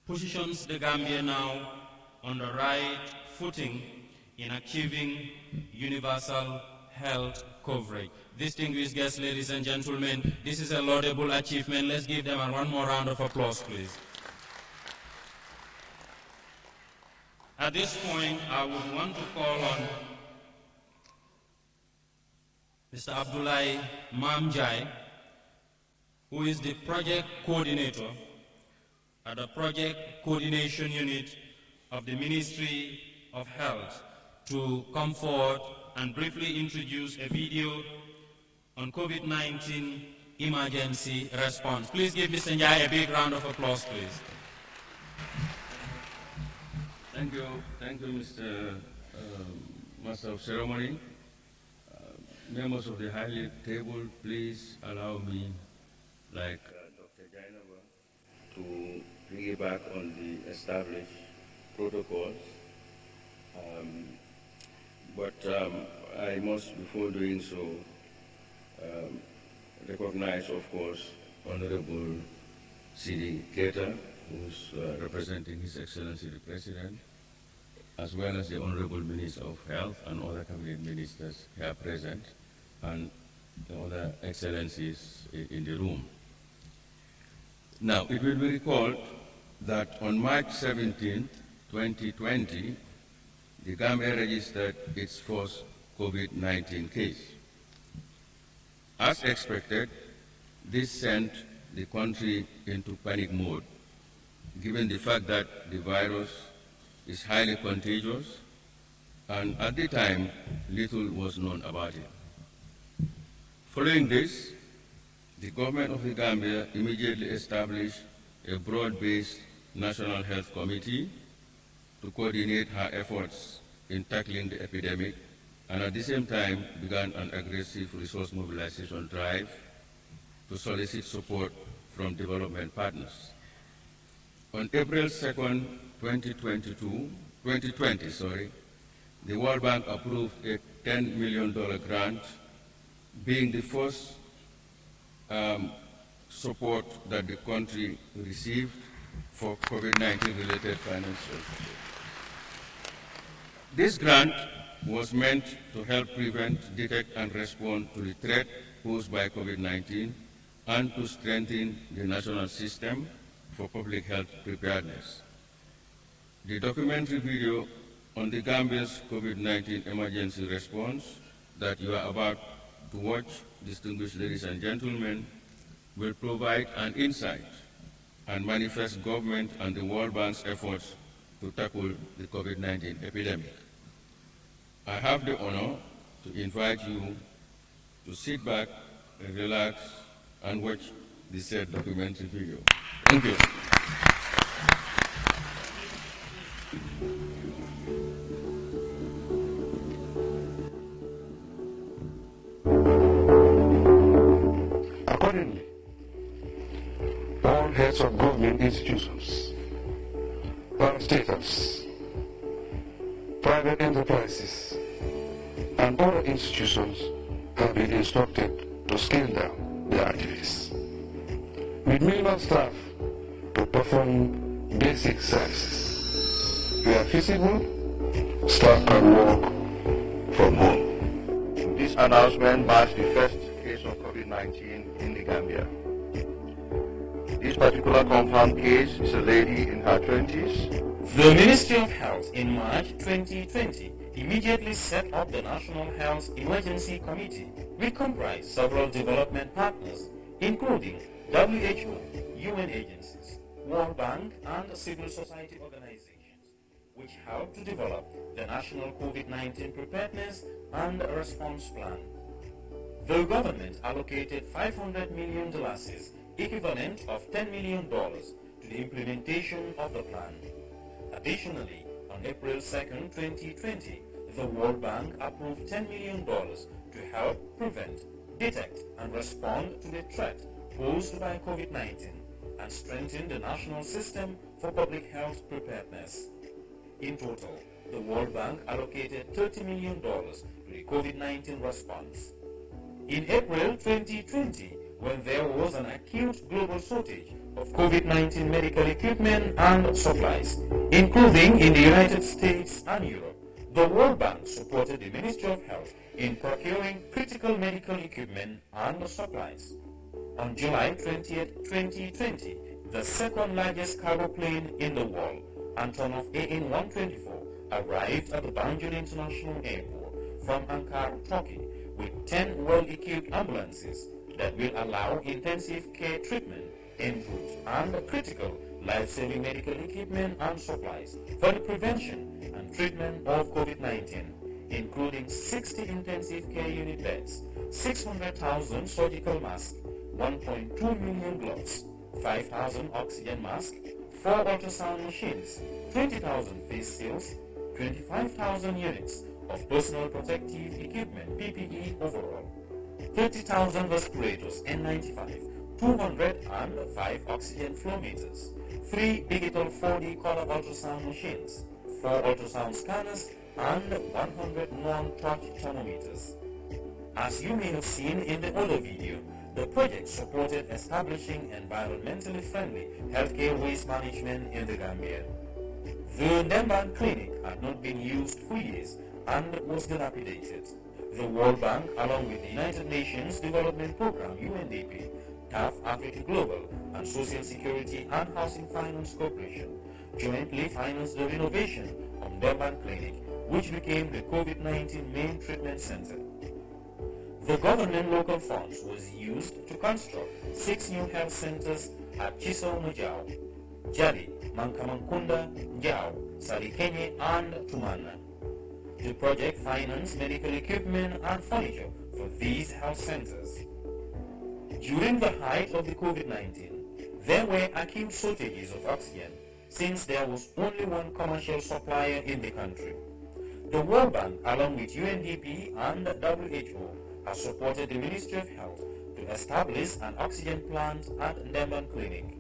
positions the Gambia now on the right footing in achieving universal health coverage. Distinguished guests, ladies and gentlemen, this is a laudable achievement. Let's give them one more round of applause, please. At this point, I would want to call on Mr. Abdullahi Mamjai, who is the project coordinator at the Project Coordination Unit of the Ministry of Health, to come forward and briefly introduce a video on COVID-19 emergency response. Please give Mr. Njai a big round of applause, please. Thank you, Mr. Master of Ceremony. Members of the highly table, please allow me, like Dr. Jainaba, to piggyback on the established protocols. But I must, before doing so, recognize, of course, Honorable C.D. Keita, who's representing His Excellency the President, as well as the Honorable Minister of Health and other cabinet ministers here present, and the other excellencies in the room. Now, it will be recalled that on March 17, 2020, the Gambia registered its first COVID-19 case. As expected, this sent the country into panic mode, given the fact that the virus is highly contagious, and at the time, little was known about it. Following this, the government of the Gambia immediately established a broad-based National Health Committee to coordinate her efforts in tackling the epidemic, and at the same time began an aggressive resource mobilization drive to solicit support from development partners. On April 2nd, 2020, the World Bank approved a $10 million grant, being the first support that the country received for COVID-19 related financial support. This grant was meant to help prevent, detect, and respond to the threat posed by COVID-19 and to strengthen the national system for public health preparedness. The documentary video on the Gambia's COVID-19 emergency response that you are about to watch, distinguished ladies and gentlemen, will provide an insight and manifest government and the World Bank's efforts to tackle the COVID-19 epidemic. I have the honor to invite you to sit back, relax, and watch the said documentary video. Thank you. Accordingly, all heads of government institutions, parastatals, private enterprises, and other institutions have been instructed to scale down their activities, with minimal staff to perform basic services. Where feasible, staff can work from home. This announcement marks the first case of COVID-19 in the Gambia. This particular confirmed case is a lady in her 20s. The Ministry of Health in March 2020 immediately set up the National Health Emergency Committee, which comprised several development partners, including WHO, UN agencies, World Bank, and civil society organizations, which helped to develop the National COVID-19 Preparedness and Response Plan. The government allocated $500 million, equivalent of $10 million, to the implementation of the plan. Additionally, on April 2, 2020, the World Bank approved $10 million to help prevent, detect, and respond to the threat posed by COVID-19 and strengthen the national system for public health preparedness. In total, the World Bank allocated $30 million to the COVID-19 response. In April 2020, when there was an acute global shortage of COVID-19 medical equipment and supplies, including in the United States and Europe, the World Bank supported the Ministry of Health in procuring critical medical equipment and supplies. On July 20, 2020, the second largest cargo plane in the world, Antonov AN-124, arrived at the Banjul International Airport from Ankara, Turkey, with 10 well-equipped ambulances that will allow intensive care treatment en route and critical life-saving medical equipment and supplies for the prevention and treatment of COVID-19, including 60 intensive care unit beds, 600,000 surgical masks, 1.2 million gloves, 5,000 oxygen masks, 4 ultrasound machines, 20,000 face shields, 25,000 units of personal protective equipment (PPE) overall, 30,000 respirators N95, 205 oxygen flow meters, 3 digital 4D color ultrasound machines, 4 ultrasound scanners, and 100 non-touch thermometers. As you may have seen in the other video, the project supported establishing environmentally friendly healthcare waste management in the Gambia. The Nemban Clinic had not been used for years and was dilapidated. The World Bank, along with the United Nations Development Programme (UNDP), TAF Africa Global, and Social Security and Housing Finance Corporation, jointly financed the renovation of Nemban Clinic, which became the COVID-19 main treatment center. The government local funds was used to construct 6 new health centers at Chisau Mujau, Jali, Mankamankunda, Njau, Salikenye, and Tumana. The project financed medical equipment and furniture for these health centers. During the height of the COVID-19, there were acute shortages of oxygen since there was only one commercial supplier in the country. The World Bank, along with UNDP and WHO, has supported the Ministry of Health to establish an oxygen plant at Ndemban Clinic.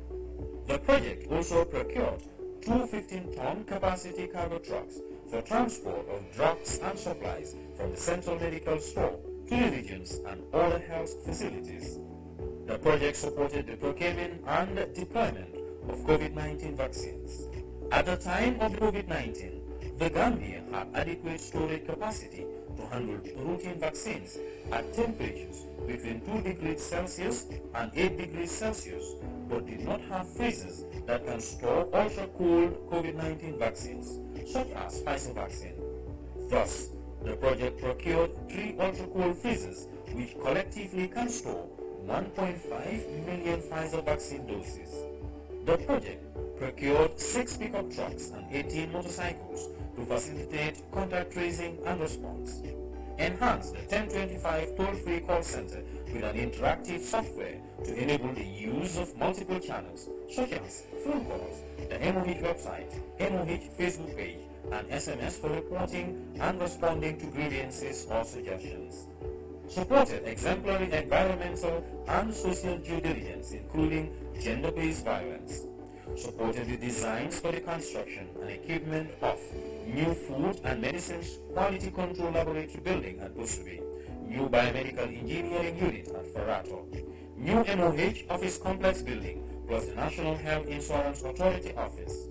The project also procured two 15-ton capacity cargo trucks for transport of drugs and supplies from the Central Medical Store to the regions and other health facilities. The project supported the procurement and deployment of COVID-19 vaccines. At the time of COVID-19, the Gambia had adequate storage capacity to handle routine vaccines at temperatures between 2 degrees Celsius and 8 degrees Celsius, but did not have freezers that can store ultra-cold COVID-19 vaccines, such as Pfizer vaccine. Thus, the project procured 3 ultra-cold freezers which collectively can store 1.5 million Pfizer vaccine doses. The project procured 6 pickup trucks and 18 motorcycles to facilitate contact tracing and response. Enhanced the 1025 toll-free call center with an interactive software to enable the use of multiple channels, such as phone calls, the MOH website, MOH Facebook page, and SMS for reporting and responding to grievances or suggestions. Supported exemplary environmental and social due diligence, including gender-based violence. Supported the designs for the construction and equipment of new food and medicines quality control laboratory building at Busubi, new biomedical engineering unit at Farato, new MOH office complex building, plus the National Health Insurance Authority office.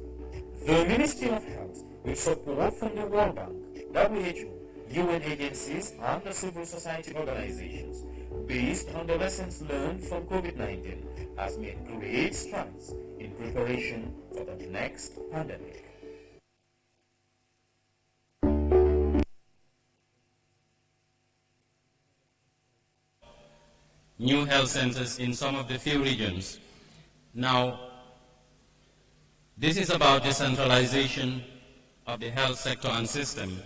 The Ministry of Health, with support from the World Bank, WHO, UN agencies, and the civil society organizations, based on the lessons learned from COVID-19, has made great strides in preparation for the next pandemic. New health centers in some of the few regions. Now, this is about decentralization of the health sector and system.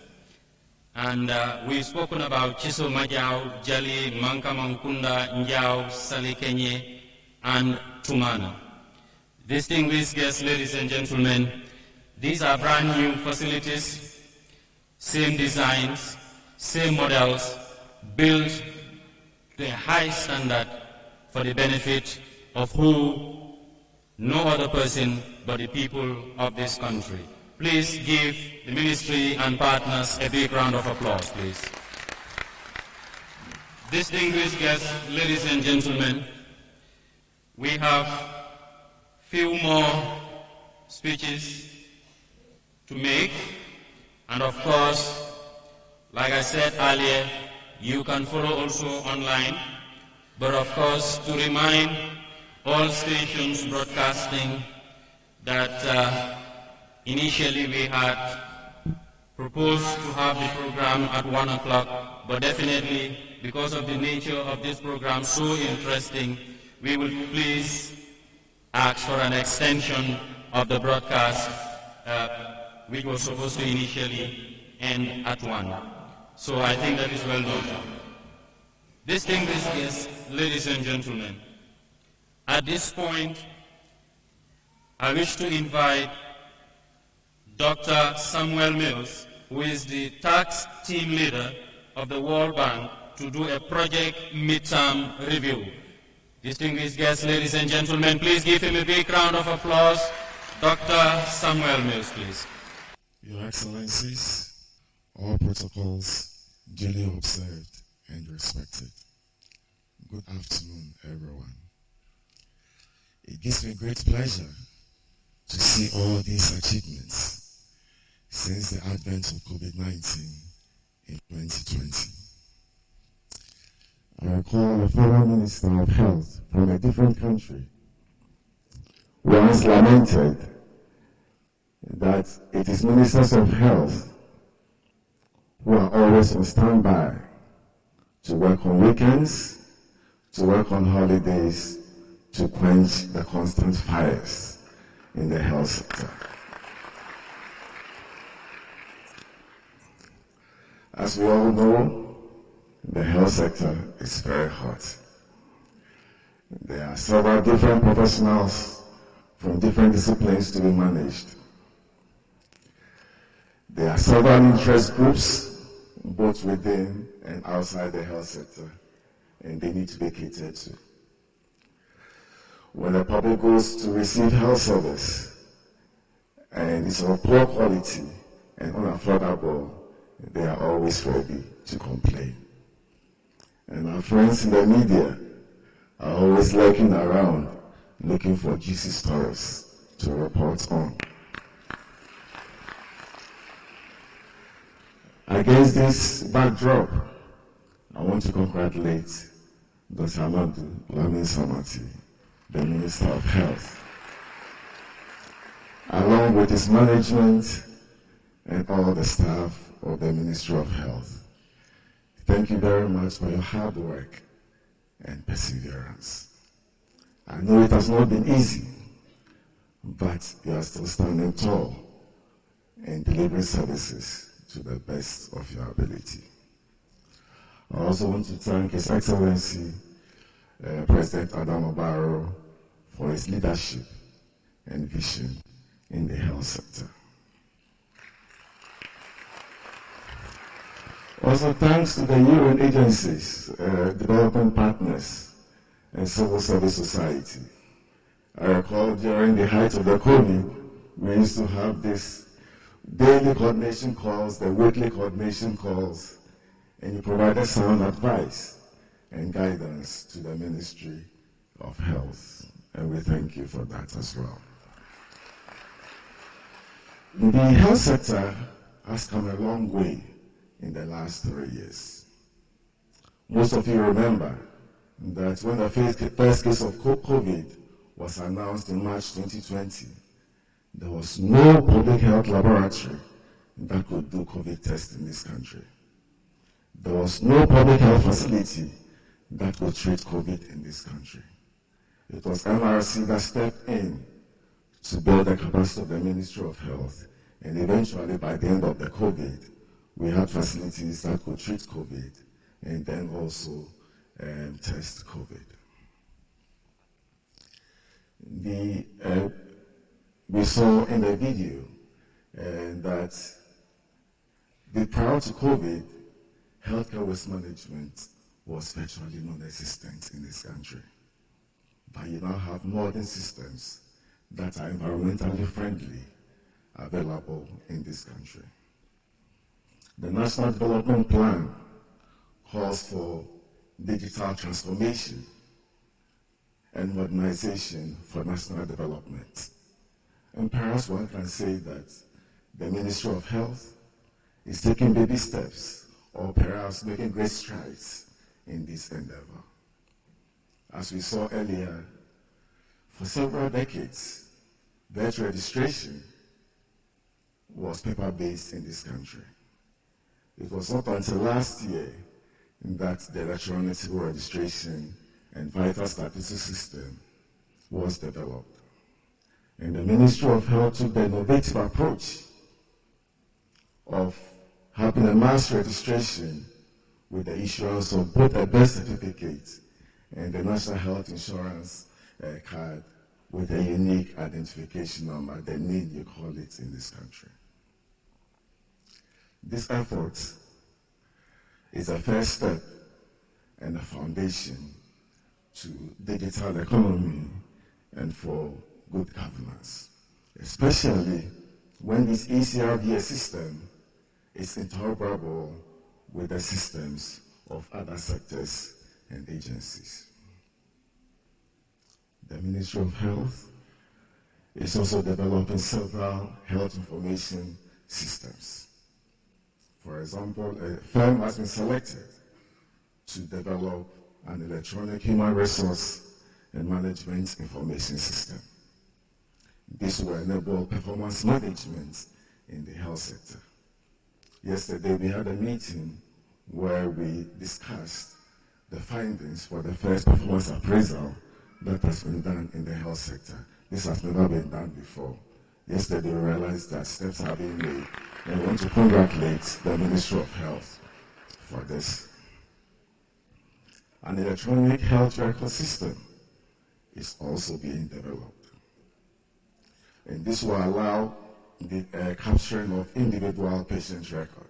And we've spoken about Chiso Majau, Jali, Mankamankunda, Njau, Salikenye, and Tumana. Distinguished guests, ladies and gentlemen, these are brand new facilities, same designs, same models, built to a high standard for the benefit of who, no other person but the people of this country. Please give the ministry and partners a big round of applause, please. Distinguished guests, ladies and gentlemen, we have few more speeches to make, and of course, like I said earlier, you can follow also online, but of course, to remind all stations broadcasting that initially we had proposed to have the program at 1 o'clock, but definitely because of the nature of this program so interesting, we will please ask for an extension of the broadcast, which was supposed to initially end at 1. So I think that is well noted. Distinguished guests, ladies and gentlemen, at this point, I wish to invite Dr. Samuel Mills, who is the tax team leader of the World Bank, to do a project midterm review. Distinguished guests, ladies and gentlemen, please give him a big round of applause. Dr. Samuel Mills, please. Your Excellencies, all protocols duly observed and respected. Good afternoon, everyone. It gives me great pleasure to see all these achievements since the advent of COVID-19 in 2020. I recall a former Minister of Health from a different country once lamented that it is ministers of health who are always on standby to work on weekends, to work on holidays, to quench the constant fires in the health sector. As we all know, the health sector is very hot. There are several different professionals from different disciplines to be managed. There are several interest groups, both within and outside the health sector, and they need to be catered to. When the public goes to receive health service, and it's of poor quality and unaffordable, they are always ready to complain. And our friends in the media are always lurking around, looking for juicy stories to report on. Against this backdrop, I want to congratulate Dr. Amadou Lamin Samati, the Minister of Health, along with his management and all the staff of the Ministry of Health. Thank you very much for your hard work and perseverance. I know it has not been easy, but you are still standing tall and delivering services to the best of your ability. I also want to thank His Excellency President Adama Barrow for his leadership and vision in the health sector. Also thanks to the UN agencies, development partners, and civil service society. I recall during the height of the COVID, we used to have this daily coordination calls, the weekly coordination calls, and you provided sound advice and guidance to the Ministry of Health. And we thank you for that as well. The health sector has come a long way in the last 3 years. Most of you remember that when the first case of COVID was announced in March 2020, there was no public health laboratory that could do COVID tests in this country. There was no public health facility that could treat COVID in this country. It was MRC that stepped in to build the capacity of the Ministry of Health, and eventually by the end of the COVID, we had facilities that could treat COVID and then also test COVID. We saw in the video that prior to COVID, healthcare waste management was virtually non-existent in this country. But you now have modern systems that are environmentally friendly available in this country. The National Development Plan calls for digital transformation and modernization for national development. And perhaps one can say that the Ministry of Health is taking baby steps, or perhaps making great strides in this endeavor. As we saw earlier, for several decades, birth registration was paper-based in this country. It was not until last year that the electronic civil registration and vital statistics system was developed. And the Ministry of Health took the innovative approach of having a mass registration with the issuance of both a birth certificate and the National Health Insurance card with a unique identification number, the name you call it in this country. This effort is a first step and a foundation to digital economy and for good governance, especially when this ECRVS system is interoperable with the systems of other sectors and agencies. The Ministry of Health is also developing several health information systems. For example, a firm has been selected to develop an electronic human resource and management information system. This will enable performance management in the health sector. Yesterday, we had a meeting where we discussed the findings for the first performance appraisal that has been done in the health sector. this has never been done before. Yesterday, we realized that steps are being made, and we want to congratulate the Ministry of Health for this. An electronic health record system is also being developed. And this will allow the capturing of individual patient record.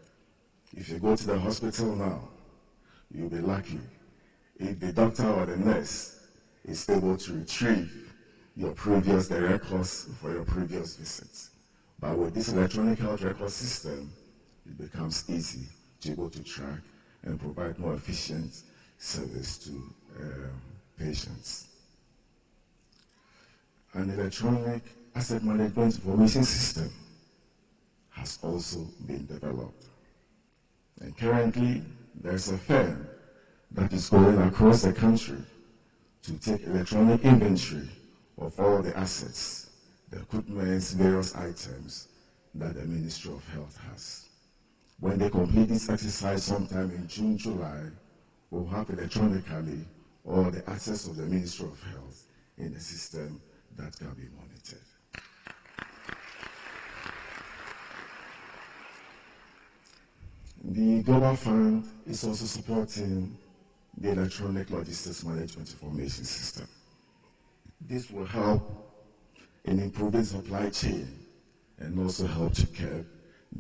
If you go to the hospital now, you'll be lucky if the doctor or the nurse is able to retrieve your previous records for your previous visits. But with this electronic health record system, it becomes easy to be able to track and provide more efficient service to patients. An electronic asset management information system has also been developed. And currently, there's a firm that is going across the country to take electronic inventory of all the assets, the equipment, various items that the Ministry of Health has. When they complete this exercise sometime in June, July, we'll have electronically all the assets of the Ministry of Health in a system that can be monitored. The Global Fund is also supporting the electronic logistics management information system. This will help in improving supply chain and also help to curb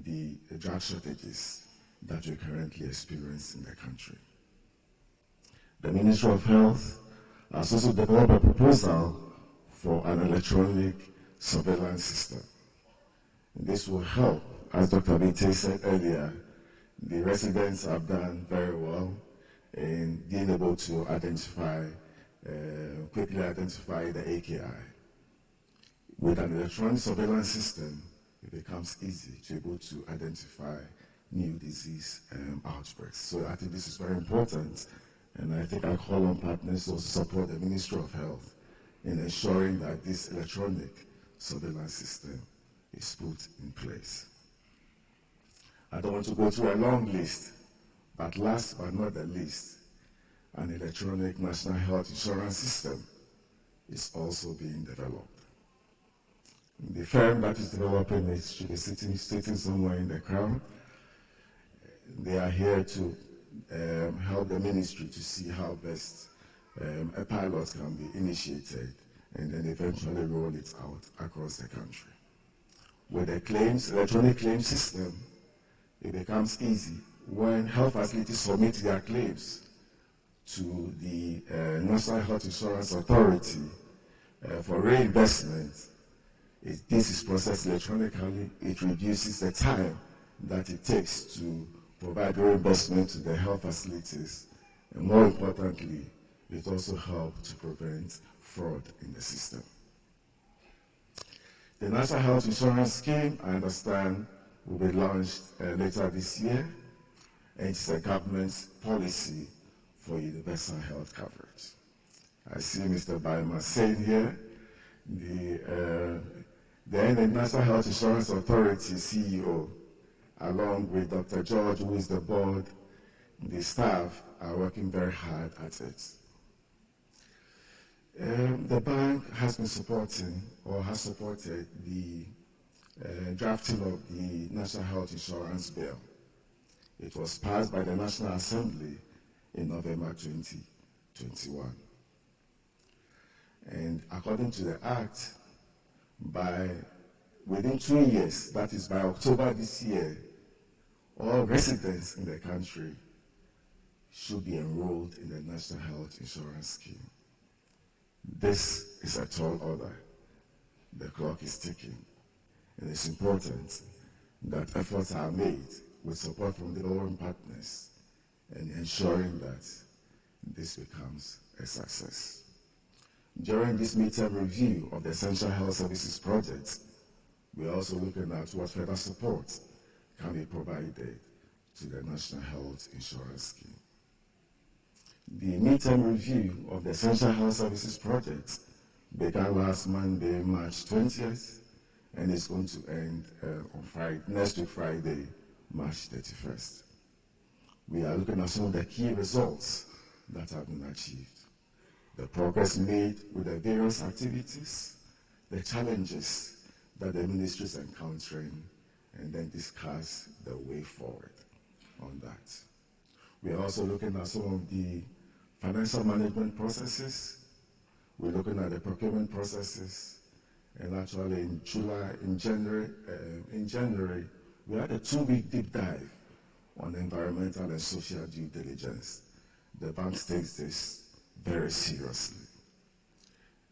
the drug shortages that we currently experience in the country. The Ministry of Health has also developed a proposal for an electronic surveillance system. This will help, as Dr. Bite said earlier, the residents have done very well in being able to identify, quickly identify the AKI. With an electronic surveillance system, it becomes easy to be able to identify new disease outbreaks. So I think this is very important, and I think I call on partners to also support the Ministry of Health in ensuring that this electronic surveillance system is put in place. I don't want to go through a long list, but last but not the least, an electronic national health insurance system is also being developed. The firm that is developing it should be sitting somewhere in the crowd. They are here to help the ministry to see how best a pilot can be initiated and then eventually roll it out across the country. With the electronic claims system, it becomes easy when health facilities submit their claims to the National Health Insurance Authority for reimbursement. This is processed electronically. It reduces the time that it takes to provide reimbursement to the health facilities. And more importantly, it also helps to prevent fraud in the system. The National Health Insurance Scheme, I understand, will be launched later this year, and it's a government's policy for universal health coverage. I see Mr. Baima saying here, the National Health Insurance Authority CEO, along with Dr. George, who is the board, the staff are working very hard at it. The bank has been supporting, or has supported, the drafting of the National Health Insurance Bill. It was passed by the National Assembly in November 2021. And according to the Act, within 2 years, that is by October this year, all residents in the country should be enrolled in the National Health Insurance Scheme. This is a tall order. The clock is ticking. And it's important that efforts are made with support from the government partners and ensuring that this becomes a success. During this midterm review of the Essential Health Services Project, we are also looking at what further support can be provided to the National Health Insurance Scheme. The midterm review of the Essential Health Services Project began last Monday, March 20th, and is going to end on next week, Friday, March 31st. We are looking at some of the key results that have been achieved, the progress made with the various activities, the challenges that the ministry is encountering, and then discuss the way forward on that. We are also looking at some of the financial management processes. We're looking at the procurement processes, and actually in January, we had a 2-week deep dive on environmental and social due diligence. The bank takes this very seriously.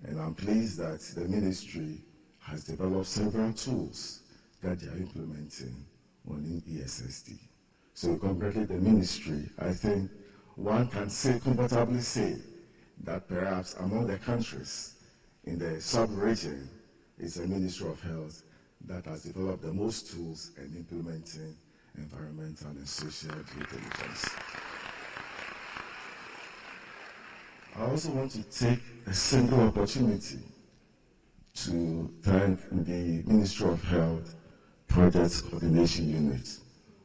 And I'm pleased that the ministry has developed several tools that they are implementing on ESSD. So we congratulate the ministry. I think one can comfortably say that perhaps among the countries in the sub-region, it's the Ministry of Health that has developed the most tools in implementing environmental and social due diligence. I also want to take a single opportunity to thank the Ministry of Health Projects Coordination Unit.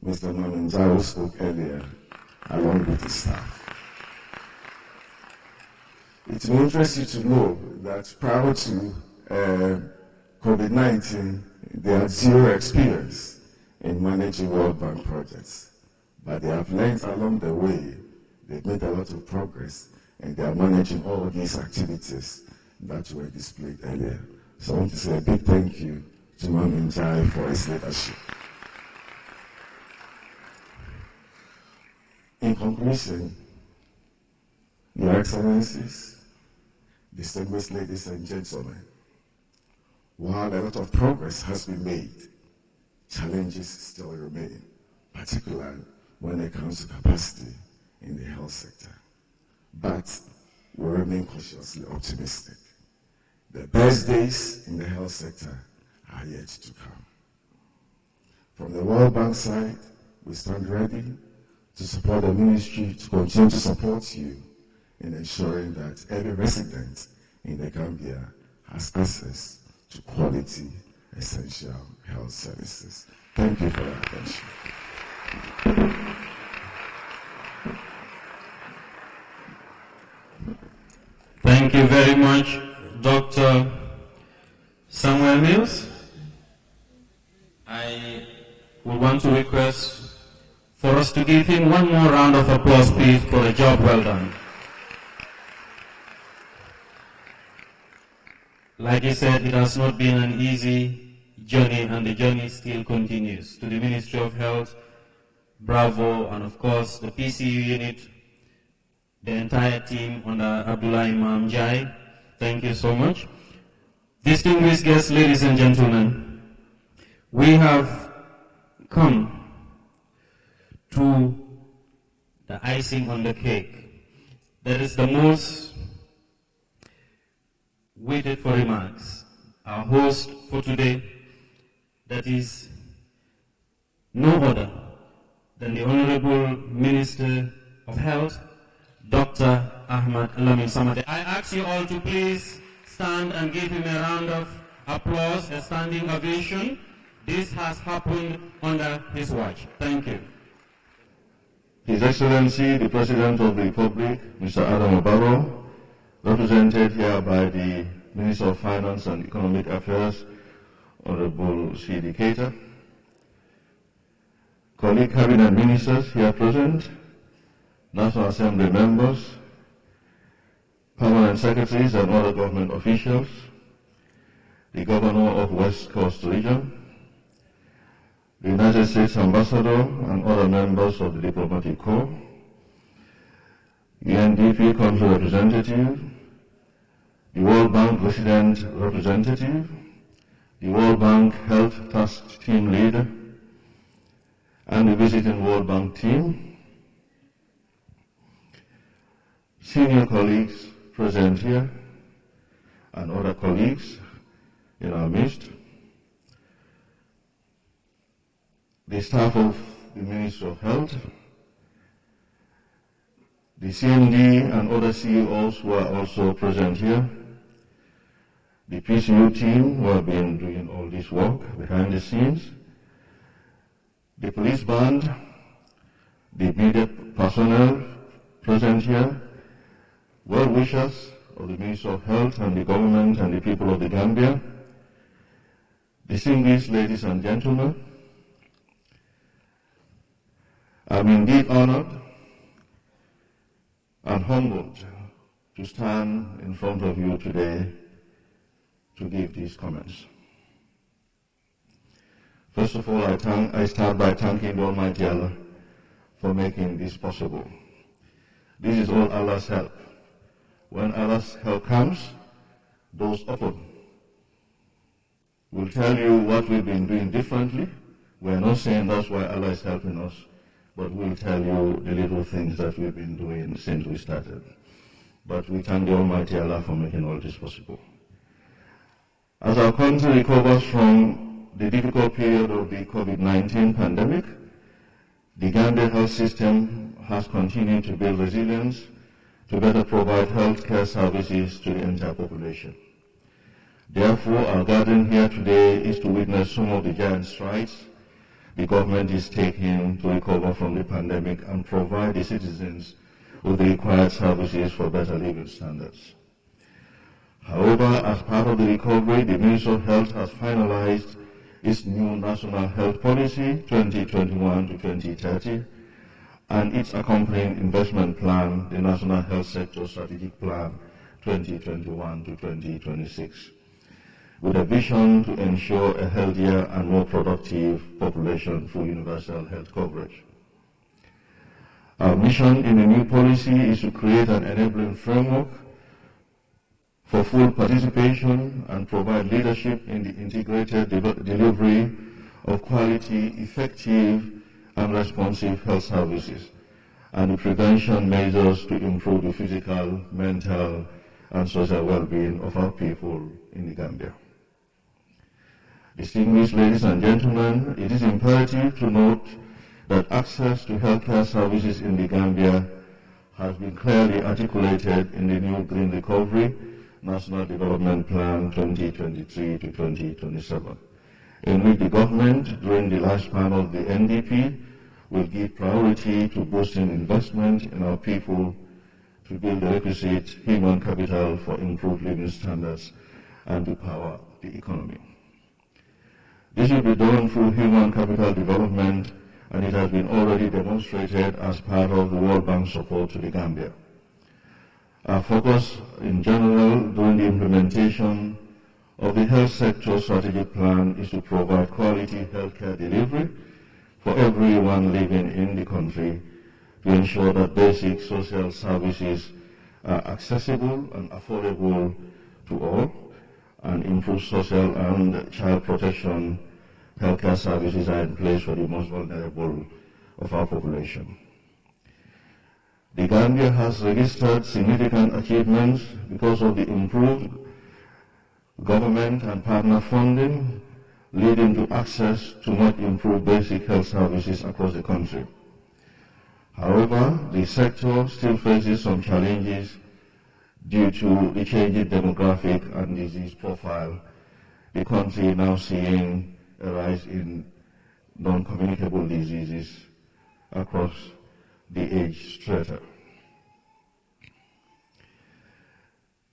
Mr. Mamanjaro spoke earlier, along with his staff. It will interest you to know that prior to COVID-19, they had zero experience in managing World Bank projects. But they have learned along the way, they've made a lot of progress, and they are managing all of these activities that were displayed earlier. So I want to say a big thank you to Mamanjaro for his leadership. In conclusion, Your Excellencies, distinguished ladies and gentlemen, while a lot of progress has been made, challenges still remain, particularly when it comes to capacity in the health sector. But we remain cautiously optimistic. The best days in the health sector are yet to come. From the World Bank side, we stand ready to support the ministry, to continue to support you in ensuring that every resident in the Gambia has access to quality, essential health services. Thank you for your attention. Thank you very much, Dr. Samuel Mills. I would want to request for us to give him one more round of applause, please, for a job well done. Like he said, it has not been an easy journey, and the journey still continues. To the Ministry of Health, bravo, and of course the PCU unit, the entire team under Abdullah Imam Jai, thank you so much. Distinguished guests, ladies and gentlemen, we have come to the icing on the cake. That is the most waited for remarks. Our host for today, that is no other than the Honorable Minister of Health, Dr. Ahmad Lamin Samate. I ask you all to please stand and give him a round of applause, a standing ovation. This has happened under his watch. Thank you. His Excellency, the President of the Republic, Mr. Adam Barrow, represented here by the Minister of Finance and Economic Affairs, Honorable C.D. Keita, colleague cabinet ministers here present, National Assembly members, permanent secretaries and other government officials, the Governor of West Coast Region, the United States Ambassador and other members of the Diplomatic Corps, UNDP Country Representative, the World Bank Resident Representative, the World Bank Health Task Team Leader, and the visiting World Bank team, senior colleagues present here, and other colleagues in our midst, the staff of the Ministry of Health, the CMD and other CEOs who are also present here, the PCU team who have been doing all this work behind the scenes, the police band, the media personnel present here, well-wishers of the Ministry of Health and the government and the people of the Gambia, Distinguished ladies and gentlemen, I'm indeed honored and humbled to stand in front of you today to give these comments. First of all, I start by thanking the Almighty Allah for making this possible. This is all Allah's help. When Allah's help comes, doors open. We'll tell you what we've been doing differently. We're not saying that's why Allah is helping us, but we'll tell you the little things that we've been doing since we started. But we thank the Almighty Allah for making all this possible. As our country recovers from the difficult period of the COVID-19 pandemic, the Gambia health system has continued to build resilience to better provide healthcare services to the entire population. Therefore, our gathering here today is to witness some of the giant strides the government is taking to recover from the pandemic and provide the citizens with the required services for better living standards. However, as part of the recovery, the Ministry of Health has finalized its new National Health Policy 2021 to 2030 and its accompanying investment plan, the National Health Sector Strategic Plan 2021 to 2026, with a vision to ensure a healthier and more productive population through universal health coverage. Our mission in the new policy is to create an enabling framework for full participation and provide leadership in the integrated delivery of quality, effective, and responsive health services, and the prevention measures to improve the physical, mental, and social well-being of our people in the Gambia. Distinguished ladies and gentlemen, it is imperative to note that access to healthcare services in the Gambia has been clearly articulated in the new Green Recovery National Development Plan 2023 to 2027, in which the government, during the lifespan of the NDP, will give priority to boosting investment in our people to build the requisite human capital for improved living standards and to power the economy. This will be done through human capital development, and it has been already demonstrated as part of the World Bank support to the Gambia. Our focus in general during the implementation of the health sector strategic plan is to provide quality healthcare delivery for everyone living in the country to ensure that basic social services are accessible and affordable to all, and improve social and child protection healthcare services are in place for the most vulnerable of our population. The Gambia has registered significant achievements because of the improved government and partner funding, leading to access to much improved basic health services across the country. However, the sector still faces some challenges due to the changing demographic and disease profile, the country now seeing a rise in non-communicable diseases across the age strata.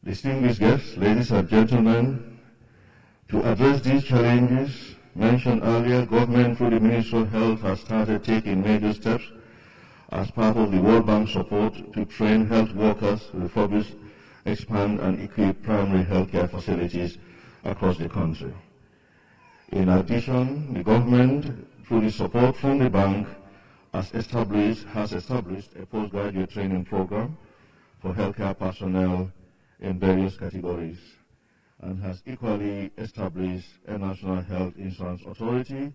Distinguished guests, ladies and gentlemen, to address these challenges mentioned earlier, government through the Ministry of Health has started taking major steps as part of the World Bank support to train health workers, refurbish, expand and equip primary healthcare facilities across the country. In addition, the government, through the support from the bank, has established a postgraduate training program for healthcare personnel in various categories, and has equally established a national health insurance authority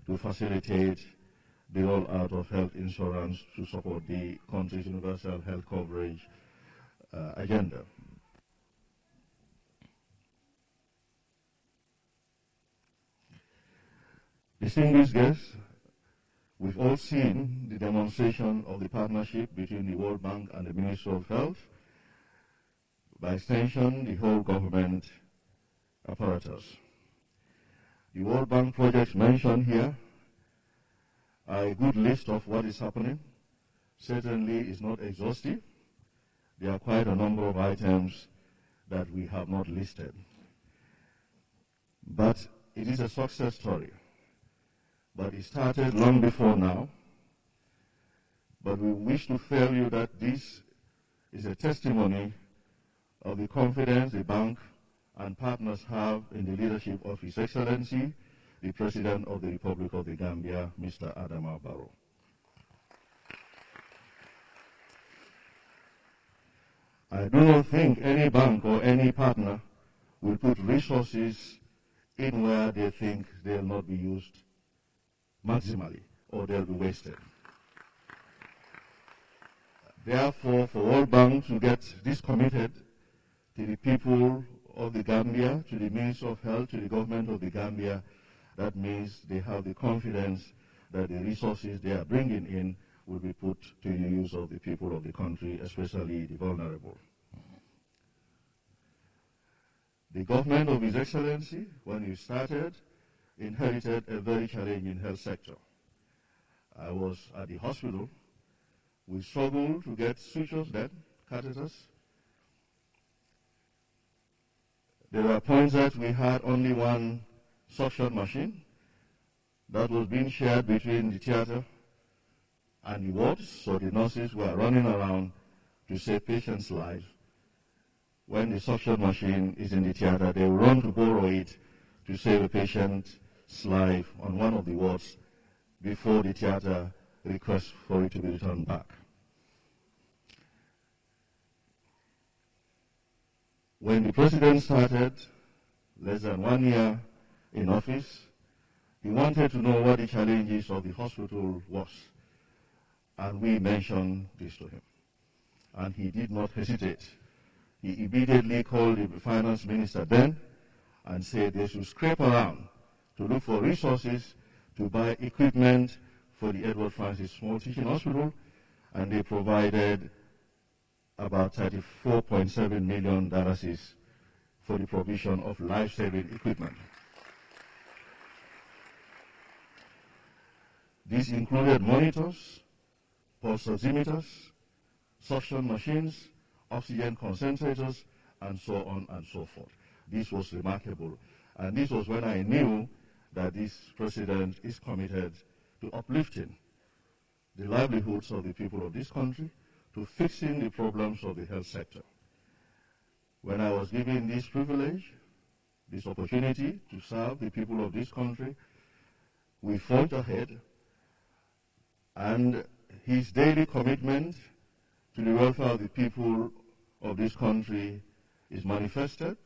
to facilitate the rollout of health insurance to support the country's universal health coverage agenda. Distinguished guests, we've all seen the demonstration of the partnership between the World Bank and the Ministry of Health, by extension, the whole government apparatus. The World Bank projects mentioned here are a good list of what is happening. Certainly is not exhaustive. There are quite a number of items that we have not listed. But it is a success story, but it started long before now. But we wish to tell you that this is a testimony of the confidence the bank and partners have in the leadership of His Excellency, the President of the Republic of the Gambia, Mr. Adama Barrow. I do not think any bank or any partner will put resources in where they think they'll not be used maximally or they'll be wasted. Therefore, for all banks to get this committed to the people of the Gambia, to the Ministry of Health, to the government of the Gambia, that means they have the confidence that the resources they are bringing in will be put to the use of the people of the country, especially the vulnerable. The government of His Excellency, when he started, inherited a very challenging health sector. I was at the hospital. We struggled to get sutures then, catheters. There were points that we had only one suction machine that was being shared between the theater and the wards, so the nurses were running around to save patients' lives. When the suction machine is in the theater, they will run to borrow it to save a patient's life on one of the wards before the theater requests for it to be returned back. When the president started, less than 1 year in office, he wanted to know what the challenges of the hospital was, and we mentioned this to him. And he did not hesitate. He immediately called the finance minister then and said they should scrape around to look for resources to buy equipment for the Edward Francis Small Teaching Hospital, and they provided about $34.7 million for the provision of life-saving equipment. This included monitors, pulse oximeters, suction machines, oxygen concentrators, and so on and so forth. This was remarkable. And this was when I knew that this president is committed to uplifting the livelihoods of the people of this country, to fixing the problems of the health sector. When I was given this privilege, this opportunity to serve the people of this country, we forged ahead, and his daily commitment to the welfare of the people of this country is manifested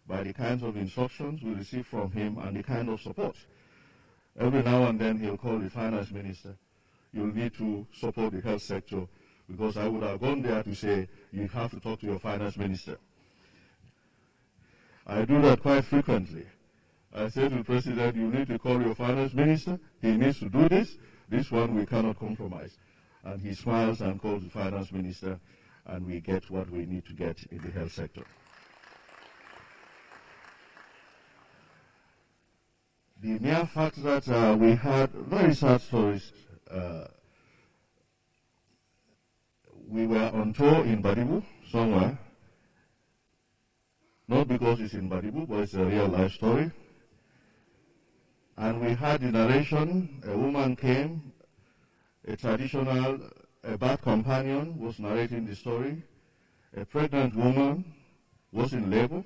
by the kinds of instructions we receive from him and the kind of support. Every now and then he'll call the finance minister. You'll need to support the health sector, because I would have gone there to say, you have to talk to your finance minister. I do that quite frequently. I say to the president, you need to call your finance minister. He needs to do this. This one we cannot compromise. And he smiles and calls the finance minister, and we get what we need to get in the health sector. The mere fact that we had very sad stories. We were on tour in Badibu, somewhere. Not because it's in Badibu, but it's a real life story. And we had the narration. A woman came, a traditional, a bad companion was narrating the story. A pregnant woman was in labor.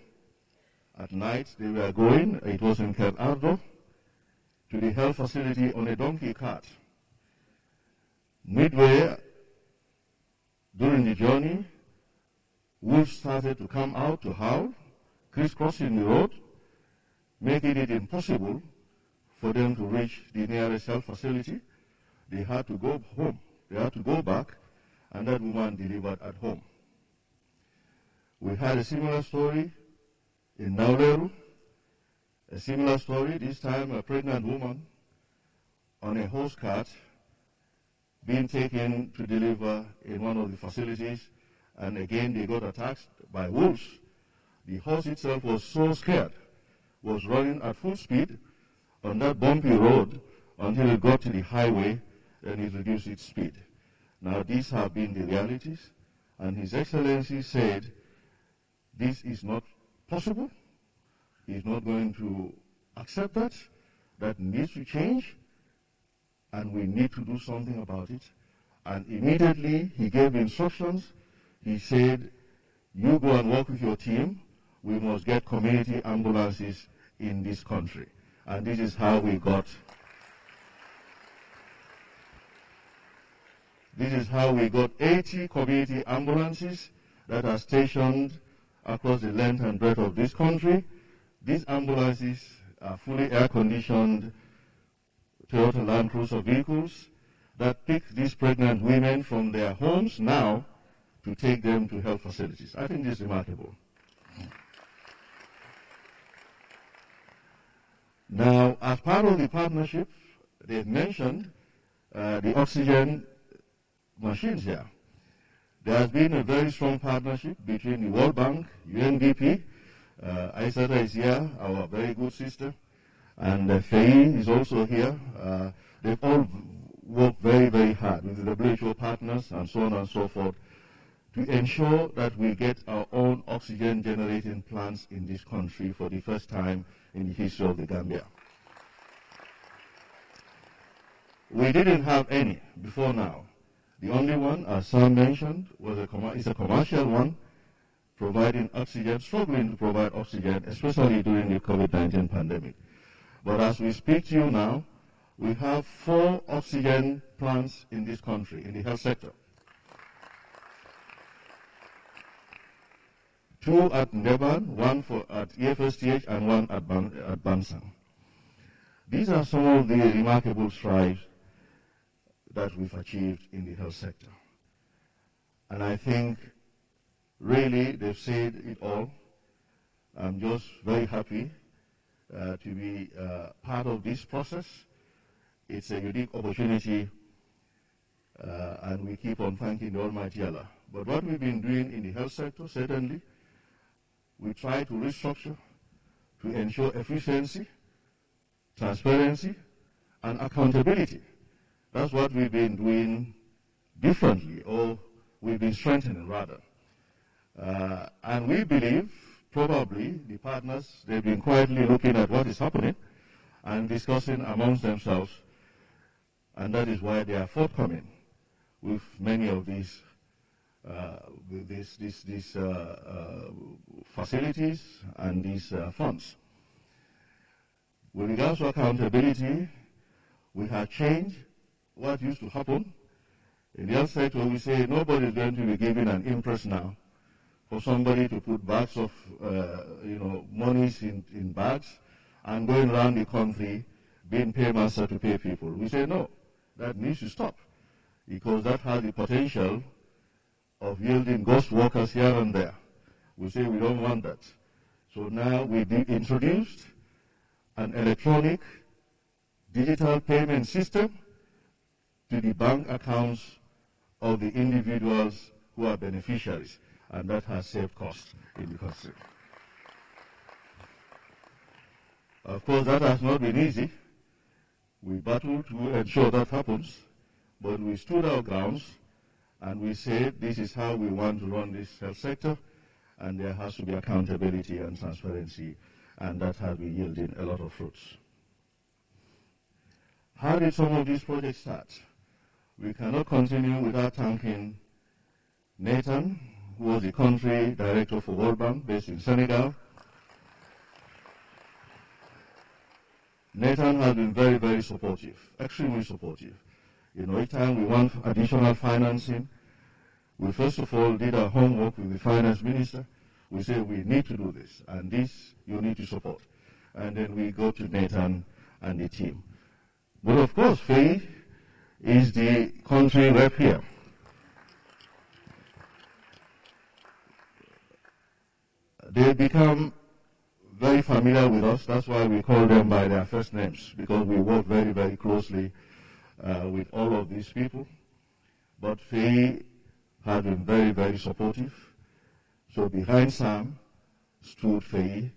At night, they were going, it was in Cape Ardo, to the health facility on a donkey cart. Midway, during the journey, wolves started to come out to howl, crisscrossing the road, making it impossible for them to reach the nearest health facility. They had to go home. They had to go back, and that woman delivered at home. We had a similar story in Nauleru. A similar story, this time a pregnant woman on a horse cart being taken to deliver in one of the facilities, and again they got attacked by wolves. The horse itself was so scared, was running at full speed on that bumpy road until it got to the highway, and it reduced its speed. Now these have been the realities, and His Excellency said this is not possible. He's not going to accept that. That needs to change, and we need to do something about it. And immediately he gave instructions. He said, you go and work with your team. We must get community ambulances in this country. And this is how we got 80 community ambulances that are stationed across the length and breadth of this country. These ambulances are fully air-conditioned Toyota Land Cruiser vehicles that pick these pregnant women from their homes now to take them to health facilities. I think this is remarkable. Now, as part of the partnership, they've mentioned the oxygen machines here. There has been a very strong partnership between the World Bank, UNDP, Aisata is here, our very good sister, and FAI is also here. They've all worked very, very hard with the WHO partners and so on and so forth to ensure that we get our own oxygen generating plants in this country for the first time in the history of the Gambia. We didn't have any before now. The only one, as Sam mentioned, is a commercial one, providing oxygen, struggling to provide oxygen, especially during the COVID-19 pandemic. But as we speak to you now, we have 4 oxygen plants in this country, in the health sector. 2 at Ndeban, 1 at EFSTH, and 1 at Bansang. These are some of the remarkable strides that we've achieved in the health sector. And I think, really, they've said it all. I'm just very happy to be part of this process. It's a unique opportunity, and we keep on thanking the Almighty Allah. But what we've been doing in the health sector, certainly, we try to restructure to ensure efficiency, transparency, and accountability. That's what we've been doing differently, or we've been strengthening, rather. And we believe, probably, the partners, they've been quietly looking at what is happening and discussing amongst themselves, and that is why they are forthcoming with many of these facilities and these funds. With regards to accountability, we have changed what used to happen. In the health sector, we say nobody is going to be given an impress now for somebody to put bags of monies in bags and going around the country being paymaster to pay people. We say no, that needs to stop, because that has the potential of yielding ghost workers here and there. We say we don't want that. So now we introduced an electronic digital payment system to the bank accounts of the individuals who are beneficiaries, and that has saved costs in the country. Of course, that has not been easy. We battled to ensure that happens, but we stood our grounds and we said this is how we want to run this health sector, and there has to be accountability and transparency, and that has been yielding a lot of fruits. How did some of these projects start? We cannot continue without thanking Nathan, who was the country director for World Bank based in Senegal. Nathan has been very, very supportive, extremely supportive. Each time we want additional financing, we first of all did our homework with the finance minister. We say we need to do this, and this you need to support. And then we go to Nathan and the team. But of course, FAI is the country rep here. They become very familiar with us. That's why we call them by their first names, because we work very, very closely with all of these people. But FAI has been very, very supportive. So behind Sam stood FAI,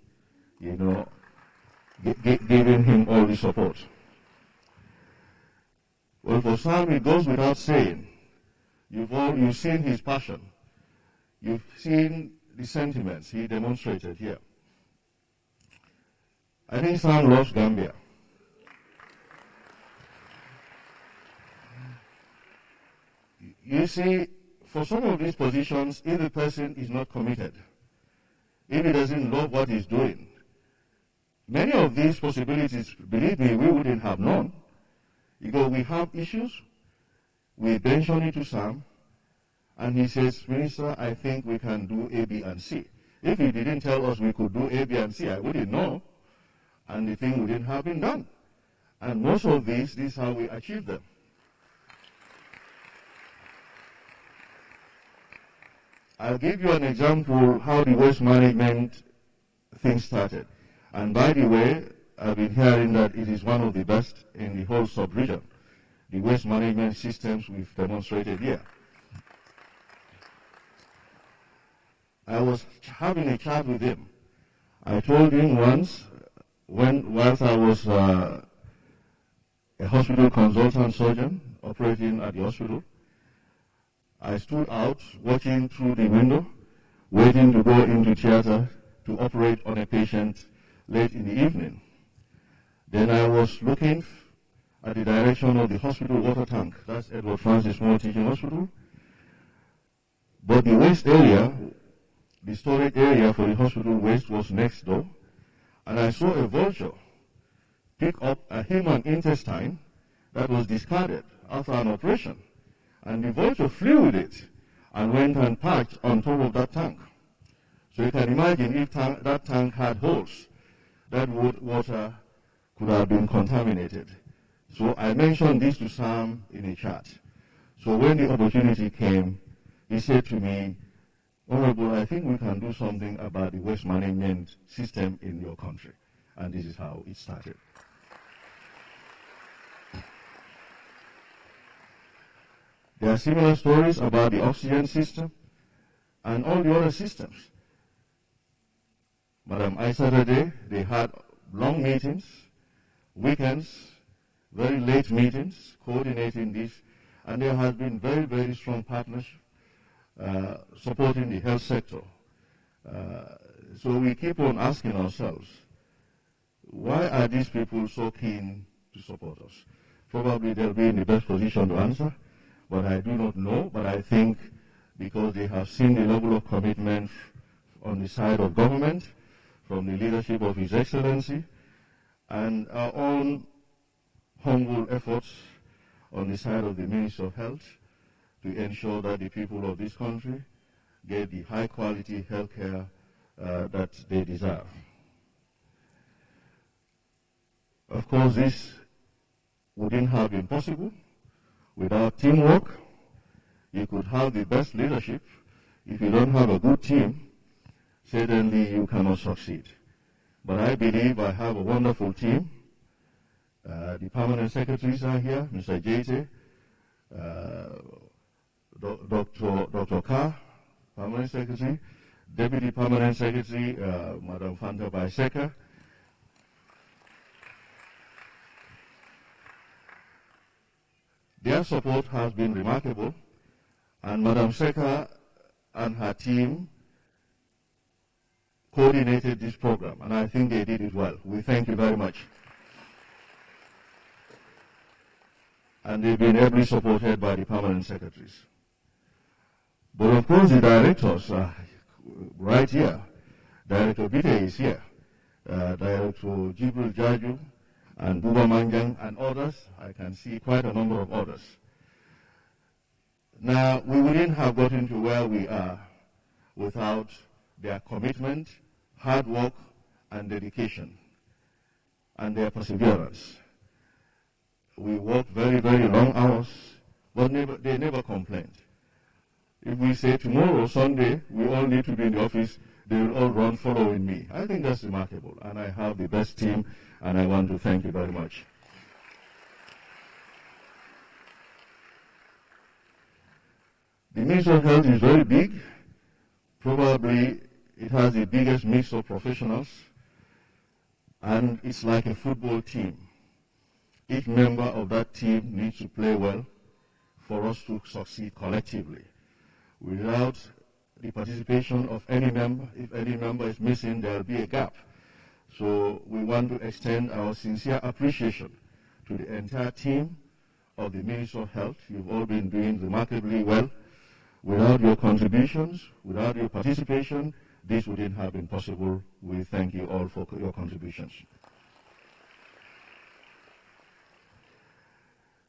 giving him all the support. Well, for Sam, it goes without saying. You've seen his passion. You've seen the sentiments he demonstrated here. I think Sam loves Gambia. You see, for some of these positions, if the person is not committed, if he doesn't love what he's doing, many of these possibilities, believe me, we wouldn't have known. Because we have issues, we mention it to Sam, and he says, Minister, I think we can do A, B, and C. If he didn't tell us we could do A, B, and C, I wouldn't know, and the thing wouldn't have been done. And most of these, this is how we achieve them. I'll give you an example how the waste management thing started. And by the way, I've been hearing that it is one of the best in the whole sub-region. The waste management systems we've demonstrated here. I was having a chat with him. I told him once, whilst I was a hospital consultant surgeon operating at the hospital, I stood out watching through the window, waiting to go into theater to operate on a patient late in the evening. Then I was looking at the direction of the hospital water tank. That's Edward Francis Moore Teaching Hospital. But the waste area, the storage area for the hospital waste was next door. And I saw a vulture pick up a human intestine that was discarded after an operation. And the vulture flew with it and went and parked on top of that tank. So you can imagine if that tank had holes, that water could have been contaminated. So I mentioned this to Sam in a chat. So when the opportunity came, he said to me, Honorable, I think we can do something about the waste management system in your country. And this is how it started. There are similar stories about the oxygen system and all the other systems. Madam Aisha, they had long meetings, weekends, very late meetings, coordinating this, and there has been very, very strong partnership supporting the health sector. So we keep on asking ourselves, why are these people so keen to support us? Probably they'll be in the best position to answer, but I do not know. But I think because they have seen the level of commitment on the side of government, from the leadership of His Excellency, and our own humble efforts on the side of the Ministry of Health to ensure that the people of this country get the high quality health care that they deserve. Of course, this wouldn't have been possible without teamwork. You could have the best leadership. If you don't have a good team, certainly you cannot succeed. But I believe I have a wonderful team. The permanent secretaries are here, Mr. Jete, Dr. Carr, permanent secretary, deputy permanent secretary, Madam Fanta Baiseka. Their support has been remarkable, and Madam Seka and her team coordinated this program, and I think they did it well. We thank you very much. And they've been ably supported by the permanent secretaries. But of course the directors are right here. Director Bite is here. Director Jibril Jaju and Buba Manjang and others. I can see quite a number of others. Now, we wouldn't have gotten to where we are without their commitment, hard work, and dedication, and their perseverance. We worked very, very long hours, but they never complained. If we say tomorrow, Sunday, we all need to be in the office, they will all run following me. I think that's remarkable, and I have the best team, and I want to thank you very much. The Ministry of Health is very big. Probably it has the biggest mix of professionals, and it's like a football team. Each member of that team needs to play well for us to succeed collectively. Without the participation of any member, if any member is missing, there will be a gap. So we want to extend our sincere appreciation to the entire team of the Ministry of Health. You've all been doing remarkably well. Without your contributions, without your participation, this wouldn't have been possible. We thank you all for your contributions.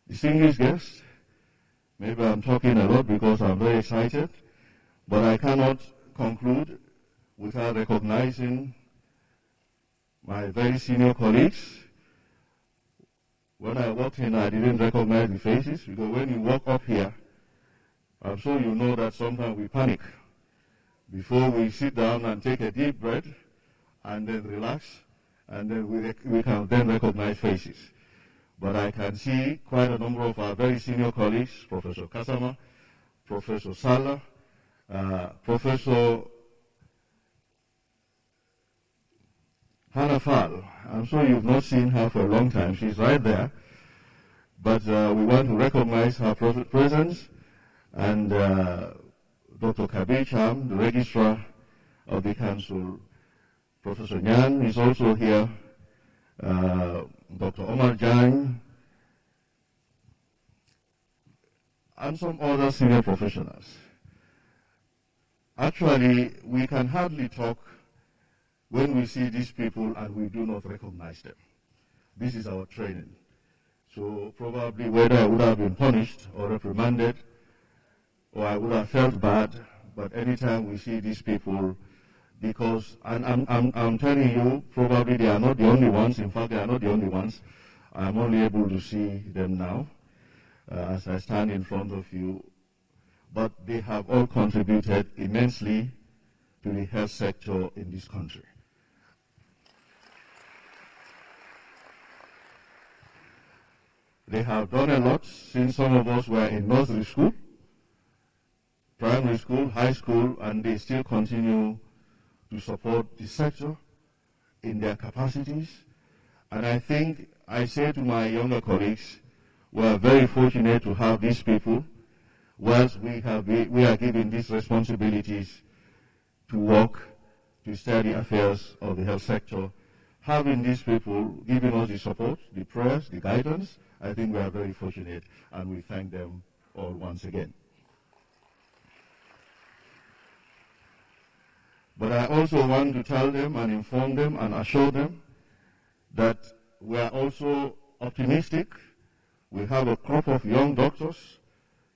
Distinguished guests, maybe I'm talking a lot because I'm very excited, but I cannot conclude without recognizing my very senior colleagues. When I walked in, I didn't recognize the faces, because when you walk up here, I'm sure you know that sometimes we panic before we sit down and take a deep breath and then relax, and then we can then recognize faces. But I can see quite a number of our very senior colleagues, Professor Kasama, Professor Salah, Professor Hannah Fall. I'm sure you've not seen her for a long time. She's right there. But we want to recognize her presence. And Dr. Kabir Cham, the registrar of the council. Professor Nyan is also here. Dr. Omar Jang, and some other senior professionals. Actually, we can hardly talk when we see these people and we do not recognize them. This is our training. So probably whether I would have been punished or reprimanded, or I would have felt bad, but anytime we see these people, because, and I'm telling you, probably they are not the only ones. In fact, they are not the only ones. I'm only able to see them now as I stand in front of you. But they have all contributed immensely to the health sector in this country. They have done a lot since some of us were in nursery school, primary school, high school, and they still continue to support the sector in their capacities. And I think I say to my younger colleagues, we are very fortunate to have these people, whilst we are given these responsibilities to work, to study affairs of the health sector. Having these people giving us the support, the prayers, the guidance, I think we are very fortunate, and we thank them all once again. But I also want to tell them and inform them and assure them that we are also optimistic. We have a crop of young doctors,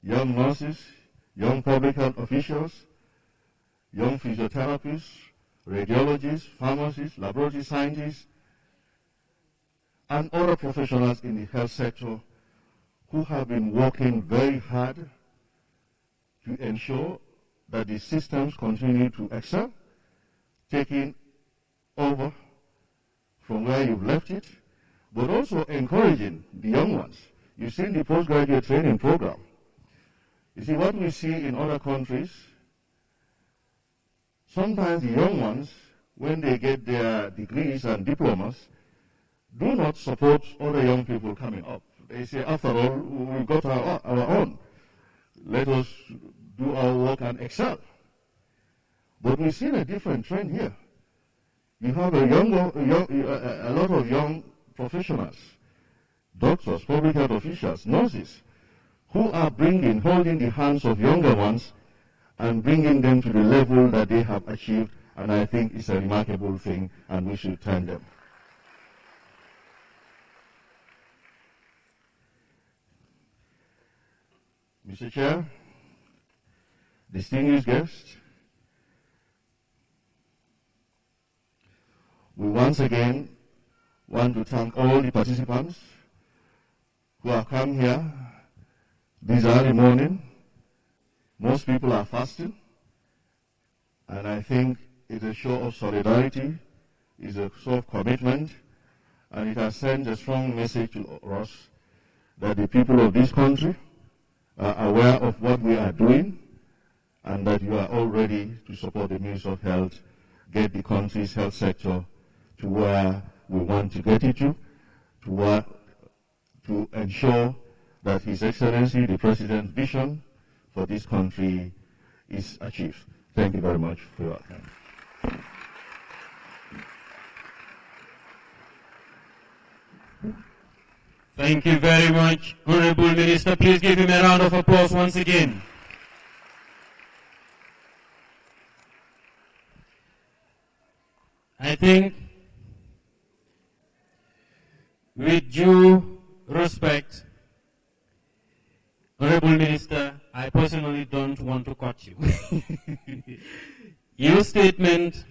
young nurses, young public health officials, young physiotherapists, radiologists, pharmacists, laboratory scientists, and other professionals in the health sector who have been working very hard to ensure that the systems continue to excel, taking over from where you've left it, but also encouraging the young ones. You've seen the postgraduate training program. You see, what we see in other countries, sometimes the young ones, when they get their degrees and diplomas, do not support other young people coming up. They say, after all, we've got our own. Let us do our work and excel. But we've seen a different trend here. You have a lot of young professionals, doctors, public health officials, nurses, who are holding the hands of younger ones and bringing them to the level that they have achieved, and I think it's a remarkable thing, and we should thank them. Mr. Chair, distinguished guests, we once again want to thank all the participants who have come here this early morning. Most people are fasting, and I think it's a show of solidarity, it's a show of commitment, and it has sent a strong message to us that the people of this country are aware of what we are doing, and that you are all ready to support the Ministry of Health, get the country's health sector to where we want to get it to ensure that His Excellency, the President's vision for this country is achieved. Thank you very much for your time. Thank you very much, Honorable Minister. Please give him a round of applause once again. I think, with due respect, Honorable Minister, I personally don't want to cut you. Your statement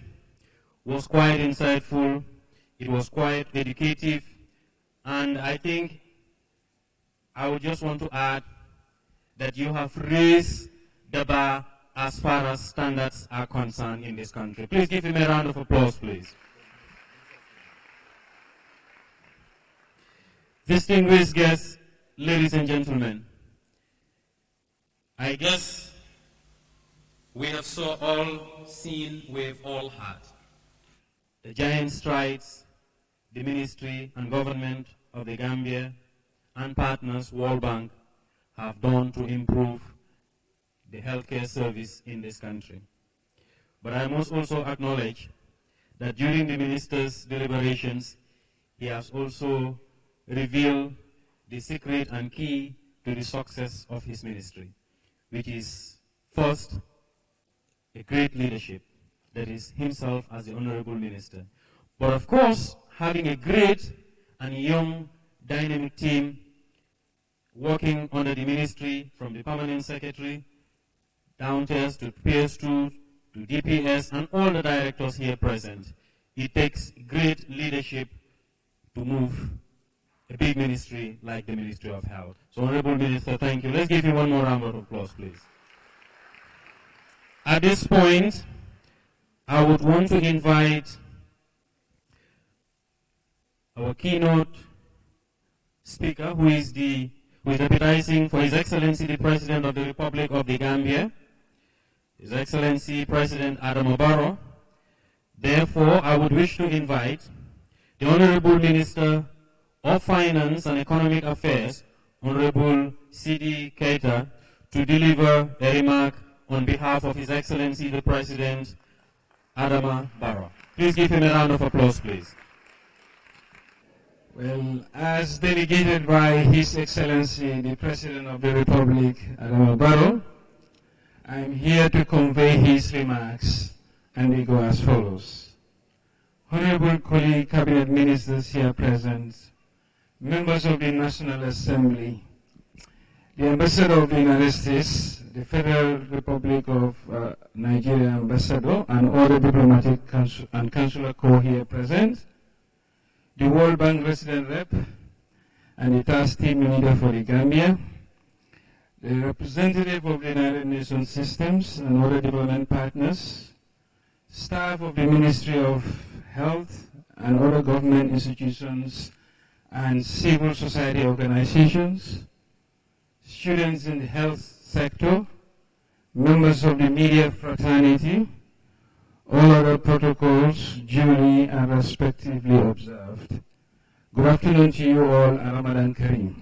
was quite insightful, it was quite educative, and I think I would just want to add that you have raised the bar as far as standards are concerned in this country. Please give him a round of applause, please. Distinguished guests, ladies and gentlemen, I guess we have all seen with all heart the giant strides the ministry and government of the Gambia and partners World Bank have done to improve the healthcare service in this country. But I must also acknowledge that during the minister's deliberations, he has also revealed the secret and key to the success of his ministry, which is first, a great leadership, that is himself as the Honorable Minister. But of course, having a great and young dynamic team working under the ministry, from the permanent secretary downstairs to PS2 to DPS and all the directors here present. It takes great leadership to move a big ministry like the Ministry of Health. So, Honorable Minister, thank you. Let's give you one more round of applause, please. At this point, I would want to invite our keynote speaker, who is deputizing for His Excellency the President of the Republic of the Gambia, His Excellency President Adama Barrow. Therefore, I would wish to invite the Honorable Minister of Finance and Economic Affairs, Honorable C.D. Keita, to deliver a remark on behalf of His Excellency the President Adama Barrow. Please give him a round of applause, please. Well, as delegated by His Excellency the President of the Republic, Adama Barrow, I am here to convey his remarks, and they go as follows. Honorable colleague cabinet ministers here present, members of the National Assembly, the Ambassador of the United States, the Federal Republic of Nigeria Ambassador, and all the diplomatic and consular corps here present, the World Bank resident rep, and the task team leader for the Gambia, the representative of the United Nations systems and other development partners, staff of the Ministry of Health and other government institutions and civil society organizations, students in the health sector, members of the media fraternity, all other protocols duly and respectively observed. Good afternoon to you all, and Ramadan Kareem.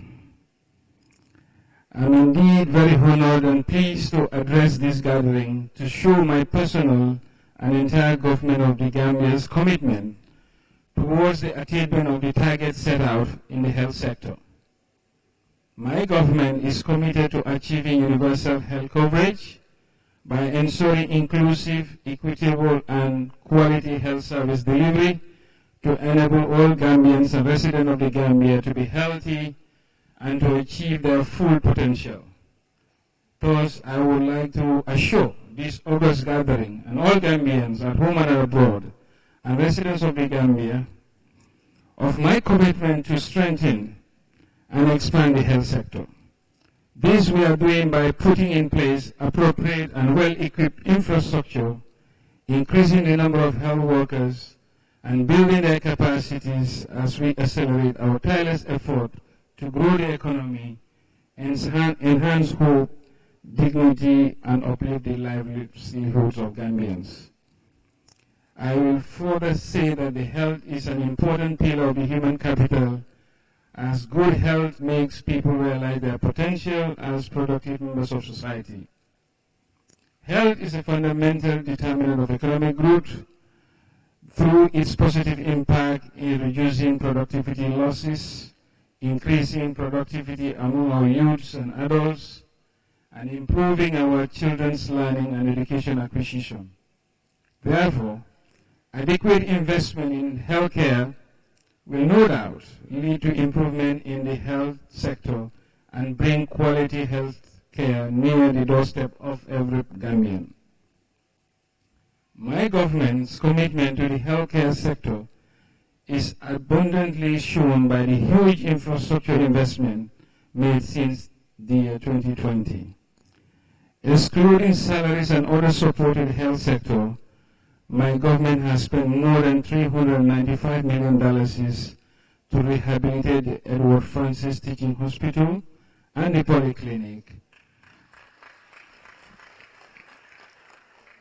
I'm indeed very honored and pleased to address this gathering to show my personal and entire government of the Gambia's commitment towards the attainment of the targets set out in the health sector. My government is committed to achieving universal health coverage by ensuring inclusive, equitable, and quality health service delivery to enable all Gambians and residents of the Gambia to be healthy and to achieve their full potential. Thus, I would like to assure this August gathering and all Gambians at home and abroad and residents of the Gambia of my commitment to strengthen and expand the health sector. This we are doing by putting in place appropriate and well-equipped infrastructure, increasing the number of health workers, and building their capacities as we accelerate our tireless effort to grow the economy, enhance hope, dignity, and uplift the livelihoods of Gambians. I will further say that the health is an important pillar of the human capital, as good health makes people realize their potential as productive members of society. Health is a fundamental determinant of economic growth through its positive impact in reducing productivity losses, increasing productivity among our youths and adults, and improving our children's learning and education acquisition. Therefore, adequate investment in healthcare will no doubt lead to improvement in the health sector and bring quality health care near the doorstep of every Gambian. My government's commitment to the healthcare sector is abundantly shown by the huge infrastructure investment made since the year 2020. Excluding salaries and other support in the health sector, my government has spent more than $395 million to rehabilitate the Edward Francis Teaching Hospital and the Polyclinic,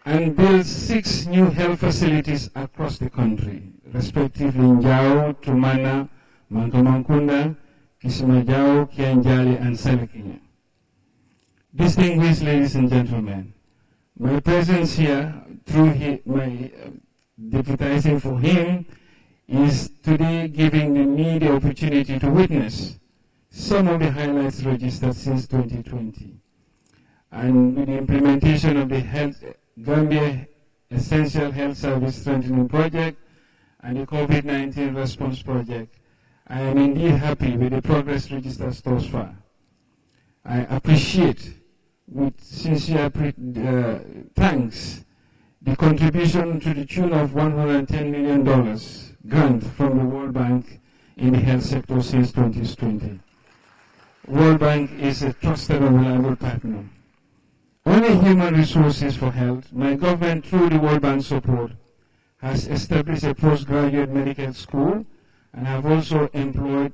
and build 6 new health facilities across the country, respectively in Njao, Tumana, Mantomankunda, Kisimajao, Kianjali, and Selekinya. Distinguished ladies and gentlemen, my presence here through my deputizing for him is today giving me the opportunity to witness some of the highlights registered since 2020. And with the implementation of the Gambia Essential Health Service Strengthening Project and the COVID-19 Response Project, I am indeed happy with the progress registered thus far. I appreciate with sincere thanks the contribution to the tune of $110 million grant from the World Bank in the health sector since 2020. World Bank is a trusted and reliable partner. On the human resources for health, my government, through the World Bank support, has established a postgraduate medical school and have also employed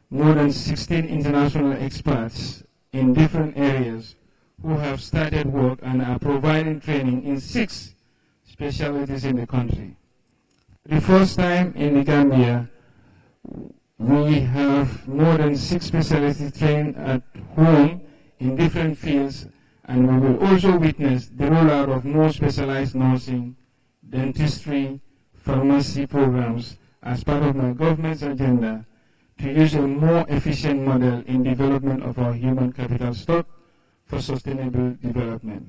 more than 16 international experts in different areas who have started work and are providing training in 6 specialties in the country. The first time in the Gambia, we have more than 6 specialists trained at home in different fields, and we will also witness the rollout of more specialized nursing, dentistry, pharmacy programs as part of my government's agenda to use a more efficient model in development of our human capital stock for sustainable development.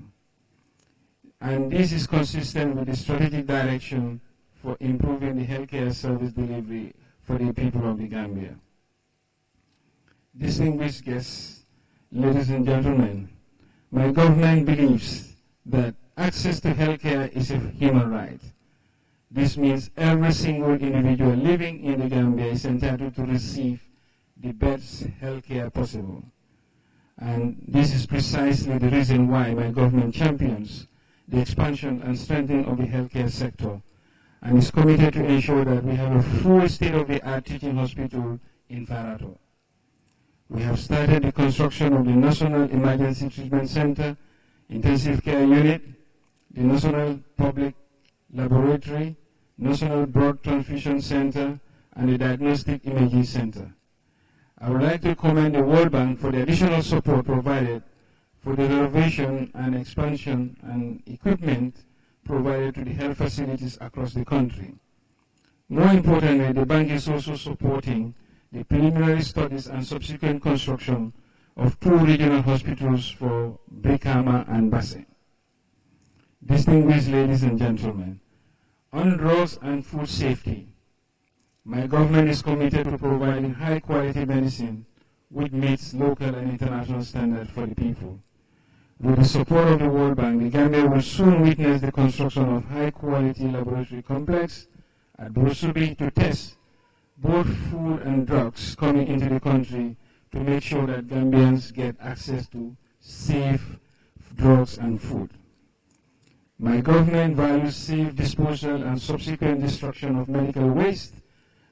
And this is consistent with the strategic direction for improving the healthcare service delivery for the people of the Gambia. Distinguished guests, ladies and gentlemen, my government believes that access to healthcare is a human right. This means every single individual living in the Gambia is entitled to receive the best healthcare possible. And this is precisely the reason why my government champions the expansion and strengthening of the healthcare sector and is committed to ensure that we have a full state-of-the-art teaching hospital in Farato. We have started the construction of the National Emergency Treatment Center, Intensive Care Unit, the National Public Laboratory, National Blood Transfusion Center, and the Diagnostic Imaging Center. I would like to commend the World Bank for the additional support provided for the renovation and expansion and equipment provided to the health facilities across the country. More importantly, the bank is also supporting the preliminary studies and subsequent construction of 2 regional hospitals for Brikama and Basse. Distinguished ladies and gentlemen, on drugs and food safety, my government is committed to providing high-quality medicine which meets local and international standards for the people. With the support of the World Bank, the Gambia will soon witness the construction of high-quality laboratory complex at Brusubi to test both food and drugs coming into the country to make sure that Gambians get access to safe drugs and food. My government values safe disposal and subsequent destruction of medical waste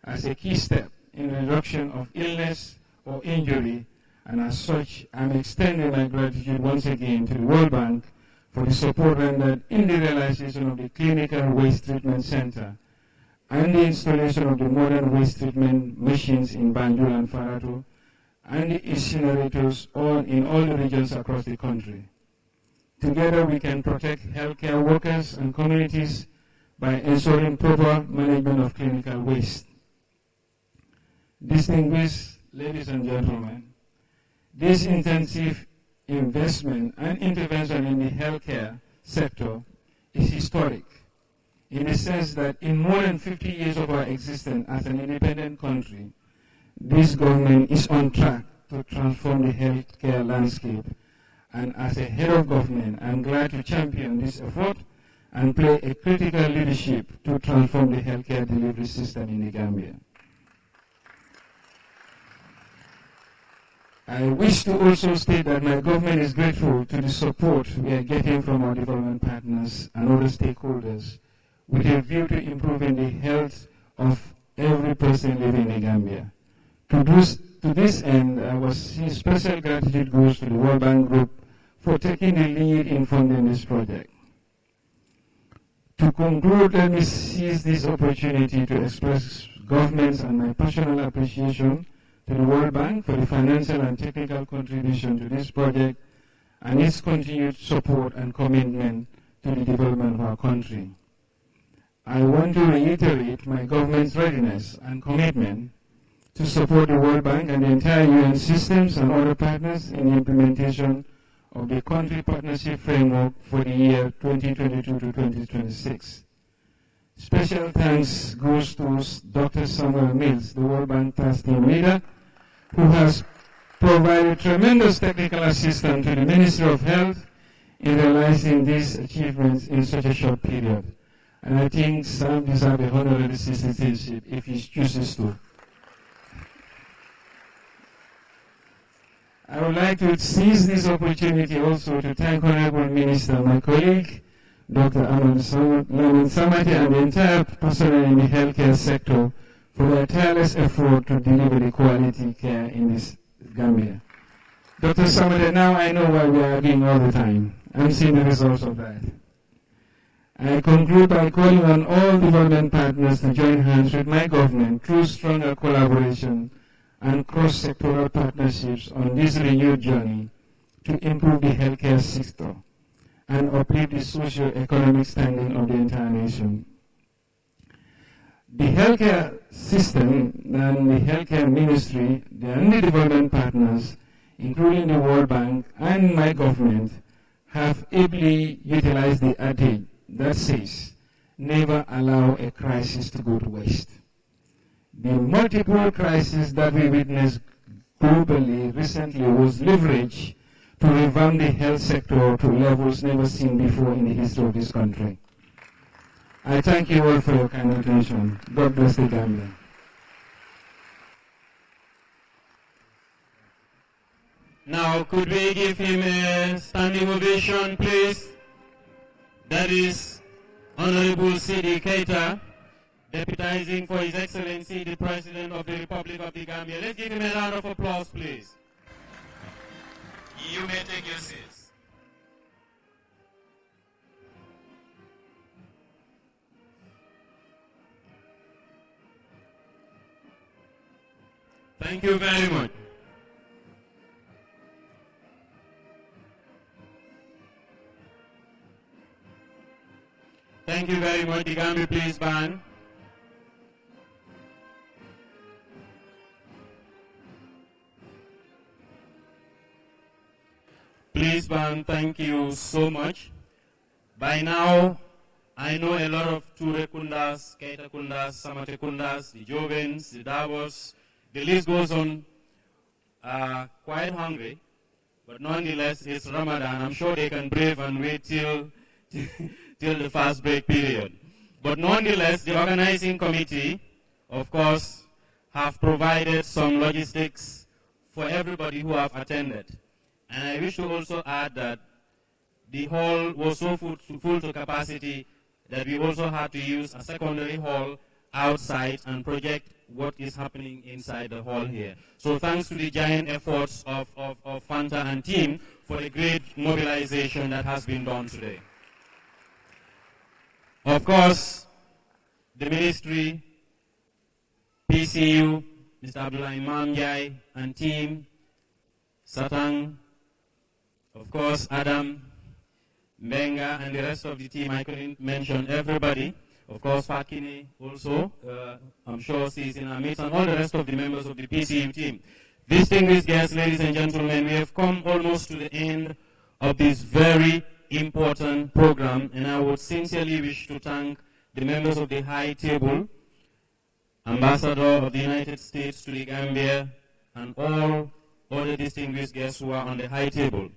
as a key step in reduction of illness or injury, and as such, I'm extending my gratitude once again to the World Bank for the support rendered in the realization of the Clinical Waste Treatment Center and the installation of the modern waste treatment machines in Banjul and Farato and the incinerators in all the regions across the country. Together we can protect healthcare workers and communities by ensuring proper management of clinical waste. Distinguished ladies and gentlemen, this intensive investment and intervention in the healthcare sector is historic in the sense that in more than 50 years of our existence as an independent country, this government is on track to transform the healthcare landscape. And as a head of government, I'm glad to champion this effort and play a critical leadership to transform the healthcare delivery system in the Gambia. I wish to also state that my government is grateful to the support we are getting from our development partners and other stakeholders with a view to improving the health of every person living in Gambia. To this end, our special gratitude goes to the World Bank Group for taking the lead in funding this project. To conclude, let me seize this opportunity to express government's and my personal appreciation to the World Bank for the financial and technical contribution to this project and its continued support and commitment to the development of our country. I want to reiterate my government's readiness and commitment to support the World Bank and the entire UN systems and other partners in the implementation of the Country Partnership Framework for the year 2022 to 2026. Special thanks goes to Dr. Samuel Mills, the World Bank Task Team Leader, who has provided tremendous technical assistance to the Ministry of Health in realizing these achievements in such a short period. And I think Sam deserves a honorary citizenship if he chooses to. I would like to seize this opportunity also to thank Honorable Minister, my colleague, Dr. Lamin Samati, and the entire personnel in the healthcare sector for their tireless effort to deliver the quality care in this Gambia. Dr. Samati, now I know why we are arguing all the time. I'm seeing the results of that. I conclude by calling on all development partners to join hands with my government through stronger collaboration and cross-sectoral partnerships on this renewed journey to improve the healthcare sector and uplift the socio-economic standing of the entire nation. The healthcare system and the healthcare ministry and the development partners, including the World Bank and my government, have ably utilized the adage that says, never allow a crisis to go to waste. The multiple crises that we witnessed globally recently was leverage to revamp the health sector to levels never seen before in the history of this country. I thank you all for your kind attention. God bless the Gambia. Now, could we give him a standing ovation, please? That is Honorable C.D. Keita, deputizing for His Excellency the President of the Republic of the Gambia. Let's give him a round of applause, please. You may take your seats. Thank you very much. Thank you very much. The Gambia Police Band. Police Band, thank you so much. By now, I know a lot of Ture Kundas, Keita Kundas, Samate Kundas, the Jovens, the Davos, the list goes on, quite hungry, but nonetheless, it's Ramadan. I'm sure they can brave and wait till the fast break period. But nonetheless, the organizing committee, of course, have provided some logistics for everybody who have attended. And I wish to also add that the hall was so full to capacity that we also had to use a secondary hall outside and project what is happening inside the hall here. So thanks to the giant efforts of Fanta and team for the great mobilization that has been done today. Of course, the ministry, PCU, Mr. Abdullah Imam Jai and team, Satang, of course, Adam, Benga, and the rest of the team. I couldn't mention everybody. Of course, Fakine also, I'm sure she's in our midst, and all the rest of the members of the PCU team. Distinguished guests, ladies and gentlemen, we have come almost to the end of this very important program, and I would sincerely wish to thank the members of the High Table, Ambassador of the United States to the Gambia, and all other distinguished guests who are on the High Table.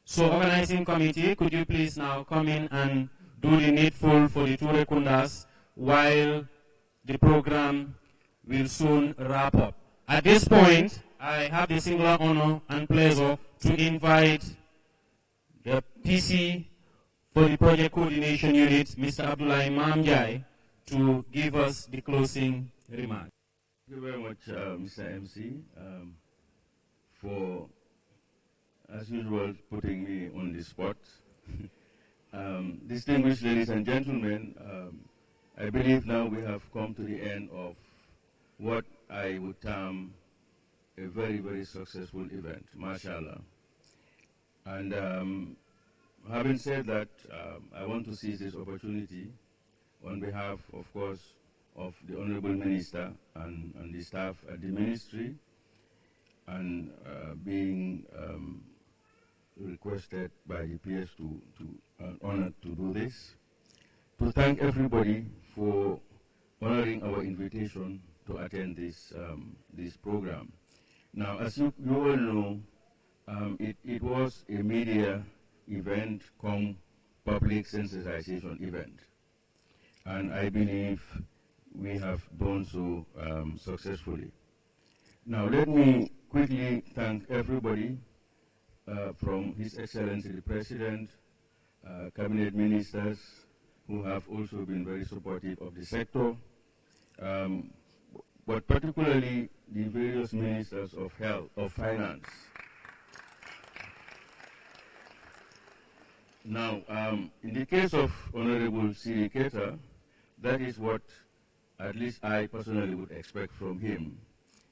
So, organizing committee, could you please now come in and do the needful for the Ture Kundas while the program will soon wrap up. At this point, I have the singular honor and pleasure to invite the PC for the Project Coordination Unit, Mr. Abdullah Mamjai, to give us the closing remarks. Thank you very much, Mr. MC, for, as usual, putting me on the spot. Distinguished ladies and gentlemen, I believe now we have come to the end of what I would term a very, very successful event, mashallah. And having said that, I want to seize this opportunity on behalf, of course, of the Honorable Minister and the staff at the Ministry, and being requested by the PS to honored to do this, to thank everybody for honoring our invitation to attend this program. Now, as you all know, it was a media event come public sensitization event, and I believe we have done so successfully. Now, let me quickly thank everybody from His Excellency the President, cabinet ministers who have also been very supportive of the sector, but particularly the various ministers of health, of finance. Now, in the case of Honorable C.D. Keita, that is what at least I personally would expect from him,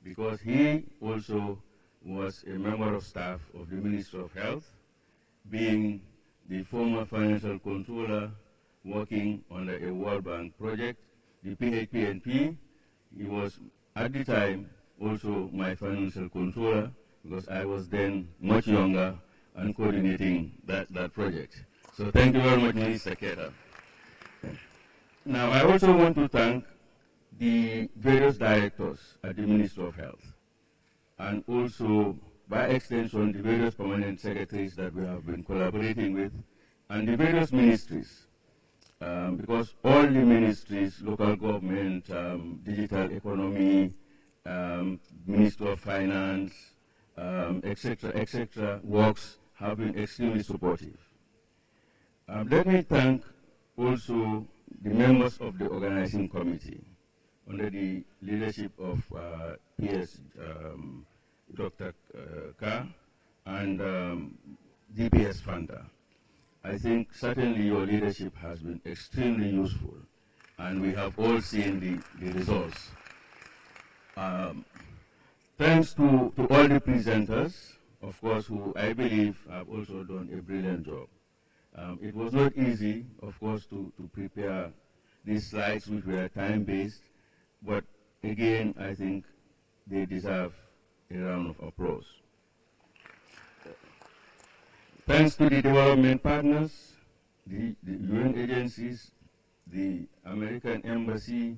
because he also was a member of staff of the Ministry of Health, being the former financial controller working under a World Bank project, the PHPNP. He was, at the time, also my financial controller, because I was then much younger and coordinating that project. So thank you very much, Minister Keita. Now, I also want to thank the various directors at the Ministry of Health, and also, by extension, the various permanent secretaries that we have been collaborating with, and the various ministries, because all the ministries, local government, digital economy, Ministry of Finance, etc., works have been extremely supportive. Let me thank also the members of the organizing committee, under the leadership of PS Dr. Ka and DPS Fanta. I think certainly your leadership has been extremely useful, and we have all seen the results. Thanks to all the presenters, of course, who I believe have also done a brilliant job. It was not easy, of course, to prepare these slides, which were time-based, but again, I think they deserve a round of applause. Thanks to the development partners, the UN agencies, the American Embassy,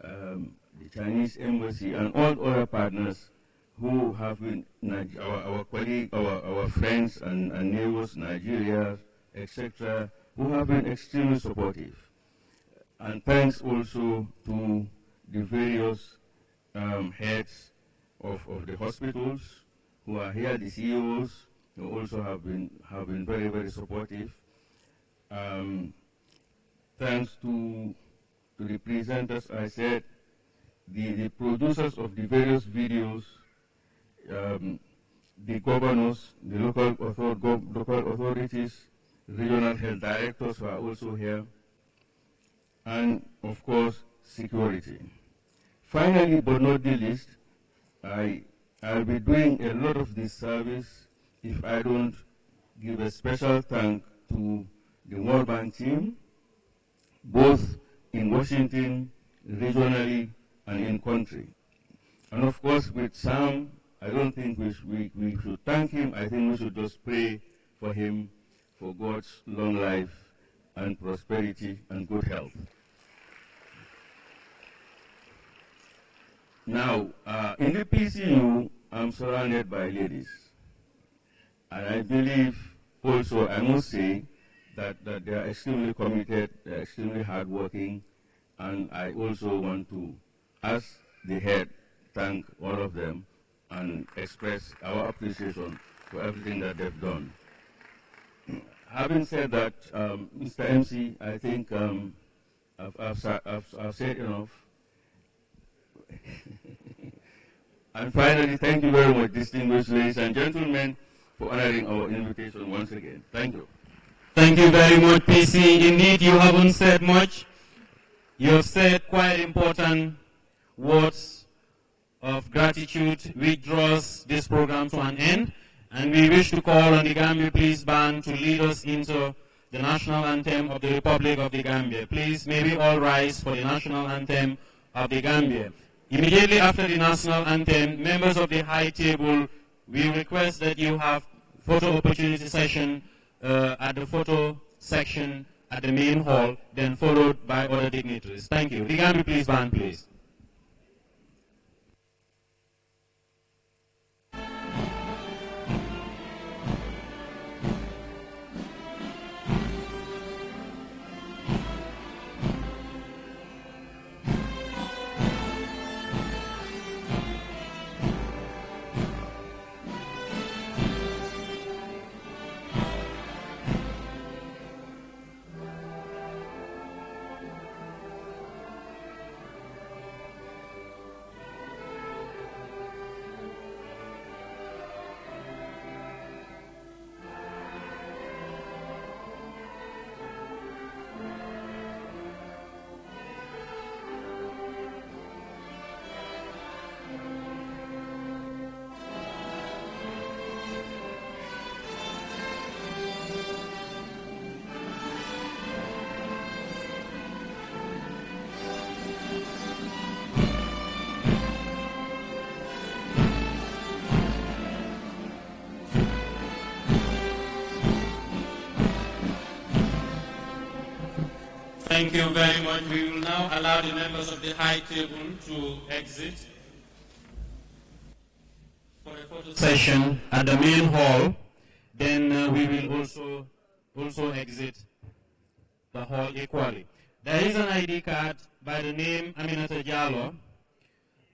the Chinese Embassy, and all other partners who have been our colleagues, our friends and neighbors, Nigeria, etc., who have been extremely supportive. And thanks also to the various heads of the hospitals who are here, the CEOs, who also have been very, very supportive. Thanks to the presenters, I said, the producers of the various videos, the governors, the local authorities, regional health directors who are also here, and of course, security. Finally, but not the least, I'll be doing a lot of this service if I don't give a special thank to the World Bank team, both in Washington, regionally, and in country. And of course, with Sam, I don't think we should thank him. I think we should just pray for him, for God's long life and prosperity and good health. Now, in the PCU, I'm surrounded by ladies. And I believe also, I must say, that they are extremely committed, they are extremely hardworking, and I also want to, as the head, thank all of them and express our appreciation for everything that they've done. Having said that, Mr. MC, I think I've said enough. And finally, thank you very much, distinguished ladies and gentlemen, for honoring our invitation once again. Thank you. Thank you very much, PC. Indeed, you haven't said much. You have said quite important words of gratitude, which draws this program to an end. And we wish to call on the Gambia Police Band to lead us into the national anthem of the Republic of the Gambia. Please, may we all rise for the national anthem of the Gambia. Immediately after the national anthem, members of the high table, we request that you have photo opportunity session at the photo section at the main hall, then followed by other dignitaries. Thank you. The Gambia Police Band, please. Thank you very much. We will now allow the members of the high table to exit for a photo session at the main hall. Then we will also exit the hall equally. There is an ID card by the name Aminata Jallo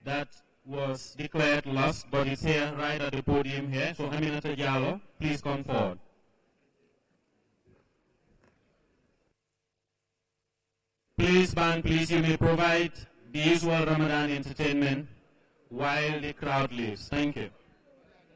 that was declared lost, but it's here right at the podium here. So Aminata Jallo, please come forward. Please, band, please, you may provide the usual Ramadan entertainment while the crowd leaves. Thank you.